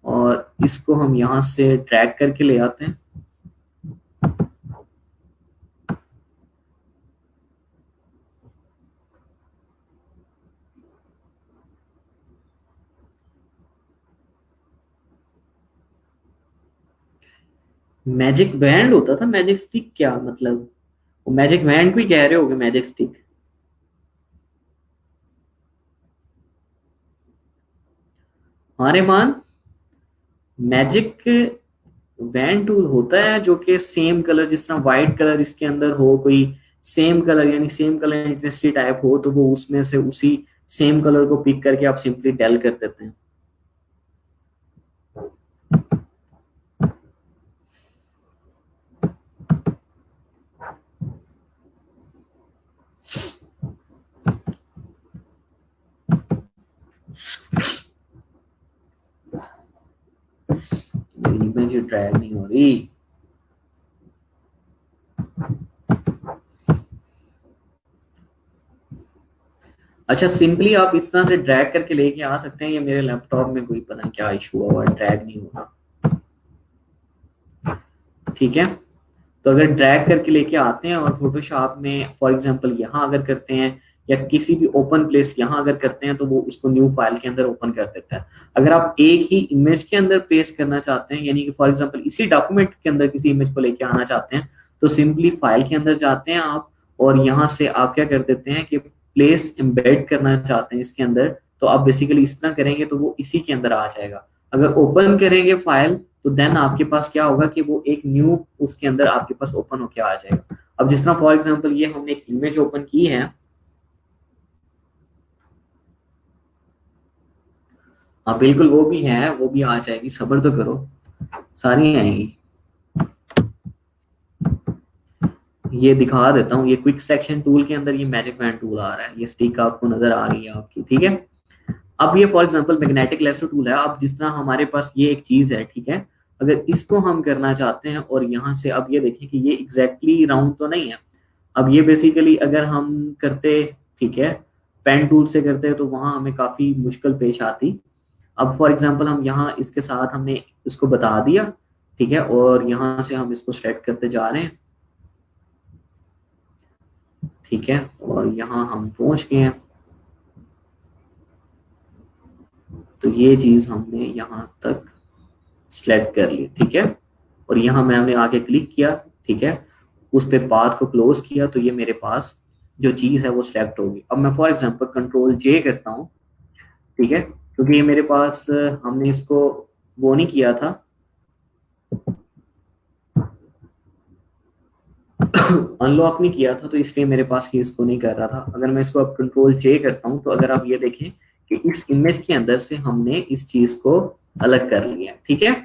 S1: और इसको हम यहाँ से ड्रैग करके ले आते हैं। मैजिक बैंड होता था, मैजिक स्टिक क्या मतलब? वो मैजिक बैंड भी कह रहे होगे मैजिक स्टिक। हाँ रेमान, मैजिक वैन टूल होता है जो कि सेम कलर, जिस तरह व्हाइट कलर इसके अंदर हो, कोई सेम कलर यानी सेम कलर इंटेंसिटी टाइप हो, तो वो उसमें से उसी सेम कलर को पिक करके आप सिंपली डेल कर देते हैं। इमेज ड्रैग नहीं हो रही। अच्छा, सिंपली आप इस तरह से ड्रैग करके लेके आ सकते हैं। ये मेरे लैपटॉप में कोई पता नहीं क्या इशू हुआ, ड्रैग नहीं हो रहा। ठीक है, तो अगर ड्रैग करके लेके आते हैं और फोटोशॉप में फॉर एग्जांपल यहाँ अगर करते हैं या किसी भी ओपन प्लेस यहाँ अगर करते हैं, तो वो उसको न्यू फाइल के अंदर ओपन कर देता है। अगर आप एक ही इमेज के अंदर पेस्ट करना चाहते हैं, यानी कि फॉर एग्जांपल इसी डॉक्यूमेंट के अंदर किसी इमेज को लेके आना चाहते हैं, तो सिंपली फाइल के अंदर जाते हैं आप और यहाँ से आप क्या कर देते हैं कि प्लेस एम्बेड करना चाहते हैं इसके अंदर, तो आप बेसिकली इस तरह करेंगे तो वो इसी के अंदर आ जाएगा। अगर ओपन करेंगे फाइल, तो देन आपके पास क्या होगा कि वो एक न्यू उसके अंदर आपके पास ओपन होके आ जाएगा। अब जिस तरह फॉर एग्जांपल ये हमने एक इमेज ओपन की है, हाँ बिल्कुल वो भी है, वो भी आ जाएगी, सब्र तो करो, सारी आएंगी। ये दिखा देता हूँ, ये क्विक सिलेक्शन टूल के अंदर ये मैजिक बैंड टूल आ रहा है, ये स्टिक आपको नजर आ गई है आपकी। ठीक है, अब ये for example magnetic laser tool है। अब जिस तरह हमारे पास ये एक चीज है, ठीक है, अगर इसको हम करना चाहते हैं और यहाँ से अब ये देखें कि ये एग्जैक्टली राउंड तो नहीं है। अब ये बेसिकली अगर हम करते, ठीक है, पेन टूल से करते तो वहां हमें काफी मुश्किल पेश आती। अब फॉर एग्जांपल हम यहाँ इसके साथ हमने इसको बता दिया, ठीक है, और यहाँ से हम इसको सेलेक्ट करते जा रहे हैं। ठीक है, और यहाँ हम पहुंच गए हैं। तो ये चीज हमने यहाँ तक सिलेक्ट कर ली। ठीक है, और यहाँ मैंने आगे क्लिक किया, ठीक है, उस पे पाथ को क्लोज किया, तो ये मेरे पास जो चीज है वो सिलेक्ट होगी। अब मैं फॉर एग्जांपल कंट्रोल जे करता हूँ, ठीक है, क्योंकि ये मेरे पास हमने इसको वो नहीं किया था अनलॉक नहीं किया था, तो इसलिए मेरे पास ये इसको नहीं कर रहा था। अगर मैं इसको अब कंट्रोल जे करता हूँ, तो अगर आप ये देखें कि इस इमेज के अंदर से हमने इस चीज को अलग कर लिया। ठीक है,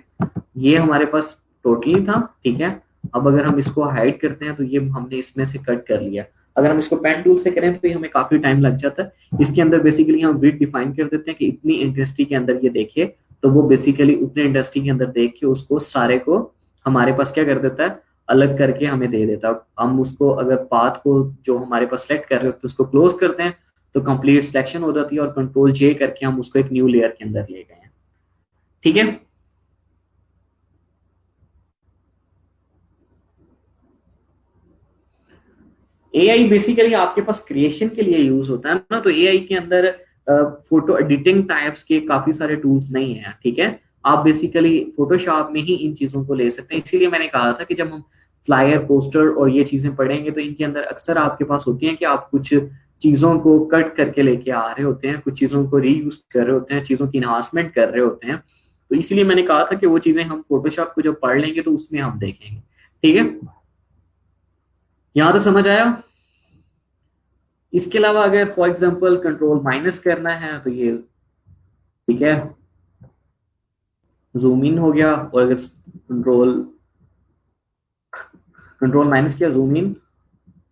S1: ये हमारे पास टोटली था। ठीक है, अब अगर हम इसको हाइड करते हैं तो ये हमने इसमें से कट कर लिया। अगर हम इसको पेन टूल से करें तो ये हमें काफी टाइम लग जाता है। इसके अंदर बेसिकली हम विड्थ डिफाइन कर देते हैं कि इतनी इंडस्ट्री के अंदर ये देखे, तो वो बेसिकली उतने इंडस्ट्री के अंदर देख के उसको सारे को हमारे पास क्या कर देता है, अलग करके हमें दे देता है। हम उसको अगर पाथ को जो हमारे पास सेलेक्ट कर रहे होते हैं उसको क्लोज करते हैं, तो कंप्लीट सिलेक्शन हो जाती है और कंट्रोल जे करके हम उसको एक न्यू लेयर के अंदर ले गए हैं। ठीक है, एआई बेसिकली आपके पास क्रिएशन के लिए यूज होता है ना, तो एआई के अंदर फोटो एडिटिंग टाइप्स के काफी सारे टूल्स नहीं है। ठीक है, आप बेसिकली फोटोशॉप में ही इन चीजों को ले सकते हैं। इसीलिए मैंने कहा था कि जब हम फ्लायर पोस्टर और ये चीजें पढ़ेंगे तो इनके अंदर अक्सर आपके पास होती हैं कि आप कुछ चीजों को कट करके लेके आ रहे होते हैं, कुछ चीजों को रीयूज कर रहे होते हैं, चीजों की इन्हांसमेंट कर रहे होते हैं। तो इसीलिए मैंने कहा था कि वो चीजें हम फोटोशॉप को जब पढ़ लेंगे तो उसमें हम देखेंगे। ठीक है, यहां तक समझ आया? इसके अलावा अगर फॉर एग्जांपल कंट्रोल माइनस करना है तो ये, ठीक है, जूम इन हो गया, और अगर कंट्रोल कंट्रोल माइनस किया जूम इन,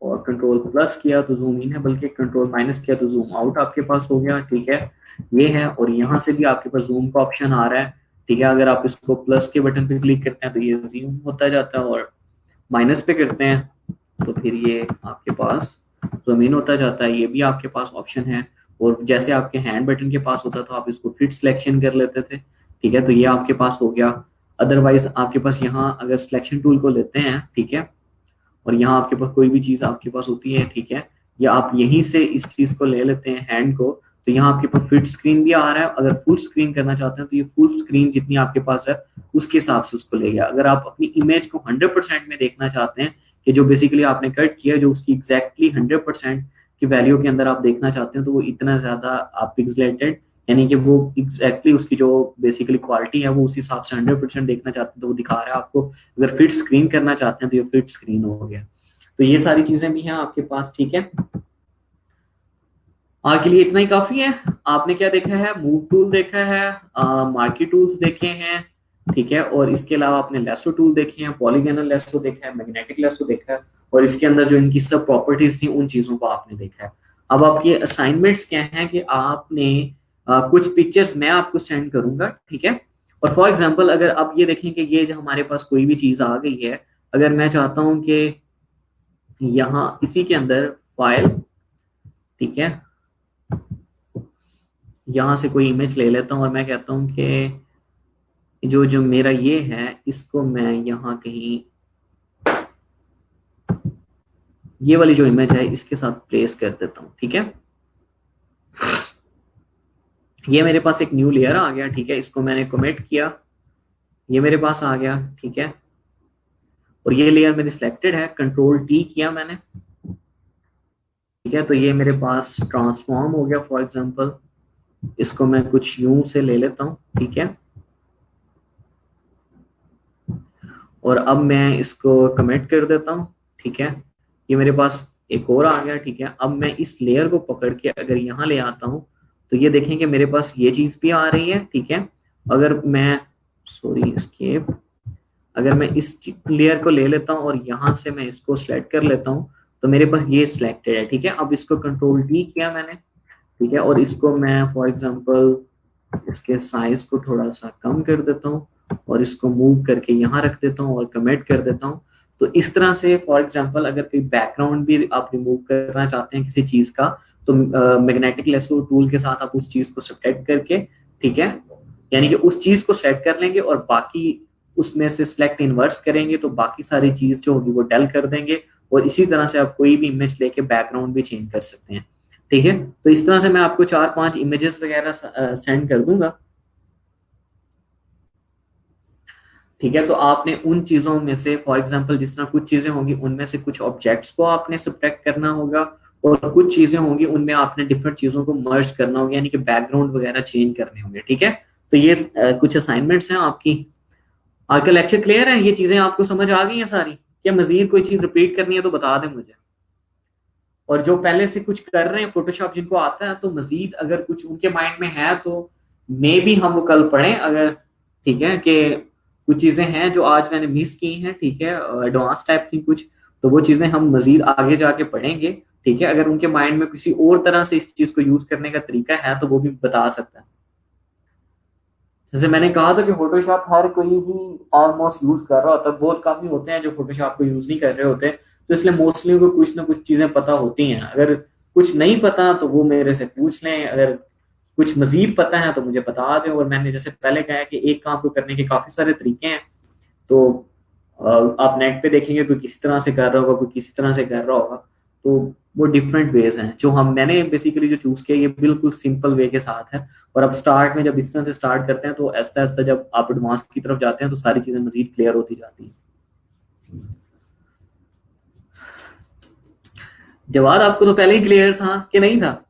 S1: और कंट्रोल प्लस किया तो जूम इन है, बल्कि कंट्रोल माइनस किया तो जूम आउट आपके पास हो गया। ठीक है, ये है। और यहाँ से भी आपके पास जूम का ऑप्शन आ रहा है। ठीक है, अगर आप इसको प्लस के बटन पे क्लिक करते हैं तो ये जूम होता जाता है, और माइनस पे करते हैं तो फिर ये आपके पास जमीन होता जाता है। ये भी आपके पास ऑप्शन है। और जैसे आपके हैंड बटन के पास होता तो आप इसको फिट सिलेक्शन कर लेते थे। ठीक है, तो ये आपके पास हो गया। अदरवाइज आपके पास यहाँ अगर सिलेक्शन टूल को लेते हैं, ठीक है, और यहाँ आपके पास कोई भी चीज आपके पास होती है, ठीक है, या आप यहीं से इस चीज को ले लेते हैं हैंड को, तो यहाँ आपके पास फिट स्क्रीन भी आ रहा है। अगर फुल स्क्रीन करना चाहते हैं तो ये फुल स्क्रीन जितनी आपके पास है उसके हिसाब से उसको ले गया। अगर आप अपनी इमेज को 100% में देखना चाहते हैं, कि जो बेसिकली आपने कट किया जो उसकी एग्जैक्टली 100% की वैल्यू के अंदर आप देखना चाहते हैं, तो वो इतना ज्यादा आप पिक्सलेटेड, यानी कि वो एग्जैक्टली उसकी जो बेसिकली क्वालिटी है वो उस हिसाब से 100% देखना चाहते हैं तो वो दिखा रहा है आपको। अगर फिट स्क्रीन करना चाहते हैं तो ये फिट स्क्रीन हो गया। तो ये सारी चीजें भी हैं आपके पास। ठीक है, आज के लिए इतना ही काफी है। आपने क्या देखा है? मूव टूल देखा है, मार्की टूल्स देखे हैं, ठीक है, और इसके अलावा आपने लेसो टूल देखे हैं, पॉलीगोनल लेसो देखा है, मैग्नेटिक लेसो देखा है, और इसके अंदर जो इनकी सब प्रॉपर्टीज थी उन चीजों को आपने देखा है। अब आपके असाइनमेंट्स क्या हैं कि आपने कुछ पिक्चर्स मैं आपको सेंड करूंगा, ठीक है, और फॉर एग्जाम्पल अगर आप ये देखें कि ये जो हमारे पास कोई भी चीज आ गई है, अगर मैं चाहता हूं कि यहाँ इसी के अंदर फाइल, ठीक है, यहां से कोई इमेज ले लेता हूं और मैं कहता हूं कि जो जो मेरा ये है इसको मैं यहाँ कहीं ये वाली जो इमेज है इसके साथ प्लेस कर देता हूं। ठीक है, ये मेरे पास एक न्यू लेयर आ गया। ठीक है, इसको मैंने कमिट किया, ये मेरे पास आ गया। ठीक है, और ये लेयर मेरी सिलेक्टेड है, कंट्रोल टी किया मैंने। ठीक है, तो ये मेरे पास ट्रांसफॉर्म हो गया। फॉर एग्जांपल इसको मैं कुछ यूं से ले लेता हूं। ठीक है, और अब मैं इसको कमिट कर देता हूं। ठीक है, ये मेरे पास एक और आ गया। ठीक है, अब मैं इस लेयर को पकड़ के अगर यहाँ ले आता हूं तो ये देखें कि मेरे पास ये चीज भी आ रही है। ठीक है, अगर मैं सॉरी स्केप, अगर मैं इस लेयर को ले लेता हूं और यहाँ से मैं इसको सिलेक्ट कर लेता हूं तो मेरे पास ये सिलेक्टेड है। ठीक है, अब इसको कंट्रोल डी किया मैंने। ठीक है, और इसको मैं फॉर एग्जांपल इसके साइज को थोड़ा सा कम कर देता हूँ और इसको मूव करके यहाँ रख देता हूँ और कमेंट कर देता हूँ। तो इस तरह से फॉर एग्जांपल अगर कोई बैकग्राउंड भी आप रिमूव करना चाहते हैं किसी चीज का, तो मैग्नेटिक लेसो टूल के साथ आप उस चीज को सेलेक्ट करके, ठीक है, यानी कि उस चीज को सेलेक्ट कर लेंगे और बाकी उसमें से सिलेक्ट इनवर्स करेंगे तो बाकी सारी चीज जो होगी वो डल कर देंगे। और इसी तरह से आप कोई भी इमेज लेके बैकग्राउंड भी चेंज कर सकते हैं। ठीक है, तो इस तरह से मैं आपको 4-5 इमेजेस वगैरह सेंड कर दूंगा। ठीक है, तो आपने उन चीजों में से फॉर एग्जांपल जिस तरह कुछ चीजें होंगी उनमें से कुछ ऑब्जेक्ट्स को आपने सब्ट्रैक्ट करना होगा, और कुछ चीजें होंगी उनमें आपने डिफरेंट चीजों को मर्ज करना होगा, यानी कि बैकग्राउंड वगैरह चेंज करने होंगे। ठीक है, तो ये कुछ असाइनमेंट्स हैं आपकी। आपका लेक्चर क्लियर है? ये चीजें आपको समझ आ गई हैं सारी? क्या मजीद कोई चीज रिपीट करनी है तो बता दें मुझे। और जो पहले से कुछ कर रहे हैं फोटोशॉप जिनको आता है, तो मजीद अगर कुछ उनके माइंड में है तो मे भी हम वो कल पढ़ें अगर, ठीक है, कि कुछ चीजें हैं जो आज मैंने मिस की हैं, ठीक है, एडवांस टाइप की कुछ, तो वो चीजें हम मजीद आगे जाके पढ़ेंगे। ठीक है, अगर उनके माइंड में किसी और तरह से इस चीज को यूज करने का तरीका है तो वो भी बता सकता है। जैसे मैंने कहा था कि फोटोशॉप हर कोई ही ऑलमोस्ट यूज कर रहा होता है, बहुत कम ही होते हैं जो फोटोशॉप को यूज नहीं कर रहे होते, तो इसलिए मोस्टली को कुछ ना कुछ चीजें पता होती हैं। अगर कुछ नहीं पता तो वो मेरे से पूछ लें, अगर कुछ मजीद पता है तो मुझे बता दें। और मैंने जैसे पहले कहा कि एक काम को करने के काफी सारे तरीके हैं, तो आप नेट पे देखेंगे कोई किसी तरह से कर रहा होगा, कोई किसी तरह से कर रहा होगा, तो वो डिफरेंट वेज हैं। जो हम मैंने बेसिकली जो चूज किया ये बिल्कुल सिंपल वे के साथ है। और अब स्टार्ट में जब इस तरह से स्टार्ट करते हैं तो आहिस्ता आहिस्ता जब आप एडवांस की तरफ जाते हैं तो सारी चीजें मजीद क्लियर होती जाती हैं। जवाब आपको तो पहले ही क्लियर था कि नहीं था?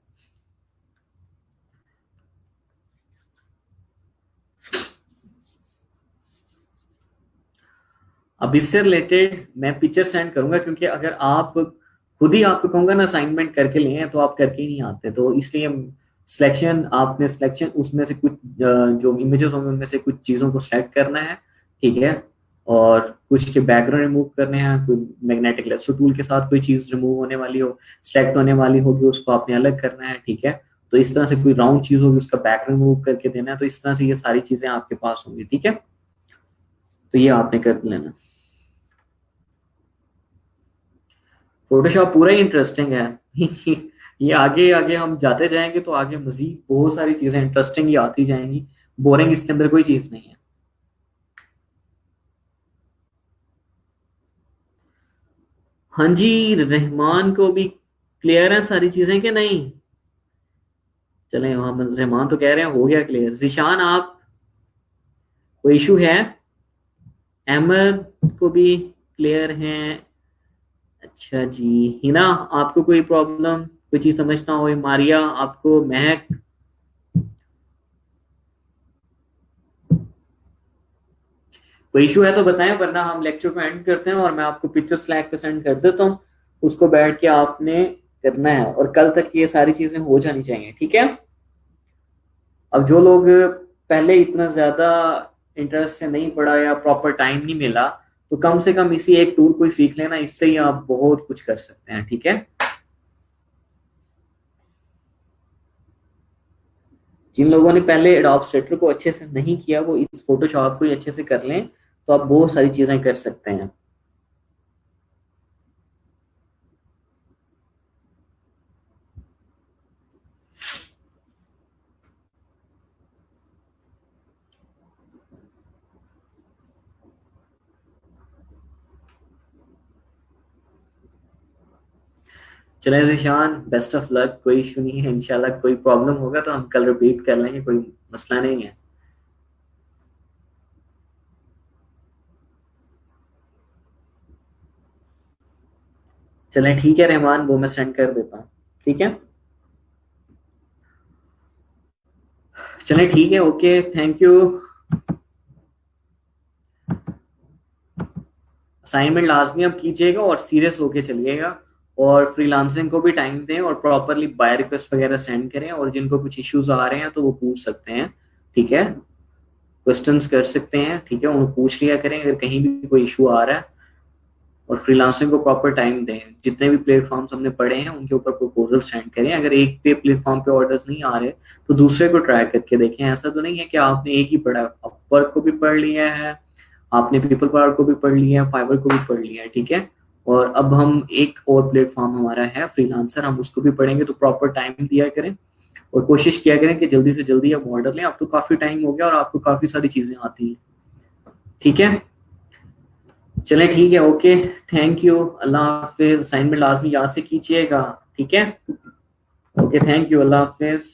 S1: अब इससे रिलेटेड मैं पिक्चर सेंड करूंगा, क्योंकि अगर आप खुद ही आपको कहूंगा ना असाइनमेंट करके लें तो आप करके ही नहीं आते, तो इसलिए सिलेक्शन, आपने सिलेक्शन उसमें से कुछ जो इमेजेस होंगे उनमें से कुछ चीज़ों को सिलेक्ट करना है, ठीक है। और कुछ के बैकग्राउंड रिमूव करने हैं, कोई मैग्नेटिक लेसर टूल के साथ कोई चीज़ रिमूव होने वाली हो, सिलेक्ट होने वाली होगी, उसको आपने अलग करना है, ठीक है। तो इस तरह से कोई राउंड चीज़ होगी उसका बैकग्राउंड रिमूव करके देना है, तो इस तरह से ये सारी चीज़ें आपके पास होंगी, ठीक है। तो ये आपने कर लेना। फोटोशॉप पूरा ही इंटरेस्टिंग है। ये आगे आगे हम जाते जाएंगे तो आगे मजीद बहुत सारी चीजें इंटरेस्टिंग ही आती जाएंगी। बोरिंग इसके अंदर कोई चीज नहीं है। हाँ जी, रहमान को भी क्लियर है सारी चीजें कि नहीं? चलें, हम रहमान तो कह रहे हैं हो गया क्लियर। जिशान, आप कोई इशू है? अहमद को भी क्लियर है। अच्छा जी। हिना, आपको कोई प्रॉब्लम, कोई चीज समझना हो? मारिया आपको, महक? कोई इशू है तो बताएं, वरना हम लेक्चर को एंड करते हैं और मैं आपको पिक्चर स्लैक पे सेंड कर देता हूँ। उसको बैठ के आपने करना है और कल तक ये सारी चीजें हो जानी चाहिए, ठीक है। अब जो लोग पहले इतना ज्यादा इंटरेस्ट से नहीं पढ़ा या प्रॉपर टाइम नहीं मिला, तो कम से कम इसी एक टूल को ही सीख लेना, इससे ही आप बहुत कुछ कर सकते हैं, ठीक है। जिन लोगों ने पहले एडोब स्ट्रक्टर को अच्छे से नहीं किया वो इस फोटोशॉप को ही अच्छे से कर लें, तो आप बहुत सारी चीजें कर सकते हैं। चलें जिशान, बेस्ट ऑफ लक। कोई इशू नहीं है, इंशाल्लाह कोई प्रॉब्लम होगा तो हम कल रिपीट कर लेंगे, कोई मसला नहीं है। चलें ठीक है रहमान, वो मैं सेंड कर देता हूँ, ठीक है। चलें ठीक है, ओके, थैंक यू। असाइनमेंट लाजमी अब कीजिएगा और सीरियस होके चलिएगा, और फ्रीलांसिंग को भी टाइम दें और प्रॉपरली बाय रिक्वेस्ट वगैरह सेंड करें, और जिनको कुछ इश्यूज आ रहे हैं तो वो पूछ सकते हैं, ठीक है। क्वेश्चंस कर सकते हैं, ठीक है, उन्हें पूछ लिया करें अगर कहीं भी कोई इशू आ रहा है। और फ्रीलांसिंग को प्रॉपर टाइम दें। जितने भी प्लेटफॉर्म्स हमने पढ़े हैं उनके ऊपर प्रपोजल सेंड करें। अगर एक पे प्लेटफॉर्म पे ऑर्डर्स नहीं आ रहे तो दूसरे को ट्राई करके देखें। ऐसा तो नहीं है कि आपने एक ही पढ़ा, अपवर्क को भी पढ़ लिया है, आपने पीपल पावर को भी पढ़ लिया है, फाइवर को भी पढ़ लिया है, ठीक है। और अब हम एक और प्लेटफॉर्म हमारा है फ्रीलांसर, हम उसको भी पढ़ेंगे, तो प्रॉपर टाइम दिया करें और कोशिश किया करें कि जल्दी से जल्दी आप ऑर्डर लें। अब तो काफी टाइम हो गया और आपको काफी सारी चीजें आती हैं, ठीक है। चलें ठीक है, okay, thank you, Allah Hafiz. Assignment लाजमी याद से कीजिएगा, ठीक है। Okay, thank you, Allah Hafiz.